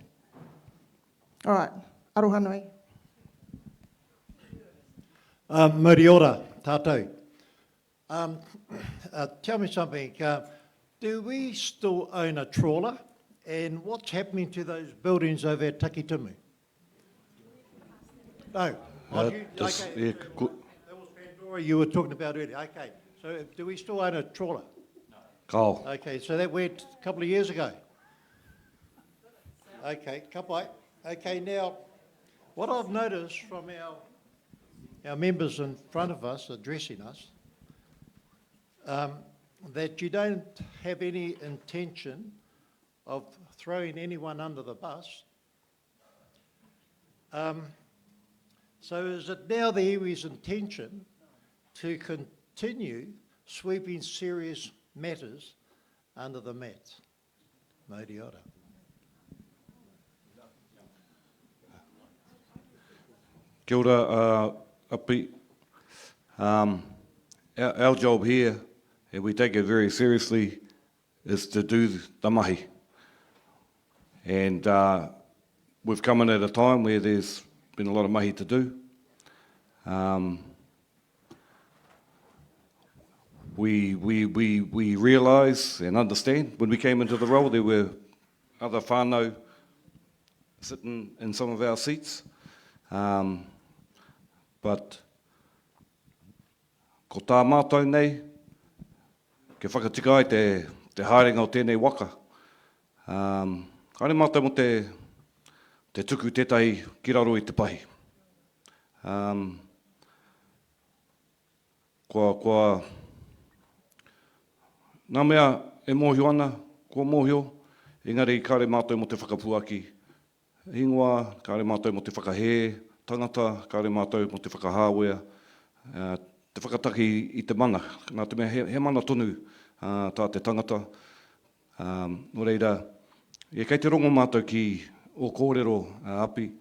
All right, aroha nui. Muri ora, tātou. Tell me something. Do we still own a trawler? And what's happening to those buildings over at Takitumu? No. Okay, that was Pandora you were talking about earlier. Okay, so do we still own a trawler? Kau. Okay, so that went a couple of years ago. Okay, kapai. Okay, now, what I've noticed from our members in front of us addressing us, that you don't have any intention of throwing anyone under the bus. So is it now the iwi's intention to continue sweeping serious matters under the mat? Mauri ora. Kia ora, Api. Our job here, and we take it very seriously, is to do the mahi. And we've come in at a time where there's been a lot of mahi to do. We realise and understand when we came into the role there were other whānau sitting in some of our seats. But ko tā mātou nei, ke whakatika ai te haerenga o tēnei waka. Haere mātou mo te tuku tētai ki raro i te pahi. Nā mea e mōhio ana, kua mōhio, engari kāre mātou mo te whakapuaki ingoa, kāre mātou mo te whakahē tangata, kāre mātou mo te whakahāwea, te whakataki i te mana. Nā te mea he mana tonu tā te tangata. No reira, kei te rongo mātou ki o kōrero api,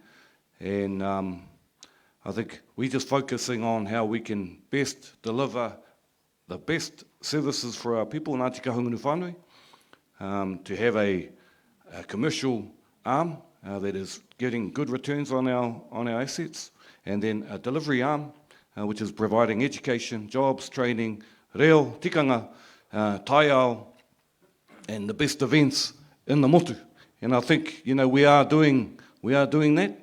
and I think we're just focusing on how we can best deliver the best services for our people in Ngāti Kahungunu whānui, to have a commercial arm that is getting good returns on our assets, and then a delivery arm, which is providing education, jobs, training, reo, tikanga, taiao, and the best events in the motu. And I think, we are doing that.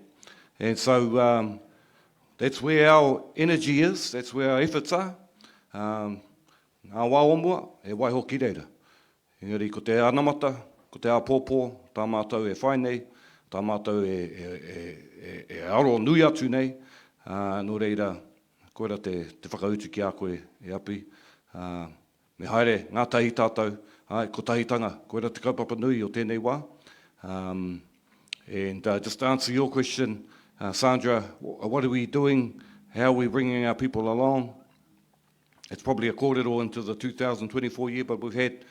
And so that's where our energy is, that's where our efforts are. Ngā wā omua, e wai hoki reira. Engari, ko te anamata, ko te apōpō, tā mātou e whai nei, tā mātou e aro nui atu nei. Nō reira, koera te whakautu ki a koe e api. Me haere, ngā tahi tātou, ko tahitanga, koera te kaupapa nui o tēnei wā. And just to answer your question, Sandra, what are we doing? How are we bringing our people along? It's probably a kōrero into the 2024 year, but we've had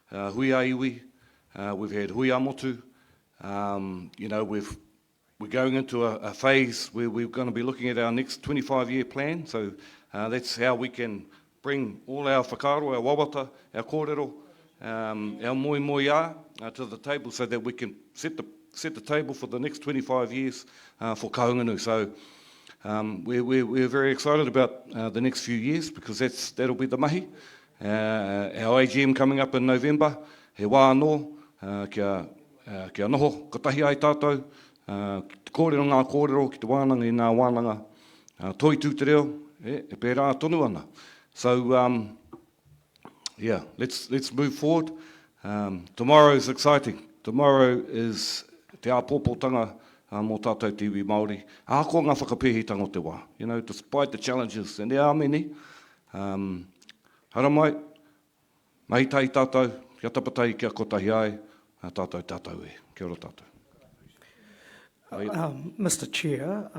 hui a iwi, we've had hui a motu. We're going into a phase where we're going to be looking at our next 25-year plan. So that's how we can bring all our whakaaro, our wawata, our kōrero, our moi to the table so that we can set the table for the next 25 years for Kahungunu. So we're very excited about the next few years because that'll be the mahi. Our AGM coming up in November, he wā anō, kia noho, katahi ai tātou, te kōrero ngā kōrero, ki te wānanga i ngā wānanga, toi tū te reo, e pērā tonu ana. So, let's move forward. Tomorrow is exciting. Tomorrow is te āpōpōtanga mō tātou te iwi Māori. Ako ngā whakapēhitanga o te wā. Despite the challenges, and there are many, haramai, mahi tahi tātou, kia tapatai, kia kotahi ai, tātou e. Kia ora tātou. Mr. Chair,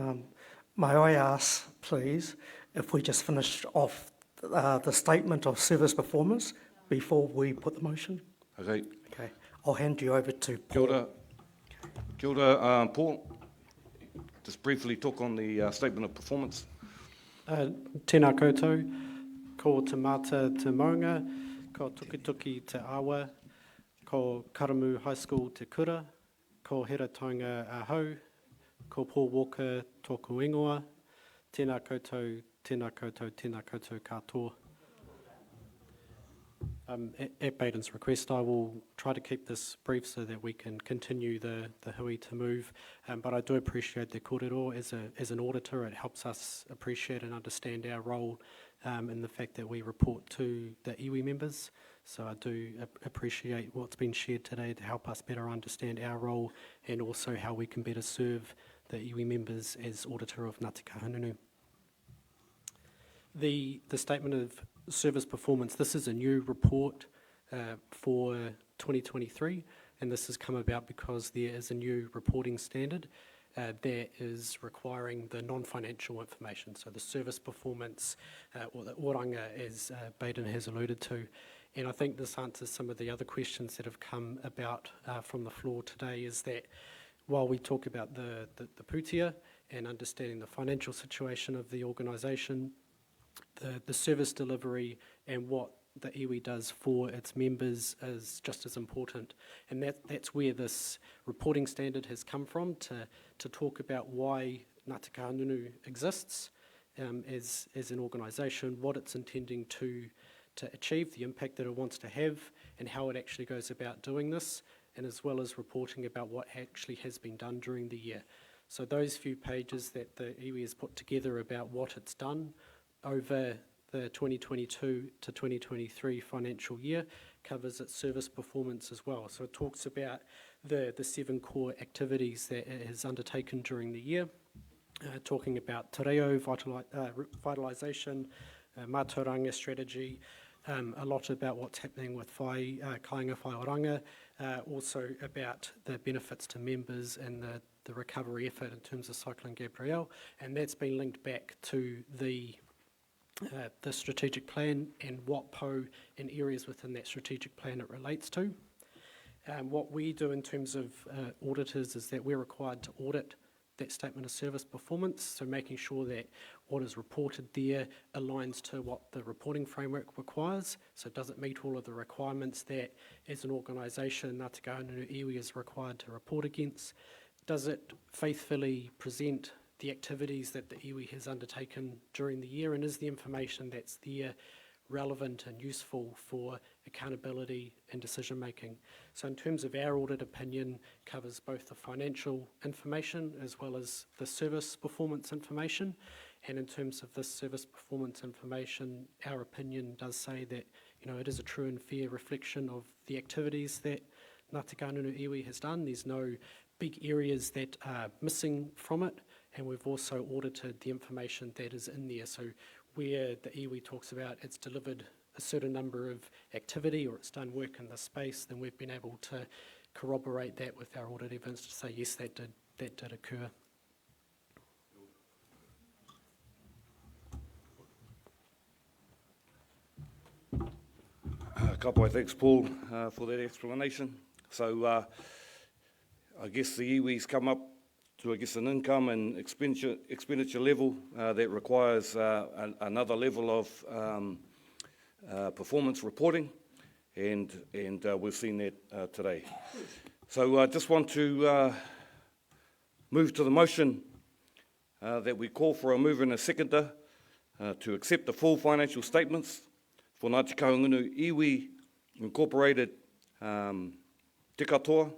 may I ask, please, if we just finish off the statement of service performance before we put the motion? Okay. Okay. I'll hand you over to Paul. Kia ora. Kia ora, Paul. Just briefly talk on the statement of performance. Tēnā koutou, ko te mata te maunga, ko tukituki te awa, ko Karamu High School te kura, ko Heratonga ahau, ko Paul Walker tōku ingoa, tēnā koutou, tēnā koutou, tēnā koutou katoa. At Baden's request, I will try to keep this brief so that we can continue the hui to move. But I do appreciate the kōrero. As an auditor, it helps us appreciate and understand our role in the fact that we report to the iwi members. So I do appreciate what's been shared today to help us better understand our role and also how we can better serve the iwi members as auditor of Ngāti Kahungunu. The statement of service performance, this is a new report for 2023, and this has come about because there is a new reporting standard that is requiring the non-financial information, so the service performance or the oranga, as Baden has alluded to. And I think this answers some of the other questions that have come about from the floor today, is that while we talk about the pūtea and understanding the financial situation of the organisation, the service delivery and what the iwi does for its members is just as important. And that's where this reporting standard has come from, to talk about why Ngāti Kahungunu exists as an organisation, what it's intending to achieve, the impact that it wants to have, and how it actually goes about doing this, and as well as reporting about what actually has been done during the year. So those few pages that the iwi has put together about what it's done over the 2022 to 2023 financial year covers its service performance as well. So it talks about the 7 core activities that it has undertaken during the year, talking about te reo, vitalisation, mātauranga strategy, a lot about what's happening with kāinga whai oranga, also about the benefits to members and the recovery effort in terms of Cyclone Gabrielle, and that's been linked back to the strategic plan and what po and areas within that strategic plan it relates to. What we do in terms of auditors is that we're required to audit that statement of service performance, so making sure that what is reported there aligns to what the reporting framework requires, so does it meet all of the requirements that as an organisation Ngāti Kahungunu iwi is required to report against. does it faithfully present the activities that the iwi has undertaken during the year, and is the information that's there relevant and useful for accountability and decision making? So in terms of our audit opinion, covers both the financial information as well as the service performance information. And in terms of this service performance information, our opinion does say that, you know, it is a true and fair reflection of the activities that Ngāti Kahungunu iwi has done. There's no big areas that are missing from it, and we've also audited the information that is in there. So where the iwi talks about it's delivered a certain number of activity or it's done work in the space, then we've been able to corroborate that with our audit evidence to say yes, that did occur. Ka pai, thanks Paul for that explanation. So I guess the iwi's come up to an income and expenditure level that requires another level of performance reporting, and we've seen that today. So I just want to move to the motion that we call for a mover and a seconder to accept the full financial statements for Ngāti Kahungunu Iwi Incorporated Te Katoa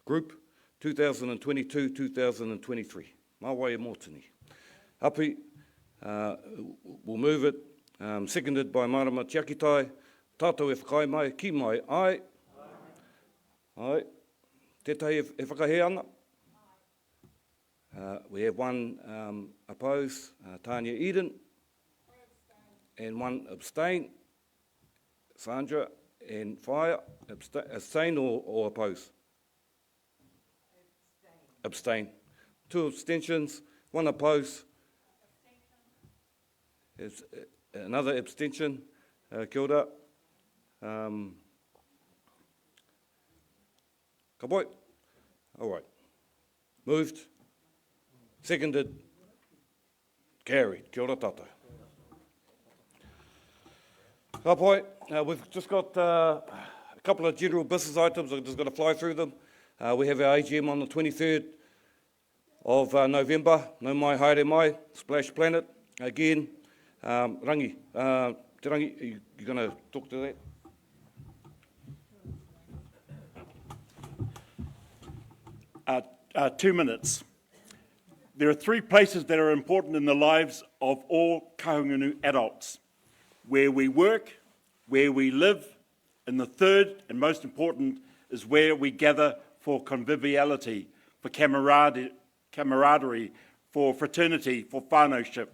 Group 2022-2023. Mā e mōtini. Hapi, we'll move it. Seconded by Marama Tiakitai. Tātou e whakai mai, ki mai, ai. Ai. Tētahi e whakahe ana. We have one opposed, Tanya Eden, and one abstain. Sandra and Fire, abstain or oppose? Abstain. 2 abstentions, 1 oppose. There's another abstention. Kia ora. Ka pai? All right. Moved. Seconded. Carried. Kia ora tātou. Ka pai. We've just got a couple of general business items. I've just got to fly through them. We have our AGM on the 23rd of November. No mai, haere mai, Splash Planet. Again, Rangi, Te Rangi, are you going to talk to that? 2 minutes. There are 3 places that are important in the lives of all Kahungunu adults: where we work, where we live, and the third and most important is where we gather for conviviality, for camaraderie, for fraternity, for whānauship.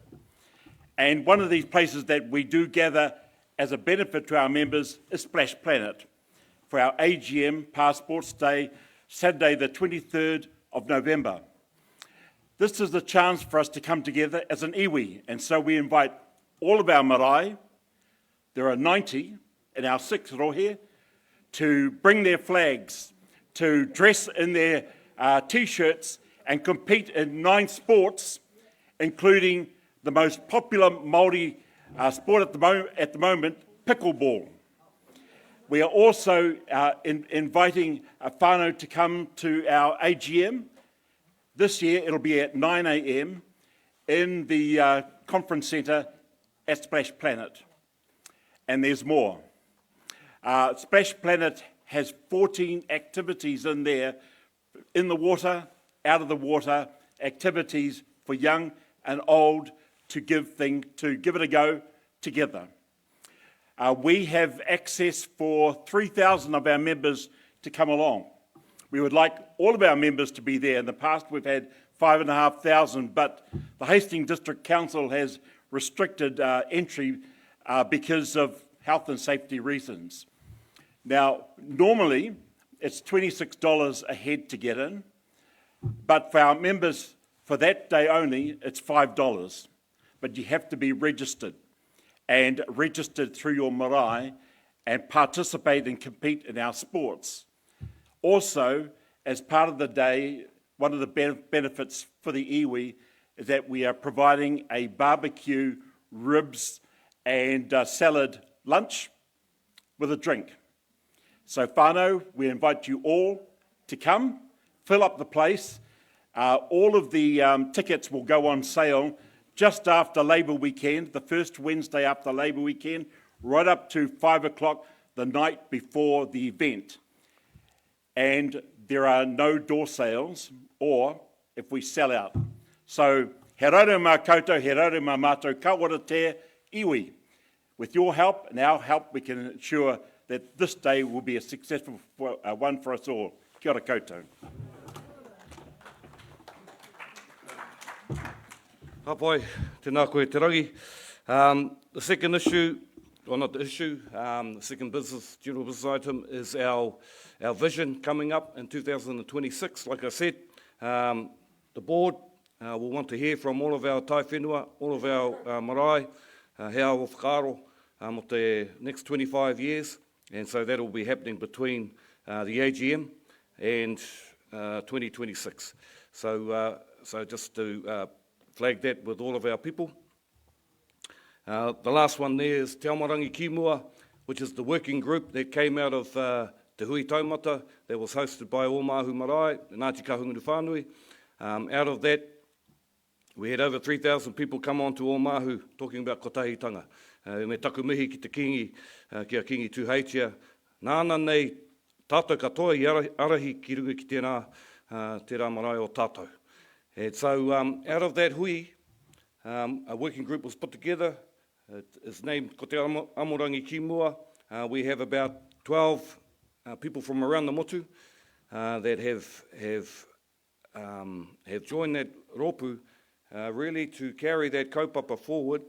And one of these places that we do gather as a benefit to our members is Splash Planet for our AGM Passports Day, Saturday the 23rd of November. This is the chance for us to come together as an iwi, and so we invite all of our marae, there are 90 and our 6 are all here, to bring their flags, to dress in their T-shirts and compete in 9 sports, including the most popular Māori sport at the moment, pickleball. We are also inviting whānau to come to our AGM. This year it'll be at 9 a.m. in the conference centre at Splash Planet. And there's more. Splash Planet has 14 activities in there, in the water, out of the water, activities for young and old to give it a go together. We have access for 3,000 of our members to come along. We would like all of our members to be there. In the past we've had 5,500, but the Hastings District Council has restricted entry because of health and safety reasons. Now, normally it's $26 a head to get in, but for our members for that day only, it's $5. But you have to be registered, and registered through your marae and participate and compete in our sports. Also, as part of the day, one of the benefits for the iwi is that we are providing a barbecue, ribs and salad lunch with a drink. So whānau, we invite you all to come, fill up the place. All of the tickets will go on sale just after Labour Weekend, the first Wednesday after Labour Weekend, right up to 5 o'clock the night before the event. And there are no door sales, or if we sell out. So, he rau mā koutou, he rau mā mātou, ka ora te iwi. With your help and our help, we can ensure that this day will be a successful one for us all. Kia ora koutou. Ka pai, tēnā koe te rangi. The second issue, or not the issue, the second general business item is our vision coming up in 2026. Like I said, the board will want to hear from all of our tai whenua, all of our marae, hea o whakaaro o the next 25 years. And so that will be happening between the AGM and 2026. So just to flag that with all of our people. The last one there is Te Aomarangi Kimua, which is the working group that came out of Te Hui Taumata that was hosted by Ōmahu Marae, the Ngāti Kahungunu Whānui. Out of that, we had over 3,000 people come on to Ōmahu talking about kotahitanga. Me taku mihi ki te kingi, ki a kingi tūheitia. Nāna nei tātou katoa I arahi ki runga ki tērā marae o tātou. And so out of that hui, a working group was put together. It is named Ko Te Aomarangi Kimua. We have about 12 people from around the motu that have joined that ropu really to carry that kaupapa forward,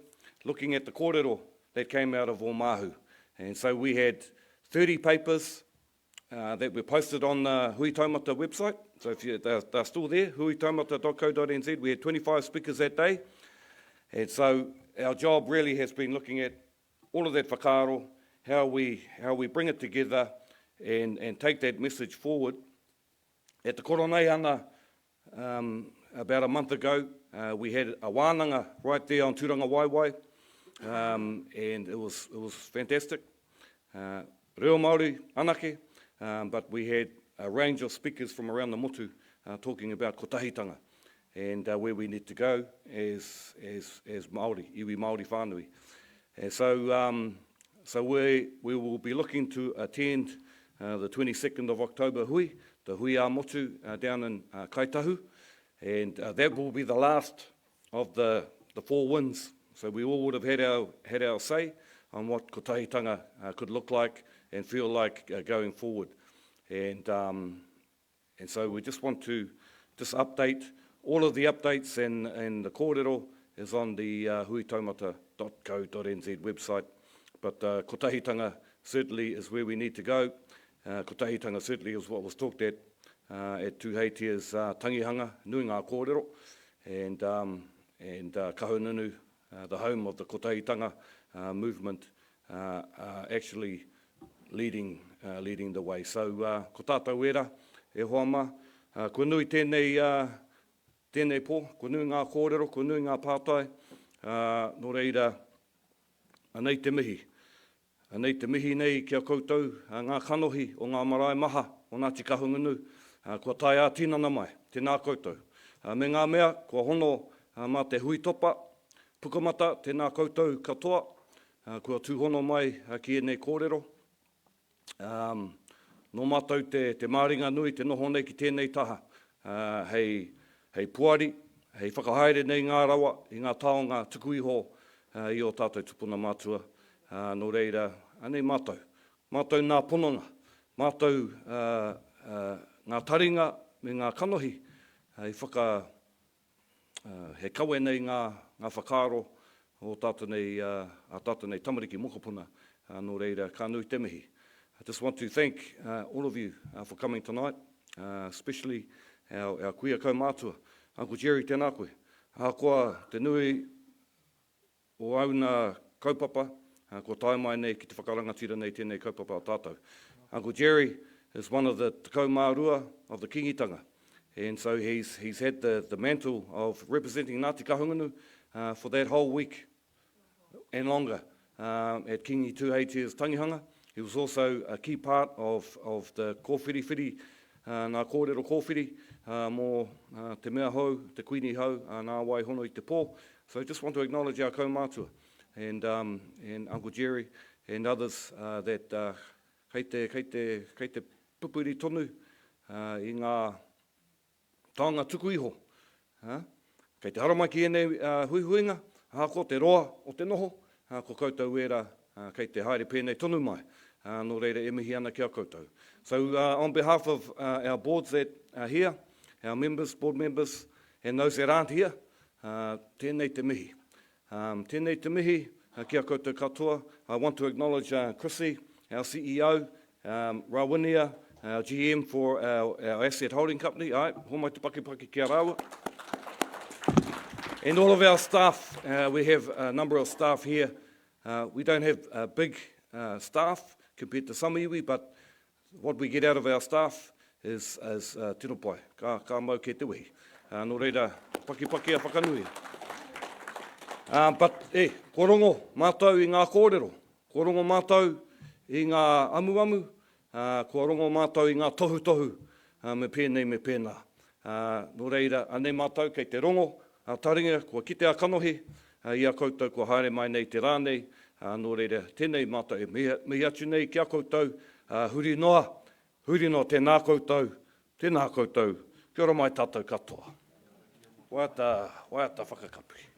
looking at the kōrero that came out of Ōmahu. And so we had 30 papers that were posted on the Hui Taumata website. So if they're still there, huitaumata.co.nz. We had 25 speakers that day. And so our job really has been looking at all of that whakaaro, how we bring it together and take that message forward. At the Koronei ana, about a month ago, we had a wānanga right there on Tūranga Waiwai, and it was fantastic. Reo Māori anake, but we had a range of speakers from around the motu talking about kotahitanga and where we need to go as Māori, iwi Māori whānui. And so we will be looking to attend the 22nd of October hui, the hui a motu down in Kaitahu, and that will be the last of the four wins. So we all would have had our say on what kotahitanga could look like and feel like going forward. And so we just want to just update. All of the updates and the kōrero is on the huitaumata.co.nz website. But kotahitanga certainly is where we need to go. Kotahitanga certainly is what was talked at Tūheitia's tangihanga, nui ngā kōrero, and Kahungunu, the home of the kotahitanga movement, actually leading the way. So, ko tātou era, e hoa mā, ko nui tēnei pō, ko nui ngā kōrero, ko nui ngā pātai, no reira, anei te mihi. Anei te mihi nei kia koutou, ngā kanohi o ngā marae maha o Ngāti Kahungunu, kua tai ā tinana mai, tēnā koutou. Me ngā mea, kua hono mā te hui topa, pukamata, tēnā koutou katoa, kua tūhono mai ki e nei kōrero. No mātou te māringa nui, te noho nei ki tēnei taha, hei puari, hei whakahaere nei ngā rawa, i ngā taonga tuku iho i o tātou tupuna mātua. No reira, anei mātou. Mātou ngā pononga, mātou ngā taringa me ngā kanohi, he kawe nei ngā whakaaro o tātou nei tamariki mokopuna. No reira, ka nui te mihi. I just want to thank all of you for coming tonight, especially our kuia kaumātua. Uncle Jerry, tēnā koe. Koa te nui o auna kaupapa, ko tae mai nei ki te whakarangatira nei tēnei kaupapa o tātou. Uncle Jerry is one of the tekau mārua of the kingitanga. And so he's had the mantle of representing Ngāti Kahungunu for that whole week and longer at Kingi Tūheitia's tangihanga. He was also a key part of the kōwhiriwhiri nā kōrero kōwhiri, mō te mea hau, te kuini hau, nā wai hono i te pō. So I just want to acknowledge our kaumātua and Uncle Jerry and others that kei te pupuri tonu I ngā taonga tuku iho. Kei te haramaki enei huihuinga, ko te roa o te noho, ko koutou era kei te haere pēnei tonu mai. Nō reira e mihi ana kia koutou. So on behalf of our boards that are here, our members, board members, and those that aren't here, tēnei te mihi. Tēnei te mihi, kia koutou katoa. I want to acknowledge Chrissy, our CEO, Rawinia, our GM for our asset holding company. Ai, homai te pakipaki kia rawa. And all of our staff, we have a number of staff here. We don't have big staff compared to some iwi, but what we get out of our staff is tino pai, ka mau ke te wehi. Nō reira, paki a whakanui. But, korongo mātou I ngā kōrero, korongo mātou I ngā amu, korongo mātou I ngā tohu, me pēnā. Nō reira, anei mātou kei te rongo, taringa, kua kite a kanohi, ia koutou kua haere mai nei te rānei, nō reira, tēnei mātou e mihi atu nei kia koutou, huri noa tēnā koutou, kia ora mai tātou katoa. Waiata whakakapi.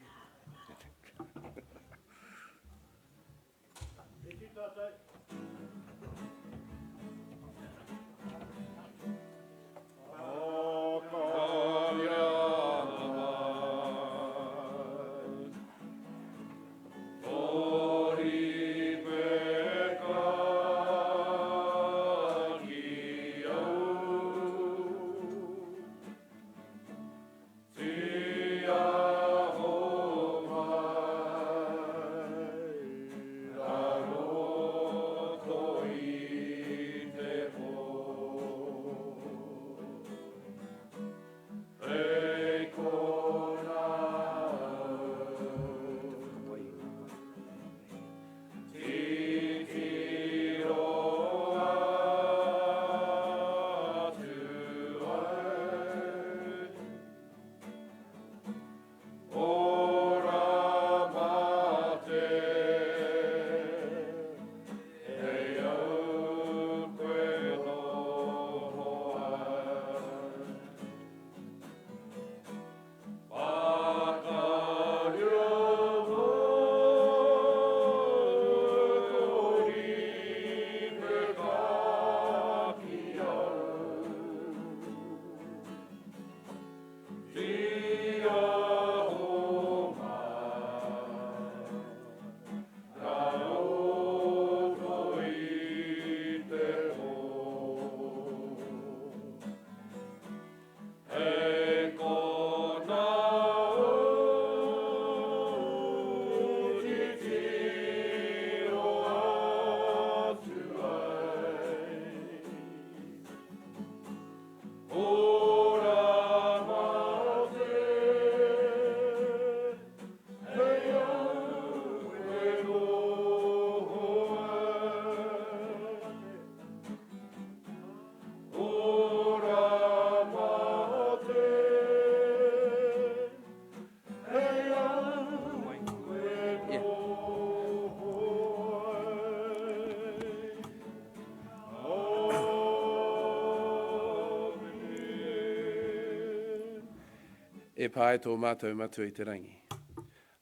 E pāe tō mātou matu I te rangi.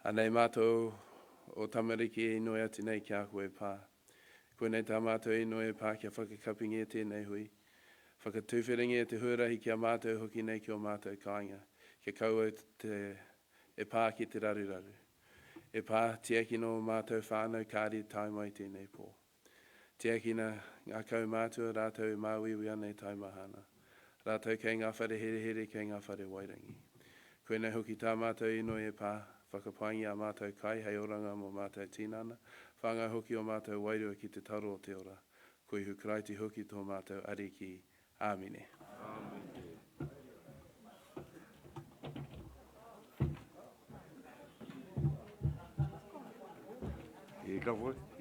Anei mātou o tamariki e inoe ati nei kia koe pā. Koe nei tā mātou e inoe pā kia whakakapingi e tēnei hui. Whakatūwhiringi e te huarahi kia mātou hoki nei ki o mātou kāinga. Kia kaua e pā ki te raruraru. E pā tiaki no mātou whānau kāri tai mai tēnei pō. Tiaki na ngā kau mātua rātou māwiwi anei tai mahana. Rātou kei ngā whare here kei ngā whare wairangi. Koe nei hoki tā mātou inoe e pā, whakapaingi a mātou kai hei oranga mo mātou tīnana, whanga hoki o mātou wairua ki te taro o te ora. Koe hukraiti hoki tō mātou ariki. Āmine. Ka voi.